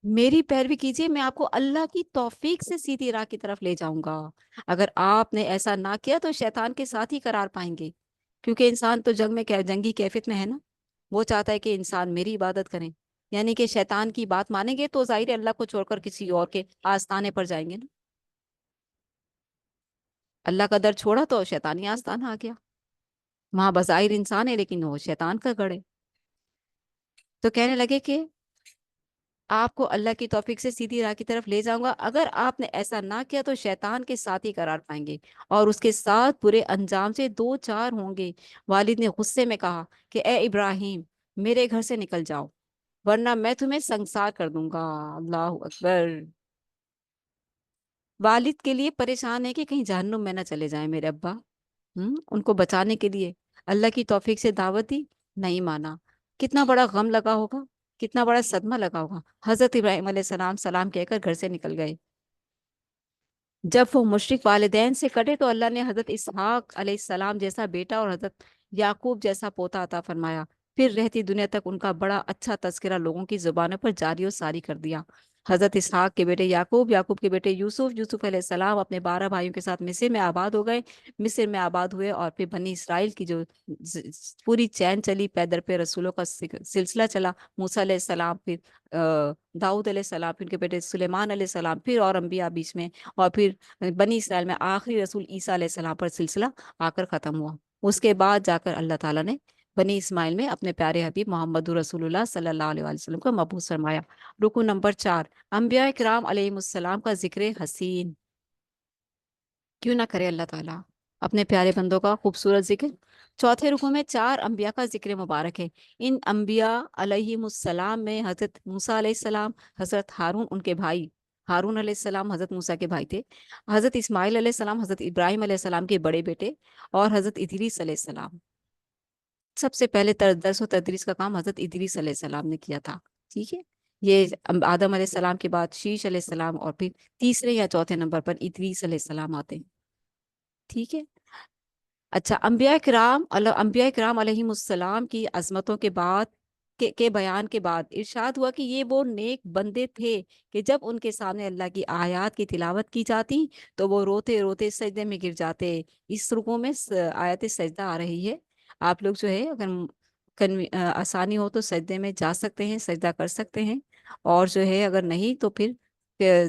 میری پیروی کیجیے، میں آپ کو اللہ کی توفیق سے سیدھی راہ کی طرف لے جاؤں گا۔ اگر آپ نے ایسا نہ کیا تو شیطان کے ساتھ ہی قرار پائیں گے، کیونکہ انسان تو جنگ میں جنگی کیفیت میں ہے نا، وہ چاہتا ہے کہ انسان میری عبادت کریں، یعنی کہ شیطان کی بات مانیں گے تو ظاہر ہے اللہ کو چھوڑ کر کسی اور کے آستانے پر جائیں گے نا۔ اللہ کا در چھوڑا تو شیطانی آستانہ آ گیا، وہاں بظاہر انسان ہے لیکن وہ شیطان کا گڑھ ہے۔ تو کہنے لگے کہ آپ کو اللہ کی توفیق سے سیدھی راہ کی طرف لے جاؤں گا، اگر آپ نے ایسا نہ کیا تو شیطان کے ساتھ ہی قرار پائیں گے اور اس کے ساتھ برے انجام سے دو چار ہوں گے۔ والد نے غصے میں کہا کہ اے ابراہیم، میرے گھر سے نکل جاؤ ورنہ میں تمہیں سنگسار کر دوں گا۔ اللہ اکبر! والد کے لیے پریشان ہے کہ کہیں جہنم میں نہ چلے جائیں میرے ابا۔ ان کو بچانے کے لیے اللہ کی توفیق سے دعوت دی، نہیں مانا۔ کتنا بڑا غم لگا ہوگا، کتنا بڑا صدمہ لگا ہوگا۔ حضرت ابراہیم علیہ السلام سلام کہہ کر گھر سے نکل گئے۔ جب وہ مشرک والدین سے کٹے تو اللہ نے حضرت اسحاق علیہ السلام جیسا بیٹا اور حضرت یعقوب جیسا پوتا عطا فرمایا۔ پھر رہتی دنیا تک ان کا بڑا اچھا تذکرہ لوگوں کی زبانوں پر جاری و ساری کر دیا۔ حضرت اسحاق کے بیٹے یعقوب، یعقوب کے بیٹے یوسف، یوسف علیہ السلام اپنے 12 بھائیوں کے ساتھ مصر میں آباد ہو گئے، مصر میں آباد ہوئے، اور پھر بنی اسرائیل کی جو پوری چین چلی، پے در پہ رسولوں کا سلسلہ چلا۔ موسیٰ علیہ السلام، پھر داؤد علیہ السلام، پھر ان کے بیٹے سلیمان علیہ السلام، پھر اور انبیاء بیچ میں، اور پھر بنی اسرائیل میں آخری رسول عیسیٰ علیہ السلام پر سلسلہ آ کر ختم ہوا۔ اس کے بعد جا کر اللہ تعالیٰ نے بنی اسماعیل میں اپنے پیارے حبیب محمد رسول اللہ صلی اللہ علیہ وآلہ وسلم کو مبعوث فرمایا۔ رکو نمبر 4، انبیاء کرام علیہ السلام کا ذکر حسین۔ کیوں نہ کرے اللہ تعالیٰ اپنے پیارے بندوں کا خوبصورت ذکر۔ چوتھے رکوع میں 4 انبیاء کا ذکر مبارک ہے۔ ان انبیاء علیہ السلام میں حضرت موسیٰ علیہ السلام، حضرت ہارون ان کے بھائی، ہارون علیہ السلام حضرت موسیٰ کے بھائی تھے، حضرت اسماعیل علیہ السلام حضرت ابراہیم علیہ السلام کے بڑے بیٹے، اور حضرت ادریس علیہ السلام۔ سب سے پہلے درس و تدریس کا کام حضرت ادریس علیہ السلام نے کیا تھا، ٹھیک ہے۔ یہ آدم علیہ السلام کے بعد شیش علیہ السلام، اور پھر تیسرے یا چوتھے نمبر پر ادریس علیہ السلام آتے ہیں، ٹھیک ہے۔ اچھا، انبیاء کرام علیہ السلام کی عظمتوں کے بعد کے بیان کے بعد ارشاد ہوا کہ یہ وہ نیک بندے تھے کہ جب ان کے سامنے اللہ کی آیات کی تلاوت کی جاتی تو وہ روتے روتے سجدے میں گر جاتے۔ اس رکوع میں آیت سجدہ آ رہی ہے، آپ لوگ جو ہے اگر آسانی ہو تو سجدے میں جا سکتے ہیں، سجدہ کر سکتے ہیں، اور جو ہے اگر نہیں تو پھر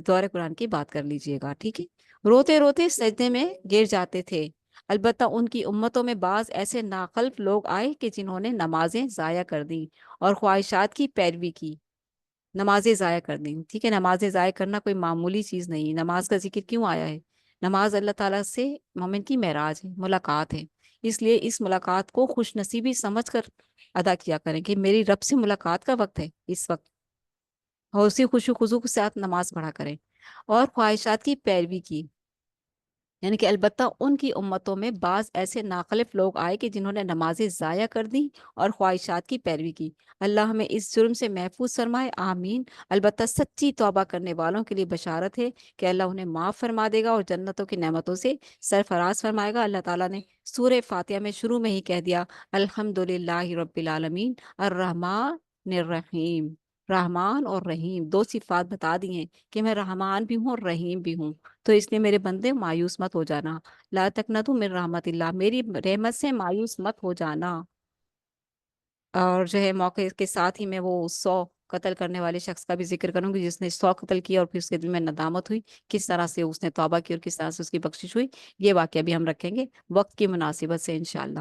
دور قرآن کی بات کر لیجئے گا، ٹھیک ہے۔ روتے روتے سجدے میں گر جاتے تھے۔ البتہ ان کی امتوں میں بعض ایسے ناخلف لوگ آئے کہ جنہوں نے نمازیں ضائع کر دیں اور خواہشات کی پیروی کی۔ نمازیں ضائع کر دیں، ٹھیک ہے۔ نمازیں ضائع کرنا کوئی معمولی چیز نہیں۔ نماز کا ذکر کیوں آیا ہے؟ نماز اللہ تعالیٰ سے مومن کی معراج ہے، ملاقات ہے، اس لیے اس ملاقات کو خوش نصیبی سمجھ کر ادا کیا کریں کہ میری رب سے ملاقات کا وقت ہے اس وقت، اور اسی خوشو خضوع کے ساتھ نماز پڑھا کریں۔ اور خواہشات کی پیروی کی، یعنی کہ البتہ ان کی امتوں میں بعض ایسے ناخلف لوگ آئے کہ جنہوں نے نمازیں ضائع کر دیں اور خواہشات کی پیروی کی۔ اللہ ہمیں اس جرم سے محفوظ فرمائے، آمین۔ البتہ سچی توبہ کرنے والوں کے لیے بشارت ہے کہ اللہ انہیں معاف فرما دے گا اور جنتوں کی نعمتوں سے سرفراز فرمائے گا۔ اللہ تعالیٰ نے سورہ فاتحہ میں شروع میں ہی کہہ دیا، الحمدللہ رب العالمین الرحمن الرحیم۔ رحمان اور رحیم دو صفات بتا دی ہیں کہ میں رحمان بھی ہوں اور رحیم بھی ہوں، تو اس لیے میرے بندے مایوس مت ہو جانا، لا تقنطوا من رحمت اللہ، میری رحمت سے مایوس مت ہو جانا۔ اور جو ہے موقع کے ساتھ ہی میں وہ 100 قتل کرنے والے شخص کا بھی ذکر کروں گی جس نے 100 قتل کیا اور پھر اس کے دل میں ندامت ہوئی، کس طرح سے اس نے توبہ کی اور کس طرح سے اس کی بخشش ہوئی۔ یہ واقعہ بھی ہم رکھیں گے وقت کی مناسبت سے انشاءاللہ۔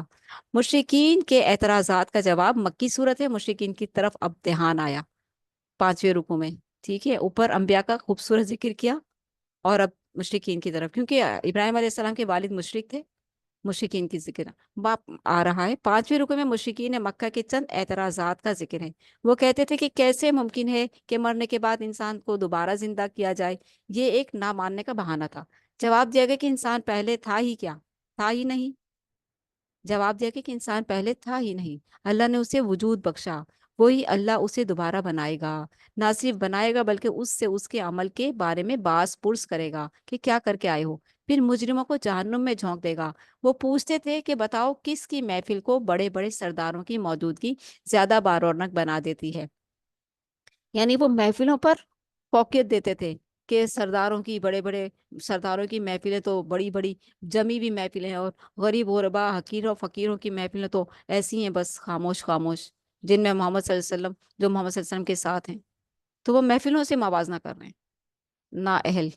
مشرکین کے اعتراضات کا جواب، مکی صورت ہے، مشرکین کی طرف اب دھیان آیا 5ویں رکوع میں، ٹھیک ہے۔ اوپر انبیاء کا خوبصورت ذکر کیا اور اب مشرکین کی طرف، کیونکہ ابراہیم علیہ السلام کے والد مشرک تھے، مشرکین کی ذکر باپ آ رہا ہے۔ 5ویں رکوع میں مشرکین مکہ کے چند اعتراضات کا ذکر ہے۔ وہ کہتے تھے کہ کیسے ممکن ہے کہ مرنے کے بعد انسان کو دوبارہ زندہ کیا جائے، یہ ایک نہ ماننے کا بہانہ تھا۔ جواب دیا گیا کہ انسان پہلے تھا ہی کیا؟ تھا ہی نہیں۔ جواب دیا کہ انسان پہلے تھا ہی نہیں، اللہ نے اسے وجود بخشا، وہی اللہ اسے دوبارہ بنائے گا، نہ صرف بنائے گا بلکہ اس سے اس کے عمل کے بارے میں باز پرس کرے گا کہ کیا کر کے آئے ہو، پھر مجرموں کو جہنم میں جھونک دے گا۔ وہ پوچھتے تھے کہ بتاؤ کس کی محفل کو بڑے بڑے سرداروں کی موجودگی زیادہ بارونق بنا دیتی ہے، یعنی وہ محفلوں پر فوقیت دیتے تھے کہ سرداروں کی بڑے بڑے سرداروں کی محفلیں تو بڑی بڑی جمی ہوئی محفلیں ہیں، اور غریب غربا حقیروں فقیروں کی محفلیں تو ایسی ہیں بس خاموش خاموش، جن میں محمد صلی اللہ علیہ وسلم جو محمد صلی اللہ علیہ وسلم کے ساتھ ہیں تو وہ محفلوں سے موازنہ کر رہے ہیں نا اہل۔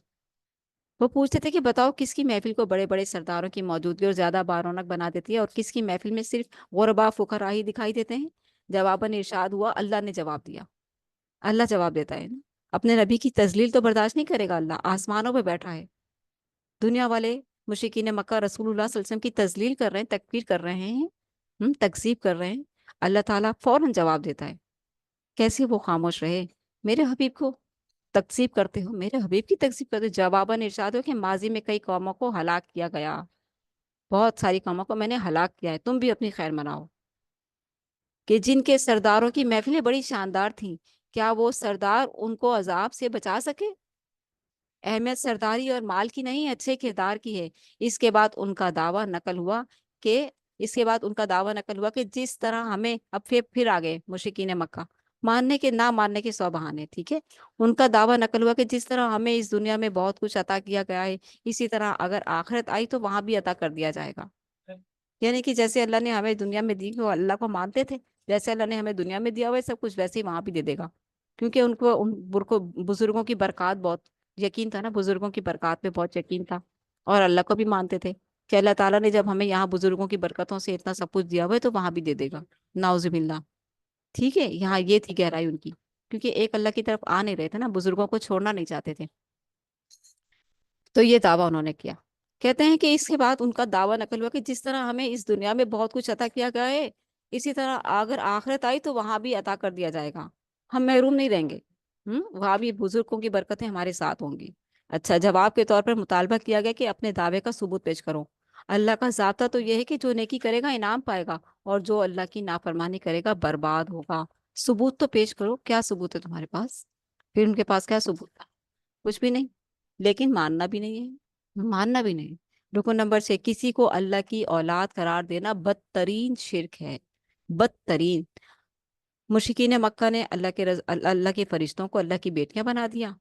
وہ پوچھتے تھے کہ بتاؤ کس کی محفل کو بڑے بڑے سرداروں کی موجودگی اور زیادہ بارونق بنا دیتی ہے، اور کس کی محفل میں صرف غربا فقراء ہی دکھائی دیتے ہیں؟ جواباً ارشاد ہوا، اللہ نے جواب دیا۔ اللہ جواب دیتا ہے نا، اپنے نبی کی تذلیل تو برداشت نہیں کرے گا اللہ، آسمانوں پہ بیٹھا ہے، دنیا والے مشرکین مکہ رسول اللہ صلی اللہ علیہ وسلم کی تذلیل کر رہے ہیں، تکبیر کر رہے ہیں، تکذیب کر رہے ہیں، اللہ تعالیٰ فوراً جواب دیتا ہے۔ کیسے وہ خاموش رہے؟ میرے حبیب کو تکذیب کرتے ہو، میرے حبیب کی تکذیب کرتے ہو۔ جواباً ارشاد ہو کہ ماضی میں کئی قوموں کو ہلاک کیا گیا، بہت ساری قوموں کو میں نے ہلاک کیا ہے، تم بھی اپنی خیر مناؤ، کہ جن کے سرداروں کی محفلیں بڑی شاندار تھیں، کیا وہ سردار ان کو عذاب سے بچا سکے؟ اہمیت سرداری اور مال کی نہیں، اچھے کردار کی ہے۔ اس کے بعد ان کا دعویٰ نقل ہوا کہ جس طرح ہمیں اب پھر آگے مشرکین مکہ ماننے کے نہ ماننے کے 100 بہانے، ٹھیک ہے، ان کا دعویٰ نقل ہوا کہ جس طرح ہمیں اس دنیا میں بہت کچھ عطا کیا گیا ہے، اسی طرح اگر آخرت آئی تو وہاں بھی عطا کر دیا جائے گا۔ یعنی کہ جیسے اللہ نے ہمیں دنیا میں دی، وہ اللہ کو مانتے تھے، جیسے اللہ نے ہمیں دنیا میں دیا ہوا ہے سب کچھ، ویسے ہی وہاں بھی دے دے گا، کیونکہ ان کو بزرگوں کی برکات بہت یقین تھا نا، بزرگوں کی برکات پہ بہت یقین تھا، اور اللہ کو بھی مانتے تھے کہ اللہ تعالیٰ نے جب ہمیں یہاں بزرگوں کی برکتوں سے اتنا سب کچھ دیا ہوا ہے تو وہاں بھی دے دے گا، نعوذ باللہ۔ ٹھیک ہے، یہاں یہ تھی گہرائی ان کی، کیونکہ ایک اللہ کی طرف آ نہیں رہے تھے نا، بزرگوں کو چھوڑنا نہیں چاہتے تھے، تو یہ دعویٰ انہوں نے کیا۔ کہتے ہیں کہ اس کے بعد ان کا دعویٰ نقل ہوا کہ جس طرح ہمیں اس دنیا میں بہت کچھ عطا کیا گیا ہے، اسی طرح اگر آخرت آئی تو وہاں بھی عطا کر دیا جائے گا، ہم محروم نہیں رہیں گے، وہاں بھی بزرگوں کی برکتیں ہمارے ساتھ ہوں گی۔ اچھا، جواب کے طور پر مطالبہ کیا گیا کہ اپنے دعوے کا ثبوت پیش کرو۔ اللہ کا ضابطہ تو یہ ہے کہ جو نیکی کرے گا انعام پائے گا، اور جو اللہ کی نافرمانی کرے گا برباد ہوگا۔ ثبوت تو پیش کرو، کیا ثبوت ہے تمہارے پاس؟ پھر ان کے پاس کیا ثبوت تھا؟ کچھ بھی نہیں، لیکن ماننا بھی نہیں ہے، ماننا بھی نہیں۔ رکن نمبر 6، کسی کو اللہ کی اولاد قرار دینا بدترین شرک ہے، بدترین۔ مشرکین مکہ نے اللہ کے فرشتوں کو اللہ کی بیٹیاں بنا دیا،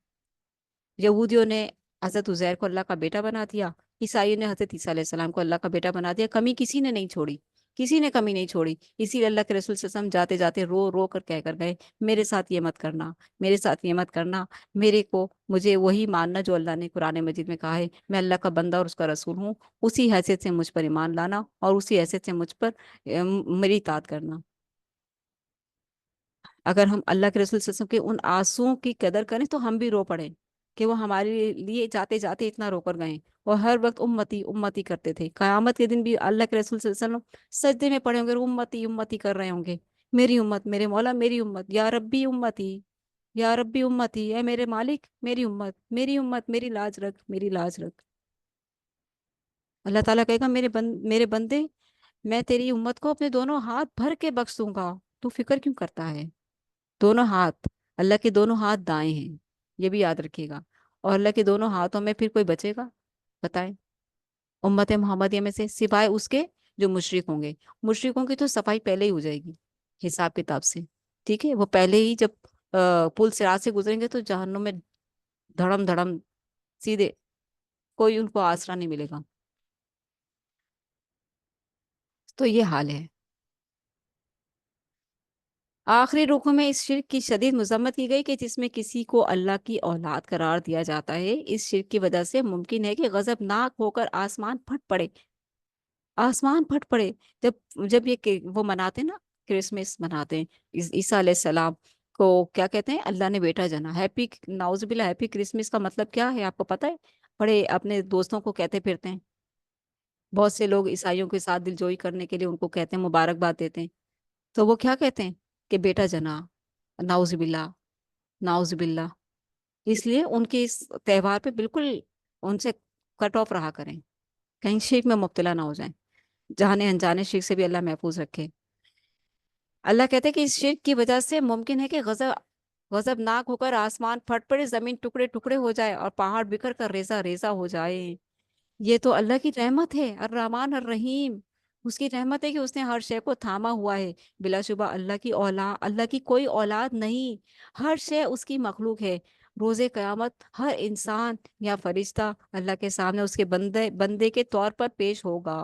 یہودیوں نے حضرت عزیر کو اللہ کا بیٹا بنا دیا، عیسائیوں نے حضرت عیسیٰ علیہ السلام کو اللہ کا بیٹا بنا دیا، کمی کسی نے نہیں چھوڑی، کسی نے کمی نہیں چھوڑی۔ اسی لیے اللہ کے رسول صلی اللہ علیہ وسلم جاتے جاتے رو رو کر کہہ کر گئے، میرے ساتھ یہ مت کرنا، میرے ساتھ یہ مت کرنا، مجھے وہی ماننا جو اللہ نے قرآن مجید میں کہا ہے، میں اللہ کا بندہ اور اس کا رسول ہوں، اسی حیثیت سے مجھ پر ایمان لانا، اور اسی حیثیت سے مجھ پر میری اطاعت کرنا۔ اگر ہم اللہ کے رسول صلی اللہ علیہ وسلم کے ان آنسوؤں کی قدر کریں تو ہم بھی رو پڑیں کہ وہ ہمارے لیے جاتے جاتے اتنا رو کر گئے، اور ہر وقت امتی امتی کرتے تھے۔ قیامت کے دن بھی اللہ کے رسول صلی اللہ علیہ وسلم سجدے میں پڑے ہوں گے، امتی امتی کر رہے ہوں گے، میری امت، میرے مولا میری امت، یا ربی امتی، یا ربی امتی، اے میرے مالک میری امت، میری امت، میری لاج رکھ، میری لاج رکھ۔ اللہ تعالیٰ کہے گا میرے بندے، میں تیری امت کو اپنے دونوں ہاتھ بھر کے بخش دوں گا، تو فکر کیوں کرتا ہے؟ دونوں ہاتھ، اللہ کے دونوں ہاتھ دائیں ہیں، یہ بھی یاد رکھیے گا، اور اللہ کے دونوں ہاتھوں میں پھر کوئی بچے گا؟ بتائیں، امت محمدیہ میں سے سوائے اس کے جو مشرک ہوں گے۔ مشرکوں کی تو صفائی پہلے ہی ہو جائے گی حساب کتاب سے، ٹھیک ہے، وہ پہلے ہی جب پل صراط سے گزریں گے تو جہنم میں دھڑم دھڑم سیدھے، کوئی ان کو آسرا نہیں ملے گا۔ تو یہ حال ہے۔ آخری رکوع میں اس شرک کی شدید مذمت کی گئی کہ جس میں کسی کو اللہ کی اولاد قرار دیا جاتا ہے۔ اس شرک کی وجہ سے ممکن ہے کہ غضبناک ہو کر آسمان پھٹ پڑے، آسمان پھٹ پڑے۔ جب وہ مناتے نا، کرسمس مناتے ہیں، عیسیٰ علیہ السلام کو کیا کہتے ہیں؟ اللہ نے بیٹا جنا، ہیپی، نعوذ باللہ، ہیپی کرسمس کا مطلب کیا ہے آپ کو پتہ ہے؟ بڑے اپنے دوستوں کو کہتے پھرتے ہیں، بہت سے لوگ عیسائیوں کے ساتھ دلجوئی کرنے کے لیے ان کو کہتے ہیں، مبارکباد دیتے ہیں، تو وہ کیا کہتے ہیں کہ بیٹا جنا، نعوذ باللہ، نعوذ باللہ۔ اس لیے ان کے اس تہوار پہ بالکل ان سے کٹ آف رہا کریں، کہیں شرک میں مبتلا نہ ہو جائیں، جانے انجانے شرک سے بھی اللہ محفوظ رکھے۔ اللہ کہتے ہیں کہ اس شرک کی وجہ سے ممکن ہے کہ غضب ناک ہو کر آسمان پھٹ پڑے، زمین ٹکڑے ٹکڑے ہو جائے، اور پہاڑ بکھر کر ریزہ ریزہ ہو جائے۔ یہ تو اللہ کی رحمت ہے، الرحمن الرحیم، اس کی رحمت ہے کہ اس نے ہر شے کو تھاما ہوا ہے۔ بلا شبہ اللہ کی کوئی اولاد نہیں، ہر شے اس کی مخلوق ہے۔ روز قیامت ہر انسان یا فرشتہ اللہ کے سامنے اس کے بندے کے طور پر پیش ہوگا،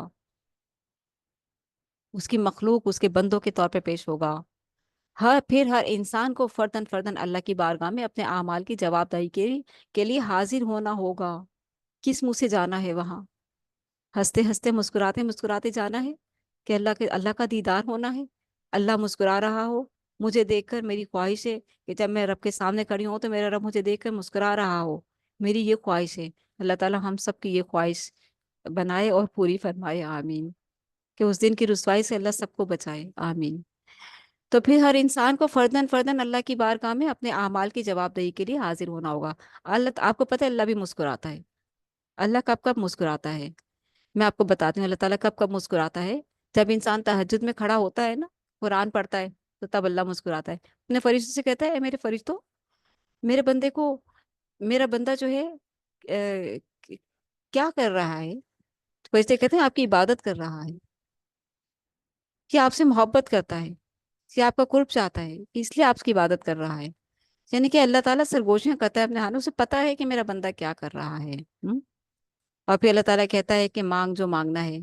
اس کی مخلوق اس کے بندوں کے طور پہ پیش ہوگا۔ پھر ہر انسان کو فرداً فرداً اللہ کی بارگاہ میں اپنے اعمال کی جواب دہی کے لیے حاضر ہونا ہوگا۔ کس منہ سے جانا ہے وہاں؟ ہنستے ہنستے مسکراتے مسکراتے جانا ہے کہ اللہ کا دیدار ہونا ہے، اللہ مسکرا رہا ہو مجھے دیکھ کر۔ میری خواہش ہے کہ جب میں رب کے سامنے کھڑی ہوں تو میرا رب مجھے دیکھ کر مسکرا رہا ہو، میری یہ خواہش ہے۔ اللہ تعالی ہم سب کی یہ خواہش بنائے اور پوری فرمائے، آمین۔ کہ اس دن کی رسوائی سے اللہ سب کو بچائے، آمین۔ تو پھر ہر انسان کو فرداً فرداً اللہ کی بارگاہ میں اپنے اعمال کی جواب دہی کے لیے حاضر ہونا ہوگا۔ آپ کو پتہ ہے اللہ بھی مسکراتا ہے۔ اللہ کب کب مسکراتا ہے؟ میں آپ کو بتاتی ہوں اللہ تعالیٰ کب کب مسکراتا ہے۔ جب انسان تہجد میں کھڑا ہوتا ہے نا، قرآن پڑھتا ہے، تو تب اللہ مسکراتا ہے، اپنے فرشتوں سے کہتا ہے اے میرے فرشتوں، میرے بندے کو، میرا بندہ جو ہے کیا کر رہا ہے؟ فرشتے کہتے ہیں آپ کی عبادت کر رہا ہے، کہ آپ سے محبت کرتا ہے، کہ آپ کا قرب چاہتا ہے، اس لیے آپ کی عبادت کر رہا ہے۔ یعنی کہ اللہ تعالیٰ سرگوشیاں کرتا ہے اپنے ہاتھوں سے، پتہ ہے کہ میرا بندہ کیا کر رہا ہے۔ اور پھر اللہ تعالیٰ کہتا ہے کہ مانگ جو مانگنا ہے۔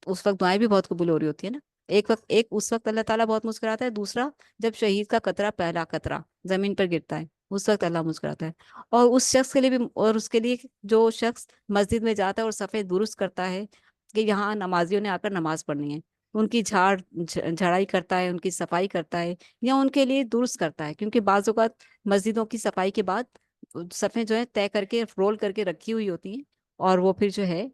اس وقت دعائیں بھی بہت قبول ہو رہی ہوتی ہے نا۔ ایک اس وقت اللہ تعالیٰ بہت مسکراتا ہے، دوسرا جب شہید کا قطرہ، پہلا قطرہ زمین پر گرتا ہے، اس وقت اللہ مسکراتا ہے۔ اور اس شخص کے لیے بھی، اور اس کے لیے جو شخص مسجد میں جاتا ہے اور صفیں درست کرتا ہے کہ یہاں نمازیوں نے آ کر نماز پڑھنی ہے، ان کی جھاڑائی کرتا ہے، ان کی صفائی کرتا ہے، یا ان کے لیے درست کرتا ہے، کیونکہ بعض اوقات مسجدوں کی صفائی کے بعد صفیں جو ہے طے کر کے رول کر کے رکھی ہوئی ہوتی ہیں، اور وہ پھر جو ہے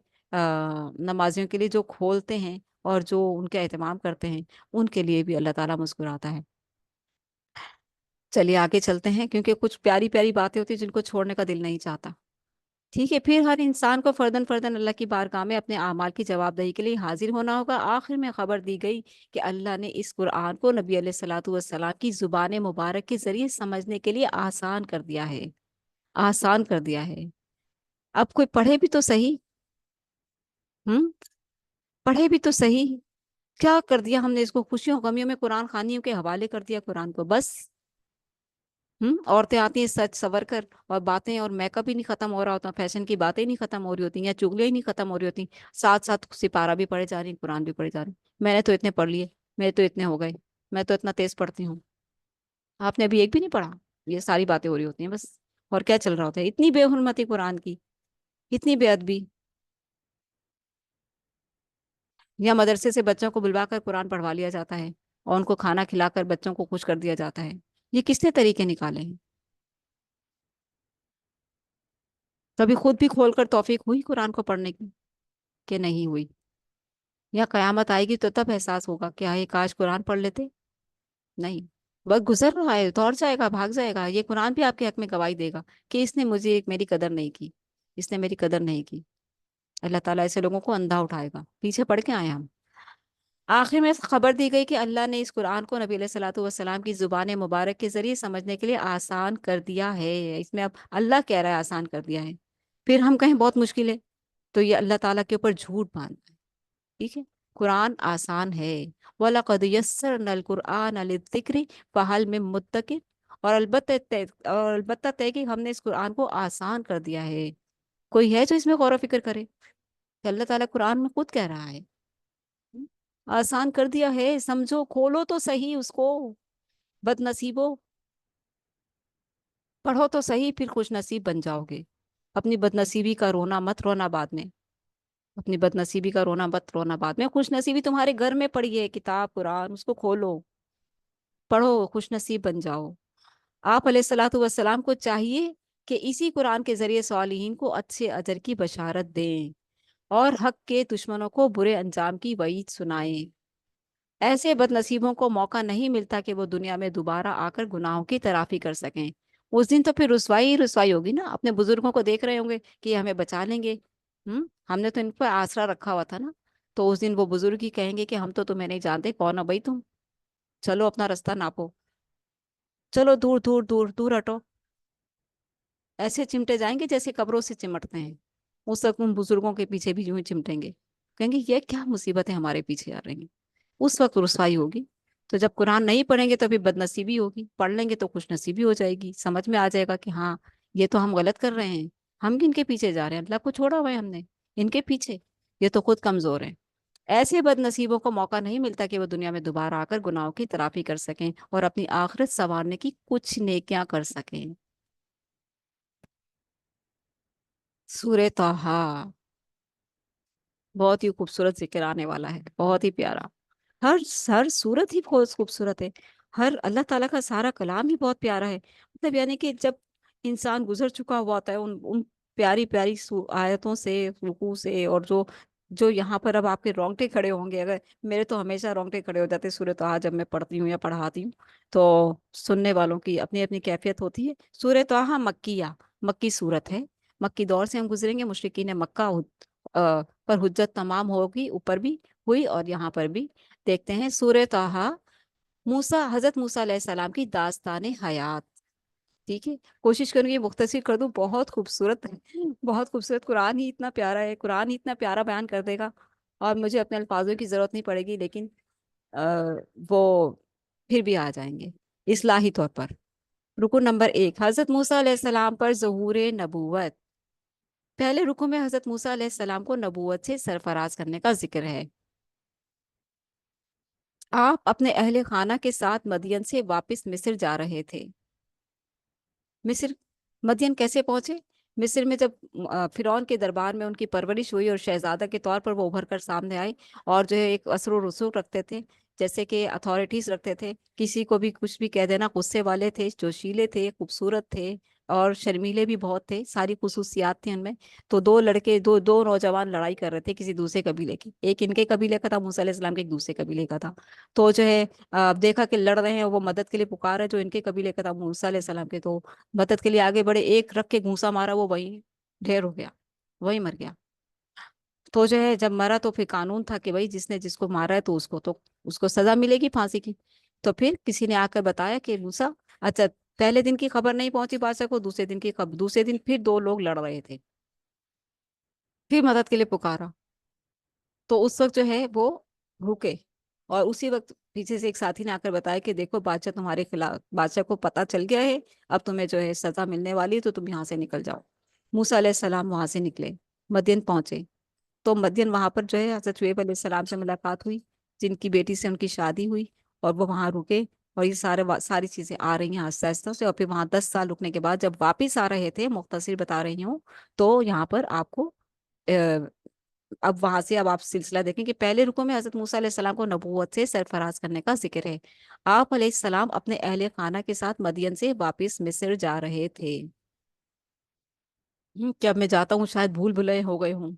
نمازیوں کے لیے جو کھولتے ہیں اور جو ان کا اہتمام کرتے ہیں، ان کے لیے بھی اللہ تعالیٰ مسکراتا ہے۔ چلیے آگے چلتے ہیں، کیونکہ کچھ پیاری پیاری باتیں ہوتی ہیں جن کو چھوڑنے کا دل نہیں چاہتا۔ ٹھیک ہے، پھر ہر انسان کو فرداً فرداً اللہ کی بارگاہ میں اپنے اعمال کی جواب دہی کے لیے حاضر ہونا ہوگا۔ آخر میں خبر دی گئی کہ اللہ نے اس قرآن کو نبی علیہ الصلوۃ والسلام کی زبان مبارک کے ذریعے سمجھنے کے لیے آسان کر دیا ہے، آسان کر دیا ہے۔ اب کوئی پڑھے بھی تو صحیح، پڑھے بھی تو صحیح، کیا کر دیا ہم نے اس کو؟ خوشیوں غمیوں میں قرآن خوانیوں کے حوالے کر دیا قرآن کو، بس۔ عورتیں آتی ہیں سچ سور کر، اور باتیں اور میک اپ ہی نہیں ختم ہو رہا ہوتا، فیشن کی باتیں نہیں ختم ہو رہی ہوتی، یا چگلیاں ہی نہیں ختم ہو رہی ہوتی، ساتھ ساتھ سپارہ بھی پڑھے جا رہی ہیں، قرآن بھی پڑھے جا رہے ہیں۔ میں نے تو اتنے پڑھ لیے، میرے تو اتنے ہو گئے، میں تو اتنا تیز پڑھتی ہوں۔ آپ نے ابھی ایک بھی نہیں پڑھا؟ یہ ساری باتیں ہو رہی ہوتی ہیں بس۔ اور کیا چل رہا ہوتا ہے؟ اتنی بے حرمتی قرآن کی، اتنی بے ادبی۔ یا مدرسے سے بچوں کو بلوا کر قرآن پڑھوا لیا جاتا ہے، اور ان کو کھانا کھلا کر بچوں کو خوش کر دیا جاتا ہے۔ یہ کس نے طریقے نکالے ہیں؟ کبھی خود بھی کھول کر توفیق ہوئی قرآن کو پڑھنے کی کہ نہیں ہوئی؟ یا قیامت آئے گی تو تب احساس ہوگا کہ ہائے کاش قرآن پڑھ لیتے؟ نہیں، وقت گزر رہا ہے، دوڑ جائے گا، بھاگ جائے گا۔ یہ قرآن بھی آپ کے حق میں گواہی دے گا کہ اس نے مجھے میری قدر نہیں کی، اس نے میری قدر نہیں کی۔ اللہ تعالیٰ ایسے لوگوں کو اندھا اٹھائے گا۔ پیچھے پڑھ کے آئے ہم۔ آخر میں خبر دی گئی کہ اللہ نے اس قرآن کو نبی علیہ الصلوۃ والسلام کی زبان مبارک کے ذریعے سمجھنے کے لیے آسان کر دیا ہے۔ اس میں اب اللہ کہہ رہا ہے آسان کر دیا ہے، پھر ہم کہیں بہت مشکل ہے تو یہ اللہ تعالیٰ کے اوپر جھوٹ باندھنا ہے۔ ٹھیک ہے، قرآن آسان ہے۔ وَلَقَدْ يَسَّرْنَا الْقُرْآنَ لِلذِّكْرِ فَهَلْ مِن مُدَّكِرٍ، اور البتہ طے کہ ہم نے اس قرآن کو آسان کر دیا ہے، کوئی ہے جو اس میں غور و فکر کرے؟ کہ اللہ تعالیٰ قرآن میں خود کہہ رہا ہے آسان کر دیا ہے، سمجھو، کھولو تو صحیح اس کو، بد نصیبو، پڑھو تو صحیح، پھر خوش نصیب بن جاؤ گے۔ اپنی بد نصیبی کا رونا مت رونا بعد میں، اپنی بد نصیبی کا رونا مت رونا بعد میں۔ خوش نصیبی تمہارے گھر میں پڑی ہے، کتاب قرآن، اس کو کھولو، پڑھو، خوش نصیب بن جاؤ۔ آپ علیہ الصلوۃ والسلام کو چاہیے کہ اسی قرآن کے ذریعے صالحین کو اچھے اجر کی بشارت دیں، اور حق کے دشمنوں کو برے انجام کی وعید سنائیں۔ ایسے بد نصیبوں کو موقع نہیں ملتا کہ وہ دنیا میں دوبارہ آ کر گناہوں کی ترافی کر سکیں۔ اس دن تو پھر رسوائی ہی رسوائی ہوگی نا۔ اپنے بزرگوں کو دیکھ رہے ہوں گے کہ یہ ہمیں بچا لیں گے، ہم نے تو ان پر آسرا رکھا ہوا تھا نا۔ تو اس دن وہ بزرگ ہی کہیں گے کہ ہم تو تمہیں نہیں جانتے، کون ہو بھائی تم، چلو اپنا رستہ ناپو، چلو دور دور دور دور ہٹو۔ ایسے چمٹے جائیں گے جیسے قبروں سے چمٹتے ہیں۔ اس وقت ان بزرگوں کے پیچھے بھی یوں ہی چمٹیں گے، کہیں گے یہ کیا مصیبتیں ہمارے پیچھے آ رہی ہیں۔ اس وقت رسوائی ہوگی۔ تو جب قرآن نہیں پڑھیں گے تو پھر بد نصیبی ہوگی، پڑھ لیں گے تو خوش نصیبی ہو جائے گی، سمجھ میں آ جائے گا کہ ہاں یہ تو ہم غلط کر رہے ہیں، ہم کن کے پیچھے جا رہے ہیں، اللہ کو چھوڑا ہوا ہے ہم نے ان کے پیچھے، یہ تو خود کمزور ہیں۔ ایسے بد نصیبوں کو موقع نہیں ملتا کہ وہ دنیا میں دوبارہ آ کر گناہوں کی تلافی کر سکیں اور اپنی آخرت سنوارنے کی کچھ نیکیاں کر سکیں۔ سورہ طٰہٰ بہت ہی خوبصورت ذکر آنے والا ہے، بہت ہی پیارا۔ ہر ہر صورت ہی بہت خوبصورت ہے، ہر اللہ تعالیٰ کا سارا کلام ہی بہت پیارا ہے، مطلب یعنی کہ جب انسان گزر چکا ہوا ہوتا ہے ان پیاری پیاری آیتوں سے، رکوع سے، اور جو جو یہاں پر اب آپ کے رونگٹے کھڑے ہوں گے، اگر میرے تو ہمیشہ رونگٹے کھڑے ہو جاتے ہیں سورہ طٰہٰ جب میں پڑھتی ہوں یا پڑھاتی ہوں، تو سننے والوں کی اپنی اپنی کیفیت ہوتی ہے۔ سورہ طٰہٰ مکیہ، مکی صورت ہے، مکی دور سے ہم گزریں گے، مشرکین مکہ پر حجت تمام ہوگی، اوپر بھی ہوئی اور یہاں پر بھی۔ دیکھتے ہیں سورہ طٰہٰ، حضرت موسیٰ علیہ السلام کی داستان حیات، ٹھیک ہے، کوشش کروں گی مختصر کر دوں، بہت خوبصورت ہے، بہت خوبصورت، قرآن ہی اتنا پیارا ہے، قرآن ہی اتنا پیارا بیان کر دے گا، اور مجھے اپنے الفاظوں کی ضرورت نہیں پڑے گی، لیکن وہ پھر بھی آ جائیں گے اصلاحی طور پر۔ رکو نمبر 1، حضرت موسیٰ علیہ السلام پر ظہور نبوت۔ پہلے رکو میں حضرت موسیٰ علیہ السلام کو نبوت سے سرفراز کرنے کا ذکر ہے۔ آپ اپنے اہل خانہ کے ساتھ مدین سے واپس مصر جا رہے تھے۔ مصر، مدین کیسے پہنچے؟ مصر میں جب فرعون کے دربار میں ان کی پرورش ہوئی اور شہزادہ کے طور پر وہ ابھر کر سامنے آئے، اور جو ہے ایک اثر و رسوخ رکھتے تھے، جیسے کہ اتھارٹیز رکھتے تھے، کسی کو بھی کچھ بھی کہہ دینا، غصے والے تھے، جوشیلے تھے، خوبصورت تھے، اور شرمیلے بھی بہت تھے، ساری خصوصیات تھیں ان میں۔ تو دو لڑکے، دو نوجوان لڑائی کر رہے تھے کسی دوسرے قبیلے کی، ایک ان کے قبیلے کا تھا موسیٰ علیہ السلام کے، ایک دوسرے قبیلے کا تھا۔ تو جو ہے دیکھا کہ لڑ رہے ہیں، وہ مدد کے لیے پکار ہے، جو ان کے قبیلے کا تھا موسیٰ علیہ السلام کے، تو مدد کے لیے آگے بڑھے، ایک رکھ کے گھونسا مارا، وہ وہیں ڈھیر ہو گیا، وہی مر گیا۔ تو جو ہے جب مرا تو پھر قانون تھا کہ بھائی جس نے جس کو مارا ہے تو اس کو سزا ملے گی پھانسی کی۔ تو پھر کسی نے آ کر بتایا کہ موسیٰ، اچھا پہلے دن کی خبر نہیں پہنچی بادشاہ کو، دوسرے دن کی خبر، دوسرے دن پھر دو لوگ لڑ رہے تھے، پھر مدد کے لیے پکارا، تو اس وقت جو ہے وہ رکے، اور اسی وقت پیچھے سے ایک ساتھی نے آ کر بتایا کہ دیکھو بادشاہ تمہارے خلاف، بادشاہ کو پتہ چل گیا ہے، اب تمہیں جو ہے سزا ملنے والی ہے، تو تم یہاں سے نکل جاؤ۔ موسیٰ علیہ السلام وہاں سے نکلے، مدین پہنچے، تو مدین وہاں پر جو ہے حضرت شعیب علیہ السلام سے ملاقات ہوئی، جن کی بیٹی سے ان کی شادی ہوئی، اور وہ وہاں رکے، اور یہ ساری چیزیں آ رہی ہیں آہستہ آہستہ سے، اور پھر وہاں 10 سال رکنے کے بعد جب واپس آ رہے تھے، مختصر بتا رہی ہوں، تو یہاں پر آپ کو اب وہاں سے اب آپ سلسلہ دیکھیں کہ پہلے رکوع میں حضرت موسیٰ علیہ السلام کو نبوت سے سرفراز کرنے کا ذکر ہے۔ آپ علیہ السلام اپنے اہل خانہ کے ساتھ مدین سے واپس مصر جا رہے تھے۔ کیا میں جاتا ہوں شاید بھول بھلے ہو گئے ہوں،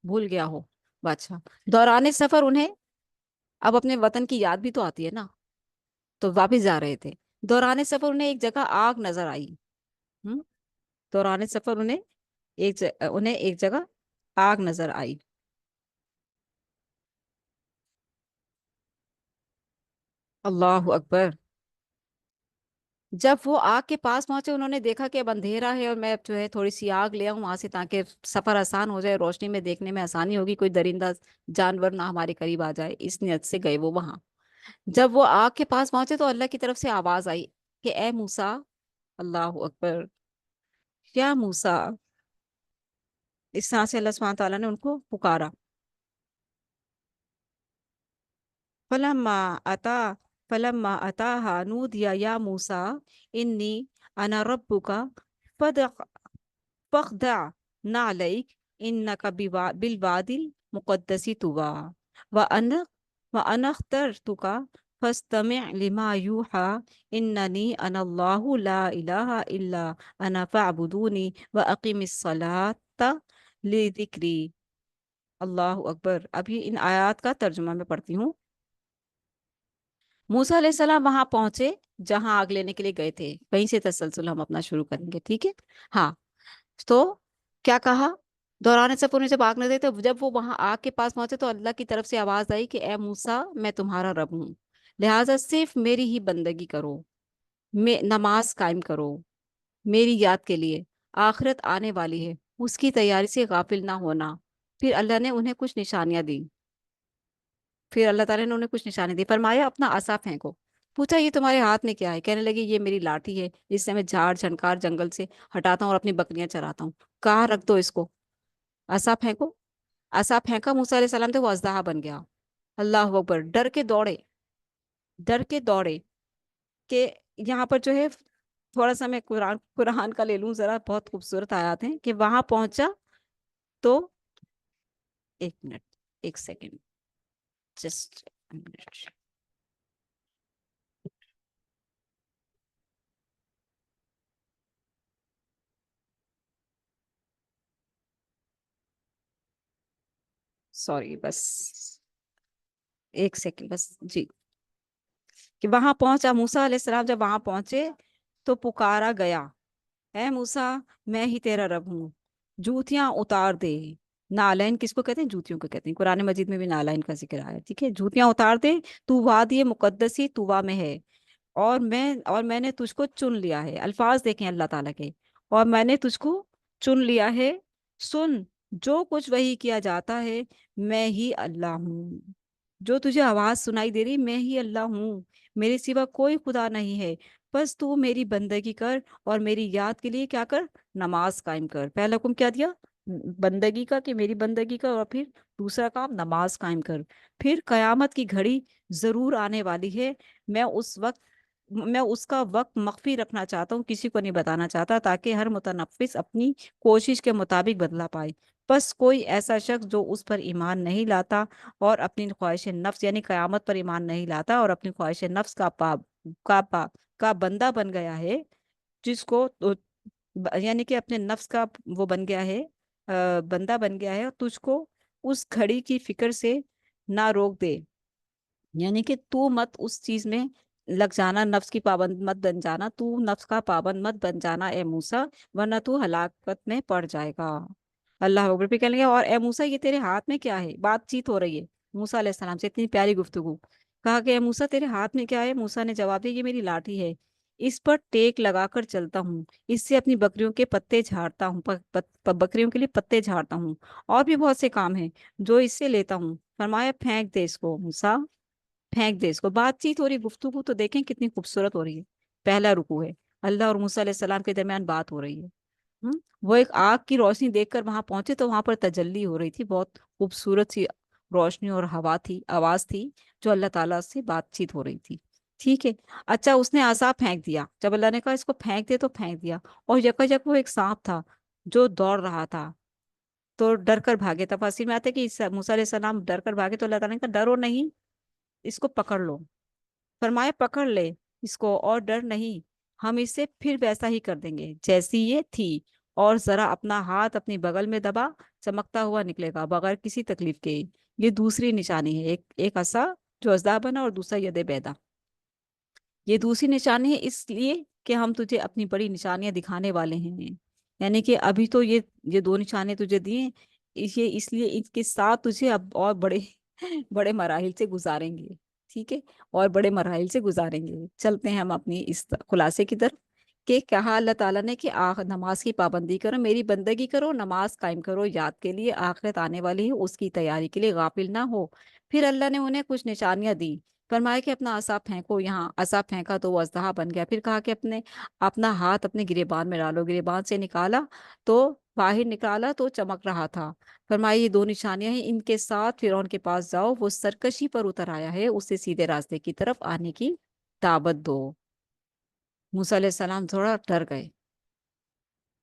بھول گیا ہو بادشاہ۔ دوران سفر انہیں اب اپنے وطن کی یاد بھی تو آتی ہے نا، تو واپس جا رہے تھے۔ دوران سفر انہیں ایک جگہ آگ نظر آئی۔ ہم، دوران سفر انہیں ایک جگہ آگ نظر آئی۔ اللہ اکبر۔ جب وہ آگ کے پاس پہنچے، انہوں نے دیکھا کہ اب اندھیرا ہے، اور میں اب جو ہے تھوڑی سی آگ لے آؤں وہاں سے، تاکہ سفر آسان ہو جائے، روشنی میں دیکھنے میں آسانی ہوگی، کوئی درندہ جانور نہ ہمارے قریب آ جائے، اس نیت سے گئے وہ وہاں۔ جب وہ آگ کے پاس پہنچے تو اللہ کی طرف سے آواز آئی کہ اے موسیٰ، اللہ اکبر، کیا موسیٰ، اس طرح سے اللہ سبحانہ تعالیٰ نے ان کو پکارا۔ فلما اتا فلما اتاها نودي یا موسیٰ انی انا ربک فاخضع نعلیک انک بالواد المقدس طوی وانا وانا اخترتک فاستمع لما یوحی اننی انا اللہ لا الہ الا انا فاعبدونی واقم الصلاۃ لذکری۔ اللہ اکبر۔ اب یہ ان آیات کا ترجمہ میں پڑھتی ہوں۔ موسیٰ علیہ السلام وہاں پہنچے جہاں آگ لینے کے لیے گئے تھے، وہیں سے تسلسل ہم اپنا شروع کریں گے، ٹھیک ہے؟ ہاں، تو کیا کہا؟ دوران سفر میں جب آگ نہ دے تو جب وہ وہاں آگ کے پاس پہنچے تو اللہ کی طرف سے آواز آئی کہ اے موسیٰ، میں تمہارا رب ہوں، لہٰذا صرف میری ہی بندگی کرو، نماز قائم کرو، میری یاد کے لیے، آخرت آنے والی ہے، اس کی تیاری سے غافل نہ ہونا۔ پھر اللہ نے انہیں کچھ نشانیاں دی، پھر اللہ تعالیٰ نے انہیں کچھ نشانی دی، فرمایا اپنا عصا پھینکو، پوچھا یہ تمہارے ہاتھ میں کیا ہے؟ کہنے لگی یہ میری لاٹھی ہے، جس سے میں جھاڑ جھنکار جنگل سے ہٹاتا ہوں اور اپنی بکریاں چراتا ہوں. کہاں رکھ دو اس کو، عصا پھینکو. عصا پھینکا موسیٰ علیہ السلام، تو وہ اژدہا بن گیا. اللہ اکبر. ڈر کے دوڑے، ڈر کے دوڑے کہ یہاں پر جو ہے، تھوڑا سا میں قرآن قرآن کا لے لوں ذرا، بہت خوبصورت آیات ہیں کہ وہاں پہنچا تو، ایک منٹ، ایک سیکنڈ، جسٹ منٹ. سوری، بس ایک سیکنڈ بس جی. کہ وہاں پہنچا موسیٰ علیہ السلام، جب وہاں پہنچے تو پکارا گیا، اے موسیٰ میں ہی تیرا رب ہوں، جوتیاں اتار دے. نالین کس کو کہتے ہیں؟ جوتیوں کو کہتے ہیں. قرآن مجید میں بھی نالین کا ذکر آیا. ٹھیک ہے، جوتیاں اتار دے، تو وادی مقدسی طویٰ میں ہے، اور میں نے تجھ کو چن لیا ہے. الفاظ دیکھیں اللہ تعالیٰ کے، اور میں نے تجھ کو چن لیا ہے. سن، جو کچھ وہی کیا جاتا ہے میں ہی اللہ ہوں. جو تجھے آواز سنائی دے رہی، میں ہی اللہ ہوں، میرے سوا کوئی خدا نہیں ہے. بس تو میری بندگی کر اور میری یاد کے لیے کیا کر؟ نماز قائم کر. پہلا حکم کیا دیا؟ بندگی کا، کہ میری بندگی کر، اور پھر دوسرا کام نماز قائم کر. پھر قیامت کی گھڑی ضرور آنے والی ہے، میں اس کا وقت مخفی رکھنا چاہتا ہوں، کسی کو نہیں بتانا چاہتا، تاکہ ہر متنفس اپنی کوشش کے مطابق بدلہ پائے. بس کوئی ایسا شخص جو اس پر ایمان نہیں لاتا اور اپنی خواہش نفس یعنی قیامت پر ایمان نہیں لاتا اور اپنی خواہش نفس کا بندہ بن گیا ہے، جس کو یعنی کہ اپنے نفس کا وہ بن گیا ہے، بندہ بن گیا ہے، اور تجھ کو اس گھڑی کی فکر سے نہ روک دے. یعنی کہ تو مت اس چیز میں لگ جانا، نفس کی پابند مت بن جانا، تو نفس کا پابند مت بن جانا اے موسیٰ، ورنہ تو ہلاکت میں پڑ جائے گا. اللہ اکبر. پہ کہنے لگا اور اے موسیٰ یہ تیرے ہاتھ میں کیا ہے؟ بات چیت ہو رہی ہے موسیٰ علیہ السلام سے، اتنی پیاری گفتگو. کہا کہ اے موسیٰ تیرے ہاتھ میں کیا ہے؟ موسیٰ نے جواب دیا یہ میری لاٹھی ہے، اس پر ٹیک لگا کر چلتا ہوں، اس سے اپنی بکریوں کے پتے جھاڑتا ہوں، بکریوں کے لیے پتے جھاڑتا ہوں، اور بھی بہت سے کام ہیں جو اس سے لیتا ہوں. فرمایا پھینک دے اس کو موسیٰ، پھینک دے اس کو. بات چیت ہو رہی، گفتگو تو دیکھیں کتنی خوبصورت ہو رہی ہے. پہلا رکوع ہے، اللہ اور موسیٰ علیہ السلام کے درمیان بات ہو رہی ہے. وہ ایک آگ کی روشنی دیکھ کر وہاں پہنچے تو وہاں پر تجلی ہو رہی تھی، بہت خوبصورت سی روشنی اور ہوا تھی، آواز تھی، جو اللہ تعالیٰ سے بات چیت ہو رہی تھی. ٹھیک ہے. اچھا، اس نے عصا پھینک دیا. جب اللہ نے کہا اس کو پھینک دے تو پھینک دیا، اور یکا وہ ایک سانپ تھا جو دوڑ رہا تھا، تو ڈر کر بھاگے. تفاسیر میں آتے کہ موسیٰ علیہ السلام ڈر کر بھاگے تو اللہ تعالیٰ نے کہا ڈرو نہیں، اس کو پکڑ لو. فرمایا پکڑ لے اس کو اور ڈر نہیں، ہم اسے پھر ویسا ہی کر دیں گے جیسی یہ تھی، اور ذرا اپنا ہاتھ اپنی بغل میں دبا، چمکتا ہوا نکلے گا بغیر کسی تکلیف کے. یہ دوسری نشانی ہے، ایک عصا جو ازدا بنا اور دوسرا ید بیدا. یہ دوسری نشانی ہے اس لیے کہ ہم تجھے اپنی بڑی نشانیاں دکھانے والے ہیں. یعنی کہ ابھی تو یہ دو نشانے تجھے دیے، یہ اس لیے اس کے ساتھ تجھے اب اور بڑے بڑے مراحل سے گزاریں گے. ٹھیک ہے، اور بڑے مراحل سے گزاریں گے. چلتے ہیں ہم اپنی اس خلاصے کی طرف، کہ کہا اللہ تعالیٰ نے کہ نماز کی پابندی کرو، میری بندگی کرو، نماز قائم کرو، یاد کے لیے آخرت آنے والی ہے اس کی تیاری کے لیے غافل نہ ہو. پھر اللہ نے انہیں کچھ نشانیاں دی. فرمایا کہ اپنا عصا پھینکو. یہاں عصا پھینکا تو وہ اژدہا بن گیا. پھر کہا کہ اپنا ہاتھ اپنے گریبان میں ڈالو. گریبان سے نکالا تو باہر نکالا تو چمک رہا تھا. فرمایا یہ دو نشانیاں ہیں، ان کے ساتھ فرعون کے پاس جاؤ، وہ سرکشی پر اتر آیا ہے، اسے سیدھے راستے کی طرف آنے کی دعوت دو. موسیٰ علیہ السلام تھوڑا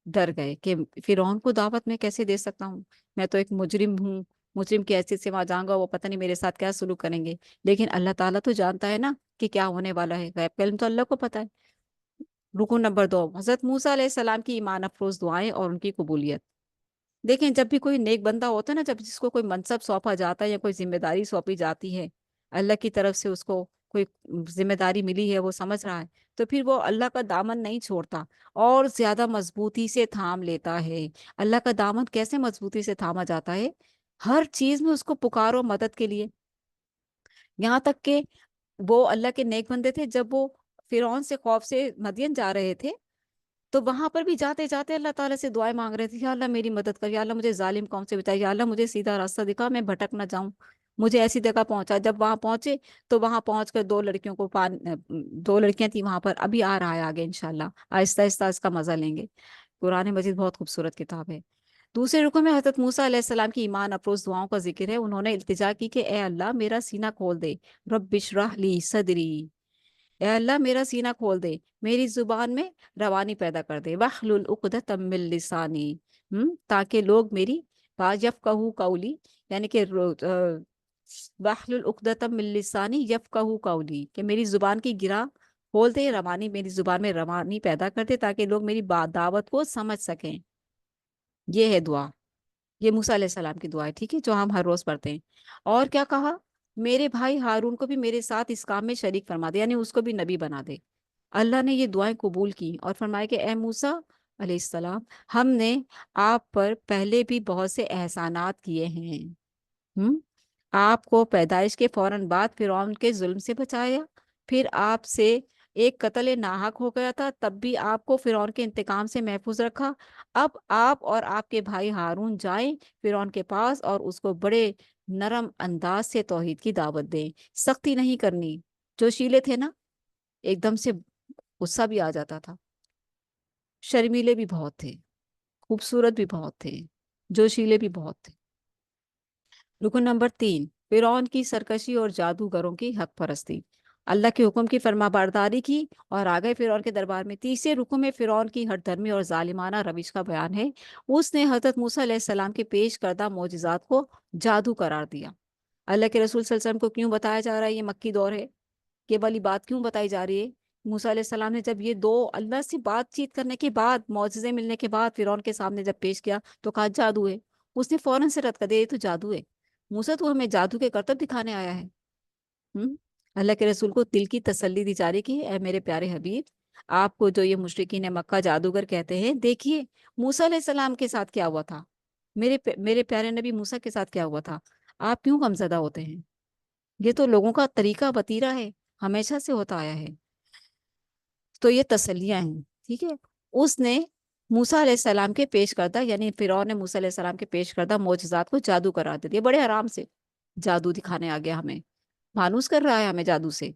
ڈر گئے کہ فرعون کو دعوت میں کیسے دے سکتا ہوں، میں تو ایک مجرم ہوں، مجرم کی حیثیت سے وہاں جاؤں گا، وہ پتہ نہیں میرے ساتھ کیا سلوک کریں گے. لیکن اللہ تعالیٰ تو جانتا ہے نا کہ کیا ہونے والا ہے، غیب کا علم تو اللہ کو پتہ ہے. رکو نمبر 2، حضرت موسیٰ علیہ السلام کی ایمان افروز دعائیں اور ان کی قبولیت. دیکھیں جب بھی کوئی نیک بندہ ہوتا ہے نا، جب جس کو کوئی منصب سونپا جاتا ہے یا کوئی ذمہ داری سونپی جاتی ہے، اللہ کی طرف سے اس کو کوئی ذمہ داری ملی ہے، وہ سمجھ رہا ہے، تو پھر وہ اللہ کا دامن نہیں چھوڑتا اور زیادہ مضبوطی سے تھام لیتا ہے. اللہ کا دامن کیسے مضبوطی سے تھاما جاتا ہے؟ ہر چیز میں اس کو پکارو مدد کے لیے. یہاں تک کہ وہ اللہ کے نیک بندے تھے، جب وہ فرعون سے خوف سے مدین جا رہے تھے تو وہاں پر بھی جاتے جاتے اللہ تعالیٰ سے دعائیں مانگ رہے تھے، یا اللہ میری مدد کر، یا اللہ مجھے ظالم قوم سے بچا، یا اللہ مجھے سیدھا راستہ دکھا، میں بھٹک نہ جاؤں، مجھے ایسی جگہ پہنچا۔ جب وہاں پہنچے تو وہاں پہنچ کر دو لڑکیوں کو دو لڑکیاں تھیں وہاں پر، ابھی آ رہا ہے آگے انشاءاللہ، آہستہ آہستہ اس کا مزہ لیں گے۔ قرآن مجید بہت خوبصورت کتاب ہے۔ دوسرے رکوع میں حضرت موسیٰ علیہ السلام کی ایمان افروز دعاؤں کا ذکر ہے۔ انہوں نے التجا کی کہ اے اللہ میرا سینہ کھول دے، رب اشرح لی صدری، اے اللہ میرا سینہ کھول دے، میری زبان میں روانی پیدا کر دے، واحلل عقدۃ من لسانی، تاکہ لوگ میری بات یفقہوا قولی، یعنی کہ واحلل عقدۃ من لسانی یفقہوا قولی، کہ میری زبان کی گرہ کھول دے، روانی میری زبان میں روانی پیدا کر دے تاکہ لوگ میری بات دعوت کو سمجھ سکیں۔ یہ ہے دعا، یہ موسیٰ علیہ السلام کی دعا ہے، ٹھیک ہے، جو ہم ہر روز پڑھتے ہیں۔ اور کیا کہا؟ میرے بھائی ہارون کو بھی میرے ساتھ اس کام میں شریک فرما دے، یعنی اس کو بھی نبی بنا دے۔ اللہ نے یہ دعائیں قبول کی اور فرمایا کہ اے موسیٰ علیہ السلام، ہم نے آپ پر پہلے بھی بہت سے احسانات کیے ہیں۔ آپ کو پیدائش کے فوراً بعد فرعون کے ظلم سے بچایا، پھر آپ سے ایک قتل ناحق ہو گیا تھا، تب بھی آپ کو فرعون کے انتقام سے محفوظ رکھا۔ اب آپ اور آپ کے بھائی ہارون جائیں فرعون کے پاس اور اس کو بڑے نرم انداز سے توحید کی دعوت دیں، سختی نہیں کرنی۔ جو شیلے تھے نا، ایک دم سے غصہ بھی آ جاتا تھا، شرمیلے بھی بہت تھے، خوبصورت بھی بہت تھے، جوشیلے بھی بہت تھے۔ رکن نمبر 3، فرعون کی سرکشی اور جادوگروں کی حق پرستی۔ اللہ کے حکم کی فرما برداری کی اور آ گئے فرعون کے دربار میں۔ تیسرے رکن میں فرعون کی ہٹ دھرمی اور ظالمانہ روش کا بیان ہے۔ اس نے حضرت موسیٰ علیہ السلام کے پیش کردہ معجزات کو جادو قرار دیا۔ اللہ کے رسول صلی اللہ علیہ وسلم کو کیوں بتایا جا رہا ہے یہ مکی دور ہے، یہ والی بات کیوں بتائی جا رہی ہے؟ موسیٰ علیہ السلام نے جب یہ دو اللہ سے بات چیت کرنے کے بعد، معجزے ملنے کے بعد فرعون کے سامنے جب پیش کیا تو کہا جادو ہے۔ اس نے فوراً سے رد کر دیا، یہ تو جادو ہے، موسیٰ تو ہمیں جادو کے کرتب دکھانے آیا ہے۔ اللہ کے رسول کو دل کی تسلی دی جا رہی کہ اے میرے پیارے حبیب، آپ کو جو یہ مشرکین مکہ جادوگر کہتے ہیں، دیکھیے موسیٰ علیہ السلام کے ساتھ کیا ہوا تھا، میرے پیارے نبی موسیٰ کے ساتھ کیا ہوا تھا، آپ کیوں غمزدہ ہوتے ہیں؟ یہ تو لوگوں کا طریقہ وتیرہ ہے، ہمیشہ سے ہوتا آیا ہے۔ تو یہ تسلیاں ہیں، ٹھیک ہے۔ اس نے موسیٰ علیہ السلام کے پیش کردہ، یعنی فرعون نے موسیٰ علیہ السلام کے پیش کردہ معجزات کو جادو قرار دے دیا، بڑے آرام سے جادو دکھانے آ گیا، ہمیں مانوس کر رہا ہے ہمیں جادو سے۔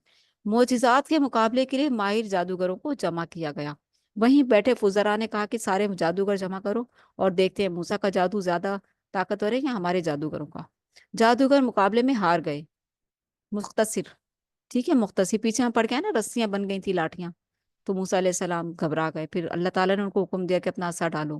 معجزات کے مقابلے کے لیے ماہر جادوگروں کو جمع کیا گیا۔ وہیں بیٹھے فزرا نے کہا کہ سارے جادوگر جمع کرو اور دیکھتے ہیں موسیٰ کا جادو زیادہ طاقتور ہے یا ہمارے جادوگروں کا۔ جادوگر مقابلے میں ہار گئے، مختصر، ٹھیک ہے، مختصر، پیچھے ہم پڑھ کے ہیں نا، رسیاں بن گئی تھی، لاٹیاں، تو موسیٰ علیہ السلام گھبرا گئے، پھر اللہ تعالیٰ نے ان کو حکم دیا کہ اپنا عصا ڈالو۔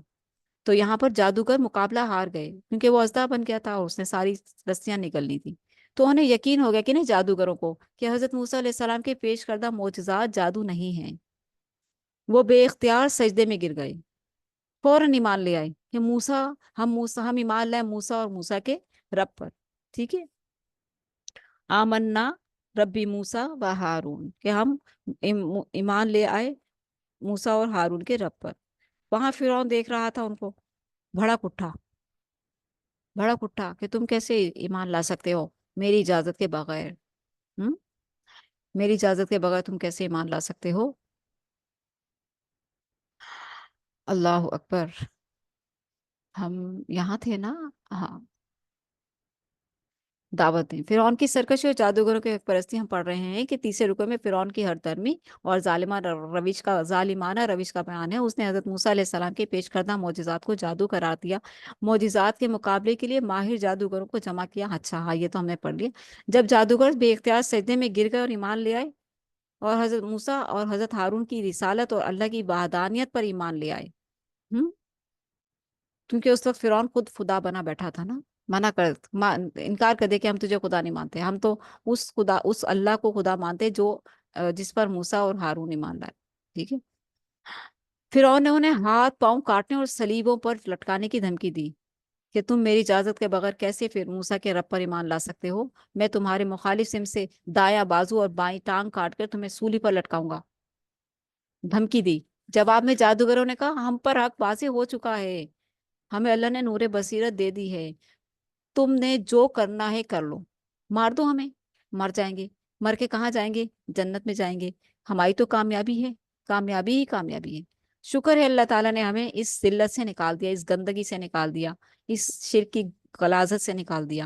تو یہاں پر جادوگر مقابلہ ہار گئے کیونکہ وہ اژدہا بن گیا تھا اور اس نے ساری رسیاں نکلنی تھی۔ تو انہیں یقین ہو گیا کہ نہیں، جادوگروں کو، کہ حضرت موسیٰ علیہ السلام کے پیش کردہ معجزات جادو نہیں ہیں۔ وہ بے اختیار سجدے میں گر گئے، فوراً ایمان لے آئے کہ ہم ایمان لائے موسیٰ اور موسیٰ کے رب پر، ٹھیک ہے، آمنا ربی موسیٰ و ہارون، کہ ہم ایمان لے آئے موسیٰ اور ہارون کے رب پر۔ وہاں فرعون دیکھ رہا تھا ان کو، بھڑک اٹھا کہ تم کیسے ایمان لا سکتے ہو میری اجازت کے بغیر، میری اجازت کے بغیر تم کیسے ایمان لا سکتے ہو؟ اللہ اکبر۔ ہم یہاں تھے نا، ہاں، دعوت دیں۔ فرعون کی سرکشی اور جادوگروں کی حق پرستی ہم پڑھ رہے ہیں کہ تیسرے رکوع میں فرعون کی ہر دھرمی اور ظالمانہ روش کا بیان ہے۔ اس نے حضرت موسیٰ علیہ السلام کے پیش کردہ معجزات کو جادو قرار دیا، معجزات کے مقابلے کے لیے ماہر جادوگروں کو جمع کیا۔ اچھا، ہاں، یہ تو ہم نے پڑھ لیا۔ جب جادوگر بے اختیار سجدے میں گر گئے اور ایمان لے آئے، اور حضرت موسیٰ اور حضرت ہارون کی رسالت اور اللہ کی وحدانیت پر ایمان لے آئے، کیونکہ اس وقت فرعون خود خدا بنا بیٹھا تھا نا، انکار کر دے کہ ہم تجھے خدا نہیں مانتے، ہم تو اس اللہ کو خدا مانتے جو جس پر موسیٰ اور ہارون ایمان لائے، ٹھیک ہے۔ فرعون نے انہیں ہاتھ پاؤں کاٹنے اور صلیبوں پر لٹکانے کی دھمکی دی کہ تم میری اجازت کے بغیر کیسے پھر موسیٰ کے رب پر ایمان لا سکتے ہو؟ میں تمہارے مخالف سم سے دایاں بازو اور بائیں ٹانگ کاٹ کر تمہیں سولی پر لٹکاؤں گا، دھمکی دی۔ جواب میں جادوگروں نے کہا ہم پر حق واضح ہو چکا ہے، ہمیں اللہ نے نور بصیرت دے دی ہے، تم نے جو کرنا ہے کر لو، مار دو ہمیں، مر جائیں گے، مر کے کہاں جائیں گے؟ جنت میں جائیں گے، ہماری تو کامیابی ہے، کامیابی ہی کامیابی ہے۔ شکر ہے اللہ تعالیٰ نے ہمیں اس ذلت سے نکال دیا، اس گندگی سے نکال دیا، اس شرک کی غلاظت سے نکال دیا۔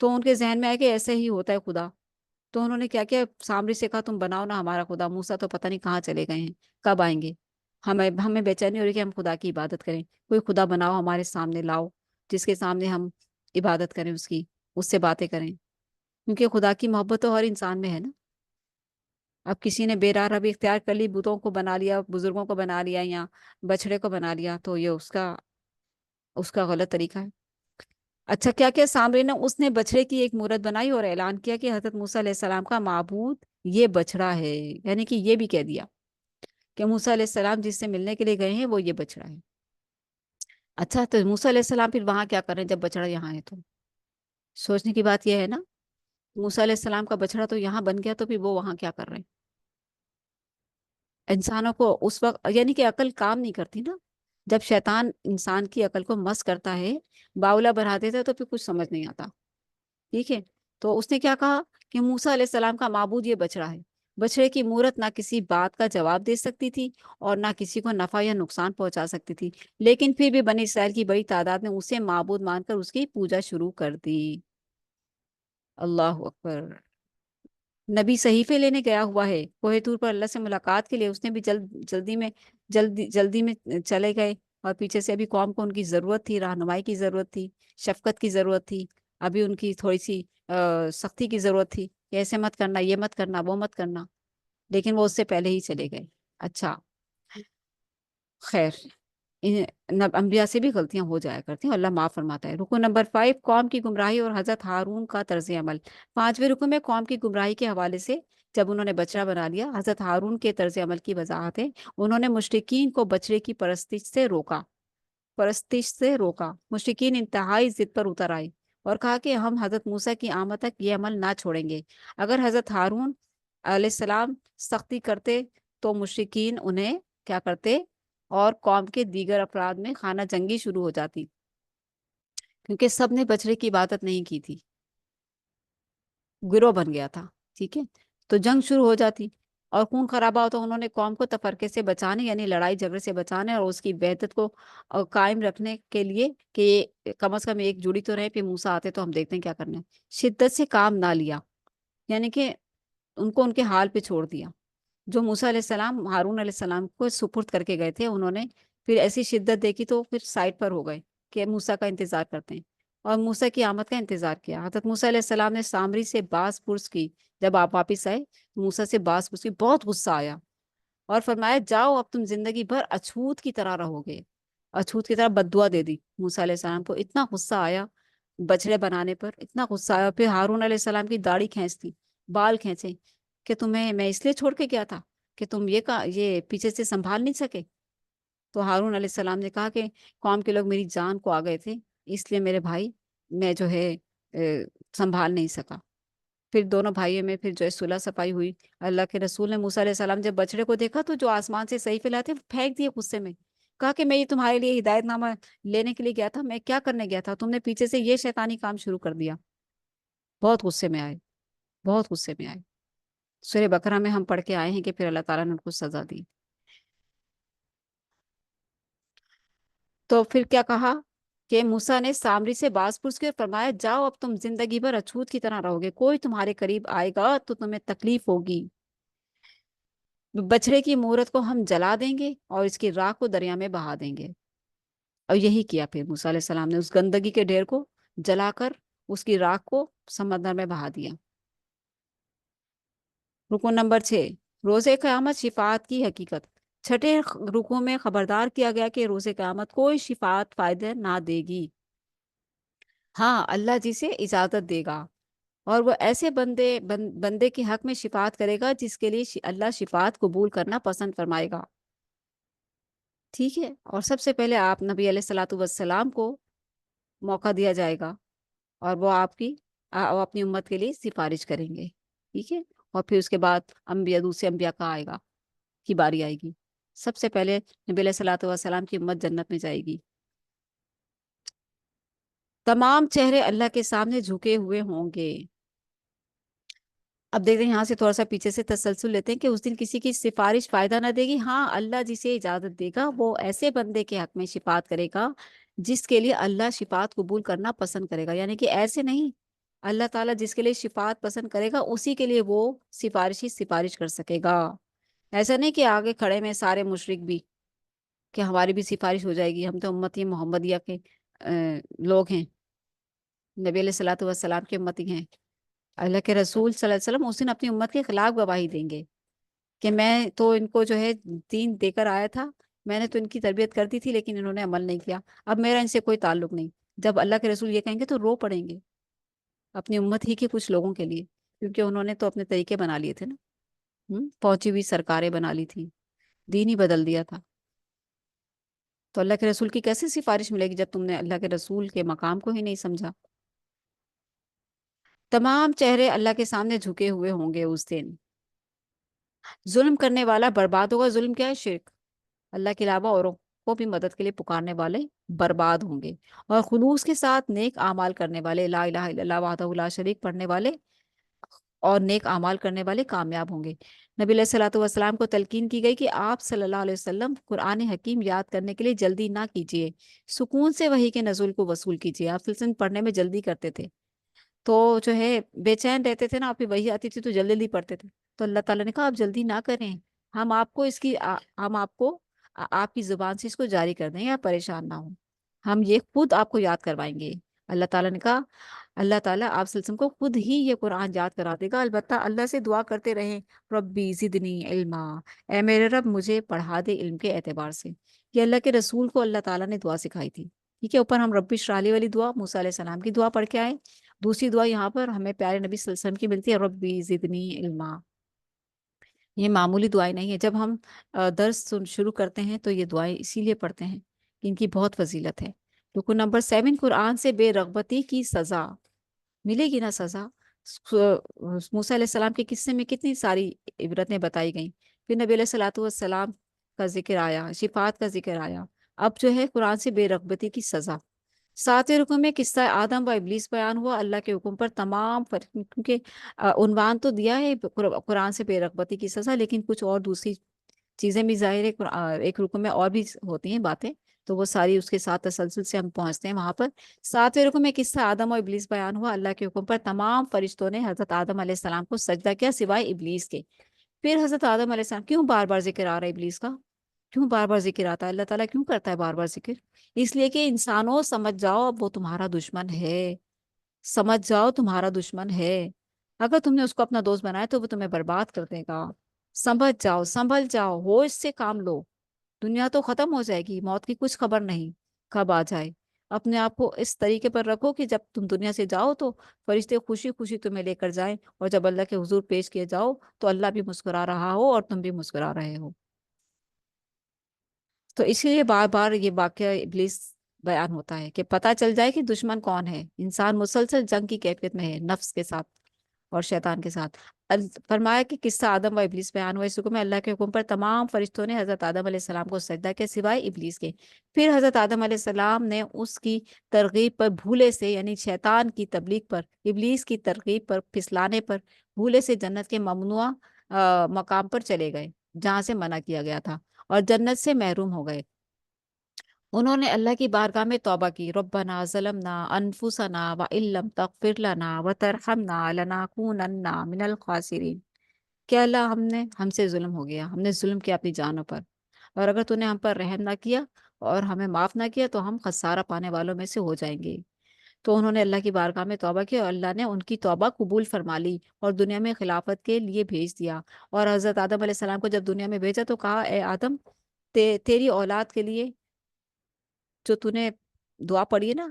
تو ان کے ذہن میں آیا کہ ایسے ہی ہوتا ہے خدا. تو انہوں نے کیا کیا، سامری سے کہا تم بناؤ نا ہمارا خدا. موسیٰ تو پتہ نہیں کہاں چلے گئے ہیں، کب آئیں گے. ہمیں بے چینی ہو رہی کہ ہم خدا کی عبادت کریں. کوئی خدا بناؤ ہمارے سامنے لاؤ، جس کے سامنے ہم عبادت کریں اس کی، اس سے باتیں کریں. کیونکہ خدا کی محبت تو ہر انسان میں ہے نا. اب کسی نے بے راہ روی اختیار کر لی، بتوں کو بنا لیا، بزرگوں کو بنا لیا، یا بچڑے کو بنا لیا، تو یہ اس کا غلط طریقہ ہے. اچھا، کیا کیا سامری نے، اس نے بچڑے کی ایک مورت بنائی اور اعلان کیا کہ حضرت موسیٰ علیہ السلام کا معبود یہ بچڑا ہے. یعنی کہ یہ بھی کہہ دیا کہ موسیٰ علیہ السلام جس سے ملنے کے لیے گئے ہیں وہ یہ بچڑا ہے. اچھا، تو موسیٰ علیہ السلام پھر وہاں کیا کر رہے ہیں جب بچڑا یہاں ہے؟ تو سوچنے کی بات یہ ہے نا، موسیٰ علیہ السلام کا بچڑا تو یہاں بن گیا، تو پھر وہ وہاں کیا کر رہے ہیں؟ انسانوں کو اس وقت یعنی کہ عقل کام نہیں کرتی نا. جب شیطان انسان کی عقل کو مست کرتا ہے، باولا بنا دیتا ہے، تو پھر کچھ سمجھ نہیں آتا. ٹھیک ہے. تو اس نے کیا کہا کہ موسیٰ علیہ السلام کا معبود یہ بچڑا ہے. بچڑے کی مورت نہ کسی بات کا جواب دے سکتی تھی اور نہ کسی کو نفع یا نقصان پہنچا سکتی تھی، لیکن پھر بھی بنی اسرائیل کی بڑی تعداد نے اسے معبود مان کر اس کی پوجا شروع کر دی. اللہ اکبر. نبی صحیفے لینے گیا ہوا ہے کوہ طور پر اللہ سے ملاقات کے لیے. اس نے بھی جلدی میں چلے گئے، اور پیچھے سے ابھی قوم کو ان کی ضرورت تھی، رہنمائی کی ضرورت تھی، شفقت کی ضرورت تھی. ابھی ان کی تھوڑی سی سختی کی ضرورت تھی کہ ایسے مت کرنا، یہ مت کرنا، وہ مت کرنا. لیکن وہ اس سے پہلے ہی چلے گئے. اچھا، خیر، انبیاء سے بھی غلطیاں ہو جایا کرتی ہیں، اللہ معاف فرماتا ہے. رکو نمبر 5، قوم کی گمراہی اور حضرت ہارون کا طرز عمل. 5ویں رکو میں قوم کی گمراہی کے حوالے سے، جب انہوں نے بچڑا بنا لیا، حضرت ہارون کے طرز عمل کی وضاحت ہے. انہوں نے مشرکین کو بچڑے کی پرستش سے روکا. مشرکین انتہائی ضد پر اتر آئے اور کہا کہ ہم حضرت موسیٰ کی آمد تک یہ عمل نہ چھوڑیں گے. اگر حضرت ہارون علیہ السلام سختی کرتے تو مشرکین انہیں کیا کرتے، اور قوم کے دیگر افراد میں خانہ جنگی شروع ہو جاتی، کیونکہ سب نے بچڑے کی عبادت نہیں کی تھی، گروہ بن گیا تھا. ٹھیک ہے. تو جنگ شروع ہو جاتی اور خون خرابہ ہوتا. انہوں نے قوم کو تفرقے سے بچانے، یعنی لڑائی جھگڑے سے بچانے اور اس کی وحدت کو قائم رکھنے کے لیے کہ کم از کم ایک جڑی تو رہے. پھر موسیٰ آتے تو ہم دیکھتے ہیں کیا کرنا ہے. شدت سے کام نہ لیا، یعنی کہ ان کو ان کے حال پہ چھوڑ دیا. جو موسیٰ علیہ السلام ہارون علیہ السلام کو سپرد کر کے گئے تھے، انہوں نے پھر ایسی شدت دیکھی تو پھر سائڈ پر ہو گئے کہ موسیٰ کا انتظار کرتے ہیں، اور موسیٰ کی آمد کا انتظار کیا. حضرت موسیٰ علیہ السلام نے سامری سے باز پرس کی. جب آپ واپس آئے، موسیٰ سے باز پرس کی، بہت غصہ آیا اور فرمایا جاؤ اب تم زندگی بھر اچھوت کی طرح رہو گے. اچھوت کی طرح بددعا دے دی موسیٰ علیہ السلام کو. اتنا غصہ آیا بچڑے بنانے پر، اتنا غصہ آیا. پھر ہارون علیہ السلام کی داڑھی کھینچ دی، بال کھینچے کہ تمہیں میں اس لیے چھوڑ کے گیا تھا کہ تم یہ پیچھے سے سنبھال نہیں سکے. تو ہارون علیہ السلام نے کہا کہ قوم کے لوگ میری جان کو آ گئے تھے، اس لیے میرے بھائی میں جو ہے سنبھال نہیں سکا. پھر دونوں بھائیوں میں پھر جو ہے صلح صفائی ہوئی. اللہ کے رسول نے موسیٰ علیہ السلام جب بچڑے کو دیکھا تو جو آسمان سے صحیفے لائے تھے پھینک دیے غصے میں. کہا کہ میں یہ تمہارے لیے ہدایت نامہ لینے کے لیے گیا تھا، میں کیا کرنے گیا تھا؟ تم نے پیچھے سے یہ شیطانی کام شروع کر دیا. بہت غصے میں آئے، بہت غصے میں آئے. سورہ بقرہ میں ہم پڑھ کے آئے ہیں کہ پھر اللہ تعالیٰ نے ان کو سزا دی. تو پھر کیا کہا کہ موسیٰ نے سامری سے باز پرس کے فرمایا جاؤ اب تم زندگی بھر اچھوت کی طرح رہو گے. کوئی تمہارے قریب آئے گا تو تمہیں تکلیف ہوگی. بچڑے کی مورت کو ہم جلا دیں گے اور اس کی راکھ کو دریا میں بہا دیں گے. اور یہی کیا. پھر موسیٰ علیہ السلام نے اس گندگی کے ڈھیر کو جلا کر اس کی راکھ کو سمندر میں بہا دیا. رکن نمبر 6، روز قیامت شفاعت کی حقیقت. 6 رکوع میں خبردار کیا گیا کہ روز قیامت کوئی شفاعت فائدہ نہ دے گی. ہاں، اللہ جسے اجازت دے گا، اور وہ ایسے بندے کے حق میں شفاعت کرے گا جس کے لیے اللہ شفاعت قبول کرنا پسند فرمائے گا. ٹھیک ہے. اور سب سے پہلے آپ نبی علیہ الصلوۃ والسلام کو موقع دیا جائے گا، اور وہ وہ اپنی امت کے لیے سفارش کریں گے. ٹھیک ہے. اور پھر اس کے بعد دوسرے انبیاء کا آئے گا، کی باری آئے گی. سب سے پہلے نبی علیہ الصلوۃ والسلام کی امت جنت میں جائے گی. تمام چہرے اللہ کے سامنے جھکے ہوئے ہوں گے. اب دیکھتے ہیں یہاں سے تھوڑا سا پیچھے سے تسلسل لیتے ہیں کہ اس دن کسی کی سفارش فائدہ نہ دے گی. ہاں، اللہ جسے اجازت دے گا وہ ایسے بندے کے حق میں شفاعت کرے گا جس کے لیے اللہ شفاعت قبول کرنا پسند کرے گا. یعنی کہ ایسے نہیں اللہ تعالیٰ جس کے لیے شفاعت پسند کرے گا اسی کے لیے وہ سفارش کر سکے گا. ایسا نہیں کہ آگے کھڑے میں سارے مشرک بھی کہ ہماری بھی سفارش ہو جائے گی، ہم تو امتی محمدیہ کے لوگ ہیں، نبی علیہ الصلوۃ والسلام کے امتی ہیں. اللہ کے رسول صلی اللہ علیہ وسلم اس دن اپنی امت کے خلاف گواہی دیں گے کہ میں تو ان کو جو ہے دین دے کر آیا تھا، میں نے تو ان کی تربیت کر دی تھی لیکن انہوں نے عمل نہیں کیا، اب میرا ان سے کوئی تعلق نہیں. جب اللہ کے رسول یہ کہیں گے تو رو پڑیں گے اپنی امت ہی کے کچھ لوگوں کے لیے، کیونکہ انہوں نے تو اپنے طریقے بنا لیے تھے نا. پہنچی ہوئی سرکاریں بنا لی تھی، دین ہی بدل دیا تھا. تو اللہ کے رسول کی کیسے سفارش ملے گی جب تم نے اللہ کے رسول کے مقام کو ہی نہیں سمجھا. تمام چہرے اللہ کے سامنے جھکے ہوئے ہوں گے اس دن. ظلم کرنے والا برباد ہوگا. ظلم کیا ہے؟ شرک. اللہ کے علاوہ اوروں کو بھی مدد کے لیے پکارنے والے برباد ہوں گے، اور خلوص کے ساتھ نیک اعمال کرنے والے، لا الہ الا اللہ وحدہ لا شریک پڑھنے والے اور نیک اعمال کرنے والے کامیاب ہوں گے. نبی علیہ الصلوۃ والسلام کو تلقین کی گئی کہ آپ صلی اللہ علیہ وسلم قرآن حکیم یاد کرنے کے لیے جلدی نہ کیجیے، سکون سے وحی کے نزول کو وصول کیجیے. آپ سلسلہ پڑھنے میں جلدی کرتے تھے تو جو ہے بے چین رہتے تھے نا، آپ کی وحی آتی تھی تو جلدی جلدی پڑھتے تھے. تو اللہ تعالیٰ نے کہا آپ جلدی نہ کریں، ہم آپ کو ہم آپ کو آپ کی زبان سے اس کو جاری کر دیں، یا پریشان نہ ہوں، ہم یہ خود آپ کو یاد کروائیں گے. اللہ تعالیٰ نے کہا اللہ تعالیٰ آپ وسلم کو خود ہی یہ قرآن یاد کرا دے گا. البتہ اللہ سے دعا کرتے رہیں ربی زدنی علما، اے میرے رب مجھے پڑھا دے علم کے اعتبار سے. یہ اللہ کے رسول کو اللہ تعالیٰ نے دعا سکھائی تھی. ٹھیک ہے، اوپر ہم ربی اشرح لی والی دعا موسیٰ علیہ السلام کی دعا پڑھ کے آئے، دوسری دعا یہاں پر ہمیں پیارے نبی صلی اللہ علیہ وسلم کی ملتی ہے ربی زدنی علما. یہ معمولی دعائیں نہیں ہے. جب ہم درس شروع کرتے ہیں تو یہ دعائیں اسی لیے پڑھتے ہیں کہ ان کی بہت فضیلت ہے. رکن نمبر 7، قرآن سے بے رغبتی کی سزا. ملے گی نا سزا. موسیٰ علیہ السلام کے قصے میں کتنی ساری عبرتیں بتائی گئیں. پھر نبی علیہ الصلوۃ والسلام کا ذکر آیا، شفاعت کا ذکر آیا. اب جو ہے قرآن سے بے رغبتی کی سزا. 7ویں رکن میں قصہ آدم و ابلیس بیان ہوا. اللہ کے حکم پر تمام کیونکہ عنوان تو دیا ہے قرآن سے بے رغبتی کی سزا، لیکن کچھ اور دوسری چیزیں بھی ظاہر ہے ایک رکن میں اور بھی ہوتی ہیں باتیں، تو وہ ساری اس کے ساتھ تسلسل سے ہم پہنچتے ہیں وہاں پر. 7ویں رکن میں قصہ آدم و ابلیس بیان ہوا. اللہ کے حکم پر تمام فرشتوں نے حضرت آدم علیہ السلام کو سجدہ کیا سوائے ابلیس کے. پھر حضرت آدم علیہ السلام، کیوں بار بار ذکر آ رہا ہے ابلیس کا؟ کیوں بار بار ذکر آتا ہے؟ اللہ تعالیٰ کیوں کرتا ہے بار بار ذکر؟ اس لیے کہ انسانوں سمجھ جاؤ اب وہ تمہارا دشمن ہے. سمجھ جاؤ تمہارا دشمن ہے. اگر تم نے اس کو اپنا دوست بنایا تو وہ تمہیں برباد کر دے گا. سمجھ جاؤ، سنبھل جاؤ، ہوش سے کام لو. دنیا تو ختم ہو جائے گی، موت کی کچھ خبر نہیں کب آ جائے. اپنے آپ کو اس طریقے پر رکھو کہ جب تم دنیا سے جاؤ تو فرشتے خوشی خوشی تمہیں لے کر جائیں، اور جب اللہ کے حضور پیش کیے جاؤ تو اللہ بھی مسکرا رہا ہو اور تم بھی مسکرا رہے ہو. تو اسی لیے بار بار یہ واقعہ ابلیس بیان ہوتا ہے کہ پتہ چل جائے کہ دشمن کون ہے. انسان مسلسل جنگ کی کیفیت میں ہے نفس کے ساتھ اور شیطان کے ساتھ. فرمایا کہ قصہ آدم و ابلیس بیان ہوا. اس حکم میں اللہ کے حکم پر تمام فرشتوں نے حضرت آدم علیہ السلام کو سجدہ کیا سوائے ابلیس کے. پھر حضرت آدم علیہ السلام نے اس کی ترغیب پر بھولے سے، یعنی شیطان کی تبلیغ پر، ابلیس کی ترغیب پر، پھسلانے پر بھولے سے جنت کے ممنوع مقام پر چلے گئے جہاں سے منع کیا گیا تھا، اور جنت سے محروم ہو گئے. انہوں نے اللہ کی بارگاہ میں توبہ کی. ربنا ظلمنا انفسنا وان لم تغفر لنا وترحمنا لنکونن من الخاسرین. کہ اللہ ہم سے ظلم ہو گیا، ہم نے ظلم کیا اپنی جانوں پر، اور اگر تو نے ہم پر رحم نہ کیا اور ہمیں معاف نہ کیا تو ہم خسارہ پانے والوں میں سے ہو جائیں گے. تو انہوں نے اللہ کی بارگاہ میں توبہ کی اور اللہ نے ان کی توبہ قبول فرما لی اور دنیا میں خلافت کے لیے بھیج دیا. اور حضرت آدم علیہ السلام کو جب دنیا میں بھیجا تو کہا اے آدم تیری اولاد کے لیے جو تو نے دعا پڑھی ہے نا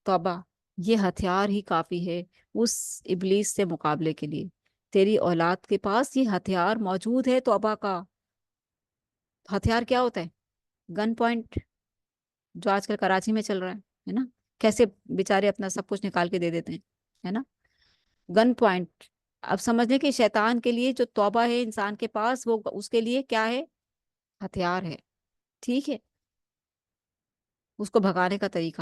توبہ، یہ ہتھیار ہی کافی ہے اس ابلیس سے مقابلے کے لیے. تیری اولاد کے پاس یہ ہتھیار موجود ہے توبہ کا. ہتھیار کیا ہوتا ہے؟ گن پوائنٹ، جو آج کل کراچی میں چل رہا ہے نا، کیسے بیچارے اپنا سب کچھ نکال کے دے دیتے ہیں، ہے نا، گن پوائنٹ. اب سمجھنے کہ شیطان کے لیے جو توبہ ہے انسان کے پاس، وہ اس کے لیے کیا ہے؟ ہتھیار ہے. ٹھیک ہے، اس کو بھگانے کا طریقہ،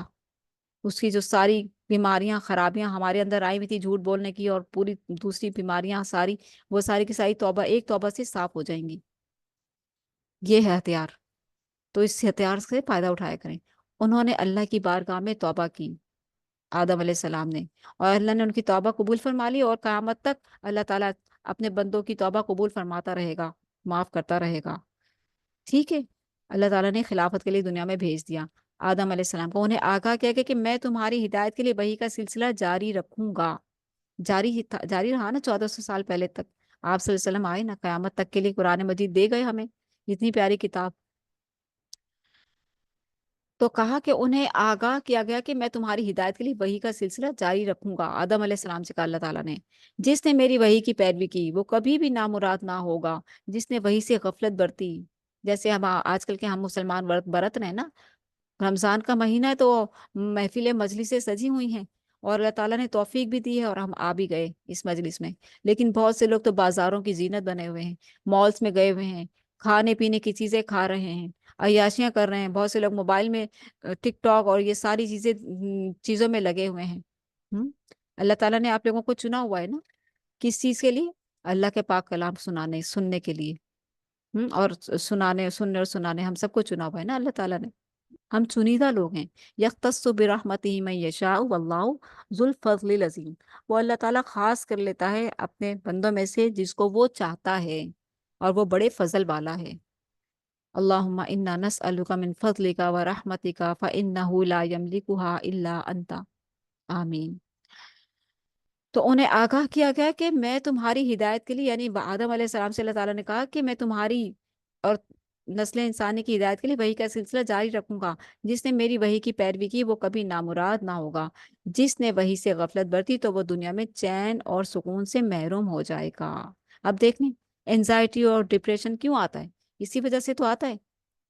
اس کی جو ساری بیماریاں خرابیاں ہمارے اندر آئی ہوئی تھی جھوٹ بولنے کی اور پوری دوسری بیماریاں ساری، وہ ساری کی ساری توبہ ایک توبہ سے صاف ہو جائیں گی. یہ ہے ہتھیار. تو اس ہتھیار سے فائدہ اٹھایا کریں. انہوں نے اللہ کی بارگاہ میں توبہ کی آدم علیہ السلام نے، اور اللہ نے ان کی توبہ قبول فرما لی، اور قیامت تک اللہ تعالیٰ اپنے بندوں کی توبہ قبول فرماتا رہے گا، معاف کرتا رہے گا، ٹھیک ہے۔ اللہ تعالیٰ نے خلافت کے لیے دنیا میں بھیج دیا آدم علیہ السلام کو، انہیں آگاہ کیا کہ میں تمہاری ہدایت کے لیے وحی کا سلسلہ جاری رکھوں گا۔ جاری رہا نا 1400 سال پہلے تک، آپ صلی اللہ علیہ وسلم آئے نا، قیامت تک کے لیے قرآن مجید دے گئے ہمیں اتنی پیاری کتاب۔ تو کہا کہ انہیں آگاہ کیا گیا کہ میں تمہاری ہدایت کے لیے وحی کا سلسلہ جاری رکھوں گا، آدم علیہ السلام سے کہا اللہ تعالیٰ نے، جس نے میری وحی کی پیروی کی وہ کبھی بھی نامراد نہ ہوگا، جس نے وحی سے غفلت برتی۔ جیسے ہم آج کل کے ہم مسلمان برت رہے ہیں نا، رمضان کا مہینہ ہے تو محفل مجلسیں سجی ہوئی ہیں، اور اللہ تعالیٰ نے توفیق بھی دی ہے اور ہم آ بھی گئے اس مجلس میں، لیکن بہت سے لوگ تو بازاروں کی زینت بنے ہوئے ہیں، مالز میں گئے ہوئے ہیں، کھانے پینے کی چیزیں کھا رہے ہیں، عیاشیاں کر رہے ہیں، بہت سے لوگ موبائل میں ٹک ٹاک اور یہ ساری چیزیں چیزوں میں لگے ہوئے ہیں۔ اللہ تعالیٰ نے آپ لوگوں کو چنا ہوا ہے نا، کس چیز کے لیے؟ اللہ کے پاک کلام سننے کے لیے، اور سننے ہم سب کو چنا ہوا ہے نا اللہ تعالیٰ نے، ہم چنیدہ لوگ ہیں۔ یختص برحمتہ من یشاء واللہ ذو الفضل العظیم، وہ اللہ تعالیٰ خاص کر لیتا ہے اپنے بندوں میں سے جس کو وہ چاہتا ہے، اور وہ بڑے فضل والا ہے۔ اللہم انا نسألک من فضلک ورحمتک فإنہ لا یملکها الا انت، آمین۔ تو انہیں آگاہ کیا گیا کہ میں تمہاری ہدایت کے لیے، یعنی آدم علیہ السلام سے اللہ تعالیٰ نے کہا کہ میں تمہاری اور نسل انسانی کی ہدایت کے لیے وحی کا سلسلہ جاری رکھوں گا، جس نے میری وحی کی پیروی کی وہ کبھی نامراد نہ ہوگا، جس نے وحی سے غفلت برتی تو وہ دنیا میں چین اور سکون سے محروم ہو جائے گا۔ اب دیکھیں اینزائٹی اور ڈپریشن کیوں آتا ہے؟ اسی وجہ سے تو آتا ہے،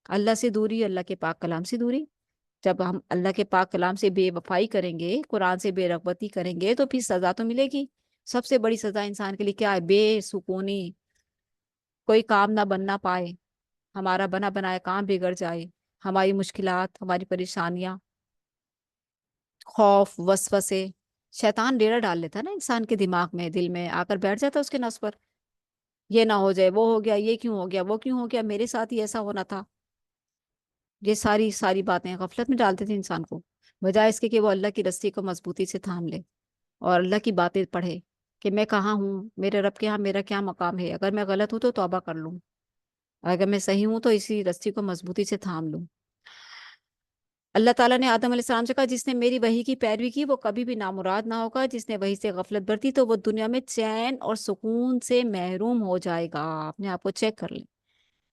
اللہ سے دوری، اللہ کے پاک کلام سے دوری۔ جب ہم اللہ کے پاک کلام سے بے وفائی کریں گے، قرآن سے بے رغبتی کریں گے، تو پھر سزا تو ملے گی۔ سب سے بڑی سزا انسان کے لیے کیا ہے؟ بے سکونی، کوئی کام نہ بننا پائے، ہمارا بنا بنایا کام بگڑ جائے، ہماری مشکلات، ہماری پریشانیاں، خوف، وسوسے، شیطان ڈیرا ڈال لیتا ہے نا انسان کے دماغ میں، دل میں آ کر بیٹھ جاتا ہے اس کے نس پر، یہ نہ ہو جائے، وہ ہو گیا، یہ کیوں ہو گیا، وہ کیوں ہو گیا، میرے ساتھ ہی ایسا ہونا تھا۔ یہ ساری ساری باتیں غفلت میں ڈالتے تھے انسان کو، بجائے اس کے کہ وہ اللہ کی رسی کو مضبوطی سے تھام لے اور اللہ کی باتیں پڑھے کہ میں کہاں ہوں، میرے رب کے ہاں میرا کیا مقام ہے، اگر میں غلط ہوں تو توبہ کر لوں، اگر میں صحیح ہوں تو اسی رسی کو مضبوطی سے تھام لوں۔ اللہ تعالیٰ نے آدم علیہ السلام سے کہا جس نے میری وحی کی پیروی کی وہ کبھی بھی نامراد نہ ہوگا، جس نے وحی سے غفلت برتی تو وہ دنیا میں چین اور سکون سے محروم ہو جائے گا۔ اپنے آپ کو چیک کر لیں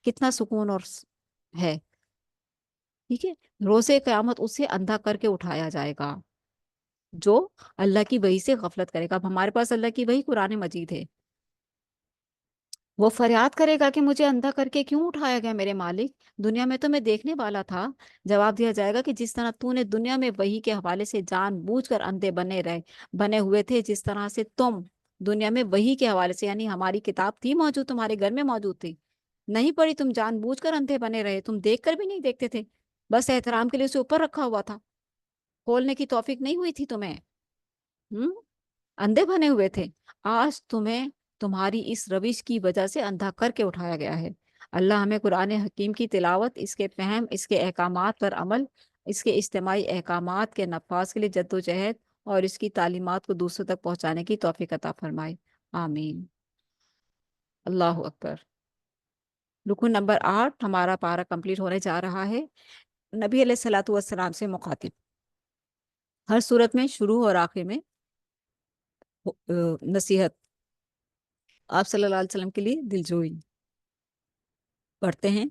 کتنا سکون اور ہے، ٹھیک ہے۔ روز قیامت اسے اندھا کر کے اٹھایا جائے گا جو اللہ کی وحی سے غفلت کرے گا۔ اب ہمارے پاس اللہ کی وحی قرآن مجید ہے، وہ فریاد کرے گا کہ مجھے اندھا کر کے کیوں اٹھایا گیا میرے مالک، دنیا میں تو میں دیکھنے والا تھا۔ جواب دیا جائے گا کہ جس طرح تو نے دنیا میں وحی کے حوالے سے جان بوجھ کر اندھے بنے ہوئے تھے، جس طرح سے تم دنیا میں وحی کے حوالے سے، یعنی ہماری کتاب تھی موجود، تمہارے گھر میں موجود تھی، نہیں پڑھی، تم جان بوجھ کر اندھے بنے رہے، تم دیکھ کر بھی نہیں دیکھتے تھے، بس احترام کے لیے اسے اوپر رکھا ہوا تھا، کھولنے کی توفیق نہیں ہوئی تھی تمہیں، ہوں اندھے بنے ہوئے تھے۔ آج تمہیں تمہاری اس روش کی وجہ سے اندھا کر کے اٹھایا گیا ہے۔ اللہ ہمیں قرآن حکیم کی تلاوت، اس کے فہم، اس کے احکامات پر عمل، اس کے اجتماعی احکامات کے نفاذ کے لیے جد و جہد اور اس کی تعلیمات کو دوسروں تک پہنچانے کی توفیق عطا فرمائے، آمین۔ اللہ اکبر۔ رکن نمبر 8 ہمارا پارہ کمپلیٹ ہونے جا رہا ہے۔ نبی علیہ الصلوۃ والسلام سے مخاطب، ہر صورت میں شروع اور آخر میں نصیحت، آپ صلی اللہ علیہ وسلم کے لیے دلجوئی، پڑھتے ہیں۔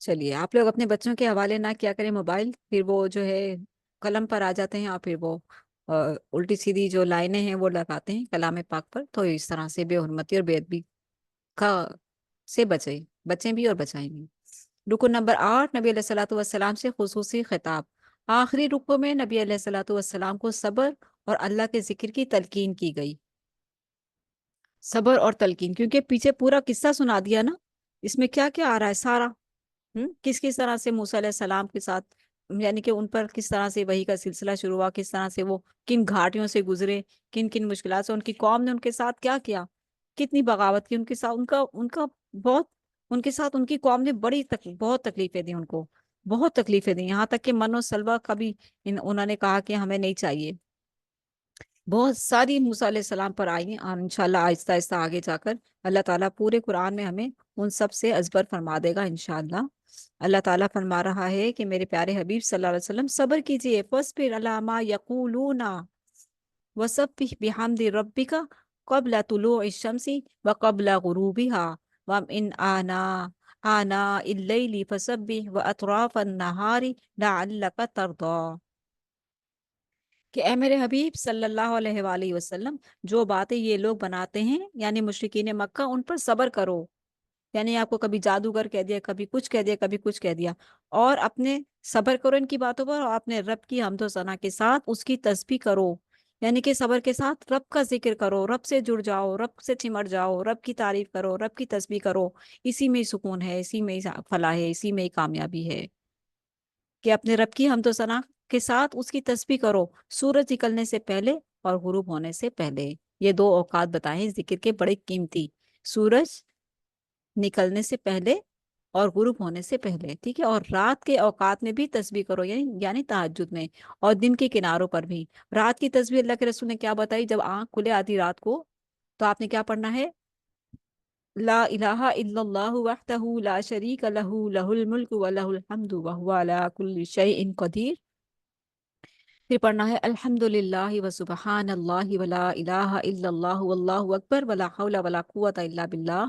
چلیے آپ لوگ اپنے بچوں کے حوالے نہ کیا کریں موبائل، پھر وہ جو ہے قلم پر آ جاتے ہیں اور پھر وہ الٹی سیدھی جو لائنیں ہیں وہ لگاتے ہیں کلام پاک پر، تو اس طرح سے بے حرمتی اور بے ادبی کا سے بچیں بھی اور بچائیں بھی۔ رکن نمبر 8 نبی علیہ الصلوۃ والسلام سے خصوصی خطاب، آخری رکو میں نبی علیہ الصلوۃ والسلام کو صبر اور اللہ کے ذکر کی تلقین کی گئی، صبر اور تلقین، کیونکہ پیچھے پورا قصہ سنا دیا نا، اس میں کیا کیا آ رہا ہے سارا، کس کس طرح سے موسیٰ علیہ السلام کے ساتھ، یعنی کہ ان پر کس طرح سے وحی کا سلسلہ شروع ہوا، کس طرح سے وہ کن گھاٹیوں سے گزرے، کن کن مشکلات سے، ان کی قوم نے ان کے ساتھ کیا کیا، کتنی بغاوت کی ان کے ساتھ، ان کا بہت، ان کے ساتھ ان کی قوم نے بہت تکلیفیں دی ان کو، بہت تکلیفیں دی، یہاں تک کہ من و سلوہ کبھی انہوں نے کہا کہ ہمیں نہیں چاہیے، بہت ساری موسیٰ علیہ السلام پر آئی ہیں، اور انشاءاللہ آہستہ آہستہ آگے جا کر اللہ تعالیٰ پورے قرآن میں ہمیں ان سب سے ازبر فرما دے گا انشاءاللہ۔ اللہ تعالیٰ فرما رہا ہے کہ میرے پیارے حبیب صلی اللہ علیہ وسلم صبر کیجئے، فَاصْبِرْ عَلَىٰ مَا يَقُولُونَ وَسَبِّحْ بِحَمْدِ رَبِّكَ قَبْلَ طُلُوعِ الشَّمْسِ وَقَبْلَ غُرُوبِهَا وَمِنْ آنَاءِ اللَّيْلِ فَسَبِّحْ وَأَطْرَافَ النَّهَارِ لَعَلَّكَ تَرْضَىٰ، کہ اے میرے حبیب صلی اللہ علیہ وآلہ وسلم، جو باتیں یہ لوگ بناتے ہیں یعنی مشرکین مکہ، ان پر صبر کرو، یعنی آپ کو کبھی جادوگر کہہ دیا، کبھی کچھ کہہ دیا، کبھی کچھ کہہ دیا، اور اپنے صبر کرو ان کی باتوں پر، اور اپنے رب کی حمد و ثنا کے ساتھ اس کی تسبیح کرو، یعنی کہ صبر کے ساتھ رب کا ذکر کرو، رب سے جڑ جاؤ، رب سے چمٹ جاؤ، رب کی تعریف کرو، رب کی تسبیح کرو، اسی میں ہی سکون ہے، اسی میں ہی فلاح ہے، اسی میں ہی کامیابی ہے، کہ اپنے رب کی حمد و ثنا کے ساتھ اس کی تسبیح کرو، سورج نکلنے سے پہلے اور غروب ہونے سے پہلے، یہ دو اوقات بتائیں ذکر کے بڑے قیمتی، سورج نکلنے سے پہلے اور غروب ہونے سے پہلے، ٹھیک ہے، اور رات کے اوقات میں بھی تسبیح کرو، یعنی تہجد میں، اور دن کے کناروں پر بھی۔ رات کی تسبیح اللہ کے رسول نے کیا بتائی، جب آنکھ کھلے آدھی رات کو تو آپ نے کیا پڑھنا ہے، لا الہ الا اللہ وحدہ لا شریک لہ لہ الملک و لہ الحمد وہو علی کل شیء قدیر، پھر پڑھنا ہے الحمد للہ و سبحان اللہ ولا الہ الا اللہ واللہ اکبر ولا حول ولا قوۃ الا باللہ،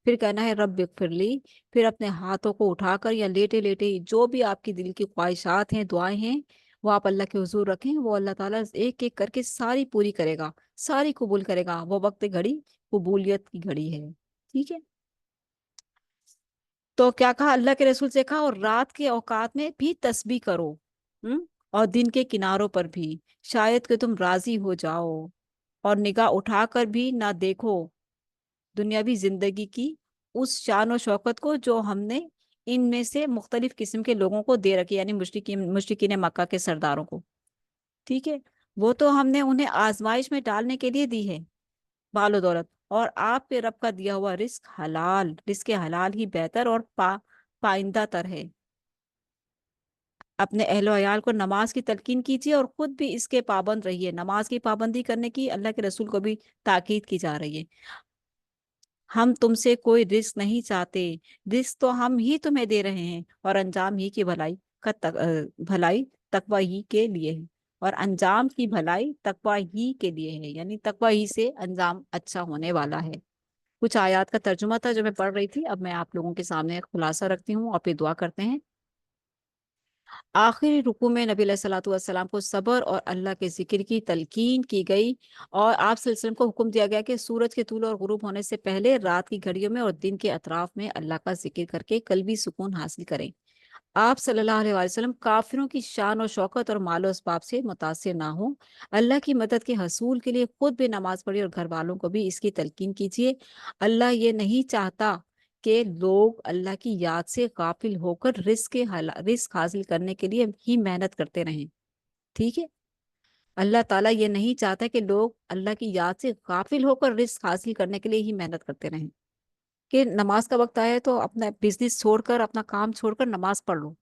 پھر کہنا ہے رب اغفر لی، پھر اپنے ہاتھوں کو اٹھا کر یا لیٹے لیٹے جو بھی آپ کی دل کی خواہشات ہیں، دعائیں ہیں، وہ آپ اللہ کے حضور رکھیں، وہ اللہ تعالیٰ ایک ایک کر کے ساری پوری کرے گا، ساری قبول کرے گا، وہ وقت گھڑی قبولیت کی گھڑی ہے، ٹھیک ہے۔ تو کیا کہا اللہ کے رسول سے، کہا اور رات کے اوقات میں بھی تسبیح کرو، اور دن کے کناروں پر بھی، شاید کہ تم راضی ہو جاؤ، اور نگاہ اٹھا کر بھی نہ دیکھو دنیاوی زندگی کی اس شان و شوکت کو جو ہم نے ان میں سے مختلف قسم کے لوگوں کو دے رکھی، یعنی مشرکین مکہ کے سرداروں کو، ٹھیک ہے، وہ تو ہم نے انہیں آزمائش میں ڈالنے کے لیے دی ہے، بال و دولت، اور آپ پہ رب کا دیا ہوا رزق حلال ہی بہتر اور پائندہ تر ہے۔ اپنے اہل و عیال کو نماز کی تلقین کیجیے، اور خود بھی اس کے پابند رہیے، نماز کی پابندی کرنے کی اللہ کے رسول کو بھی تاکید کی جا رہی ہے۔ ہم تم سے کوئی رزق نہیں چاہتے، رزق تو ہم ہی تمہیں دے رہے ہیں، اور انجام ہی کی بھلائی تقوی ہی کے لیے ہے، اور انجام کی بھلائی تقوی ہی کے لیے ہے، یعنی تقوی ہی سے انجام اچھا ہونے والا ہے۔ کچھ آیات کا ترجمہ تھا جو میں پڑھ رہی تھی، اب میں آپ لوگوں کے سامنے ایک خلاصہ رکھتی ہوں اور پھر دعا کرتے ہیں۔ آخری رکوع میں نبی علیہ الصلوۃ والسلام کو صبر اور اللہ کے ذکر کی تلقین کی گئی، اور آپ صلی اللہ علیہ وسلم کو حکم دیا گیا کہ سورج کے طلوع اور غروب ہونے سے پہلے رات کی گھڑیوں میں اور دن کے اطراف میں اللہ کا ذکر کر کے قلبی سکون حاصل کریں۔ آپ صلی اللہ علیہ وسلم کافروں کی شان و شوکت اور مال و اسباب سے متاثر نہ ہوں، اللہ کی مدد کے حصول کے لیے خود بھی نماز پڑھی اور گھر والوں کو بھی اس کی تلقین کیجیے۔ اللہ یہ نہیں چاہتا کہ لوگ اللہ کی یاد سے غافل ہو کر رزق حاصل کرنے کے لیے ہی محنت کرتے رہیں، ٹھیک ہے، اللہ تعالیٰ یہ نہیں چاہتا کہ لوگ اللہ کی یاد سے غافل ہو کر رزق حاصل کرنے کے لیے ہی محنت کرتے رہیں، کہ نماز کا وقت آئے تو اپنا بزنس چھوڑ کر، اپنا کام چھوڑ کر نماز پڑھ لو،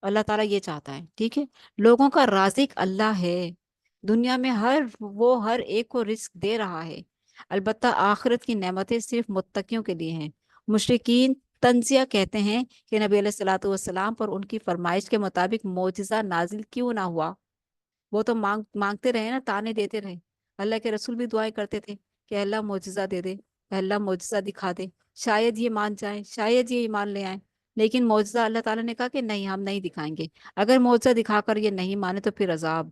اللہ تعالیٰ یہ چاہتا ہے، ٹھیک ہے۔ لوگوں کا رازق اللہ ہے، دنیا میں ہر ایک کو رزق دے رہا ہے، البتہ آخرت کی نعمتیں صرف متقیوں کے لیے ہیں۔ مشرکین تنزیہ کہتے ہیں کہ نبی علیہ الصلوۃ والسلام پر ان کی فرمائش کے مطابق معجزہ نازل کیوں نہ ہوا، وہ تو مانگتے رہے نا، تانے دیتے رہے، اللہ کے رسول بھی دعائیں کرتے تھے کہ اللہ معجزہ دے دے، اللہ معجزہ دکھا دے، شاید یہ مان جائیں، شاید یہ ایمان لے آئیں، لیکن معجزہ اللہ تعالیٰ نے کہا کہ نہیں، ہم نہیں دکھائیں گے، اگر معجزہ دکھا کر یہ نہیں مانے تو پھر عذاب،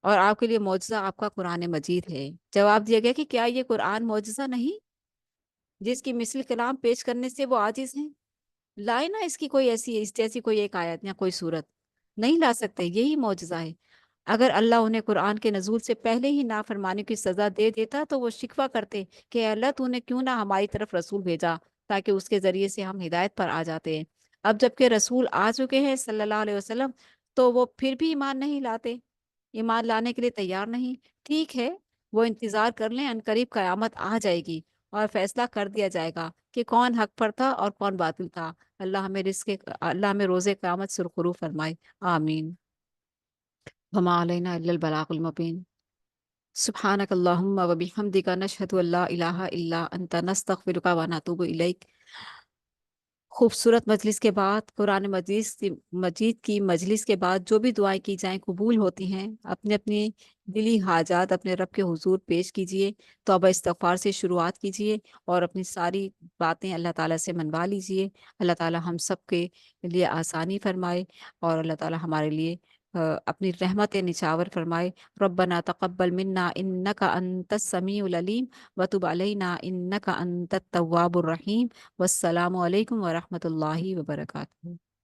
اور آپ کے لیے معجزہ آپ کا قرآن مجید ہے۔ جواب دیا گیا کہ کیا یہ قرآن معجزہ نہیں، جس کی مثل کلام پیش کرنے سے وہ عاجز ہیں، لائے نا اس کی کوئی ایسی، اس جیسی کوئی ایک آیت یا کوئی صورت، نہیں لا سکتے، یہی معجزہ ہے۔ اگر اللہ انہیں قرآن کے نزول سے پہلے ہی نافرمانی کی سزا دے دیتا تو وہ شکوہ کرتے کہ اے اللہ تو نے کیوں نہ ہماری طرف رسول بھیجا تاکہ اس کے ذریعے سے ہم ہدایت پر آ جاتے ہیں۔ اب جبکہ رسول آ چکے ہیں صلی اللہ علیہ وسلم تو وہ پھر بھی ایمان نہیں لاتے، ایمان لانے کے لیے تیار نہیں۔ ٹھیک ہے، وہ انتظار کر لیں، ان قریب قیامت آ جائے گی اور فیصلہ کر دیا جائے گا کہ کون حق پر تھا اور کون باطل تھا۔ اللہ ہمیں روز قیامت سرخرو فرمائے، آمین۔ وما علینا الا البلاغ المبین۔ سبحانک اللہم و بحمدک نشہد ان لا الہ الا انت نستغفرک و نتوب الیک۔ خوبصورت مجلس کے بعد، قرآن مجید کی مجلس کے بعد جو بھی دعائیں کی جائیں قبول ہوتی ہیں، اپنے اپنی دلی حاجات اپنے رب کے حضور پیش کیجئے، توبہ استغفار سے شروعات کیجئے اور اپنی ساری باتیں اللہ تعالیٰ سے منوا لیجئے۔ اللہ تعالیٰ ہم سب کے لیے آسانی فرمائے اور اللہ تعالیٰ ہمارے لیے اپنی رحمت نچاور فرمائے۔ ربنا تقبل منا انک انت السمیع العلیم وتب علینا انک انت التواب الرحیم۔ والسلام علیکم ورحمۃ اللہ وبرکاتہ۔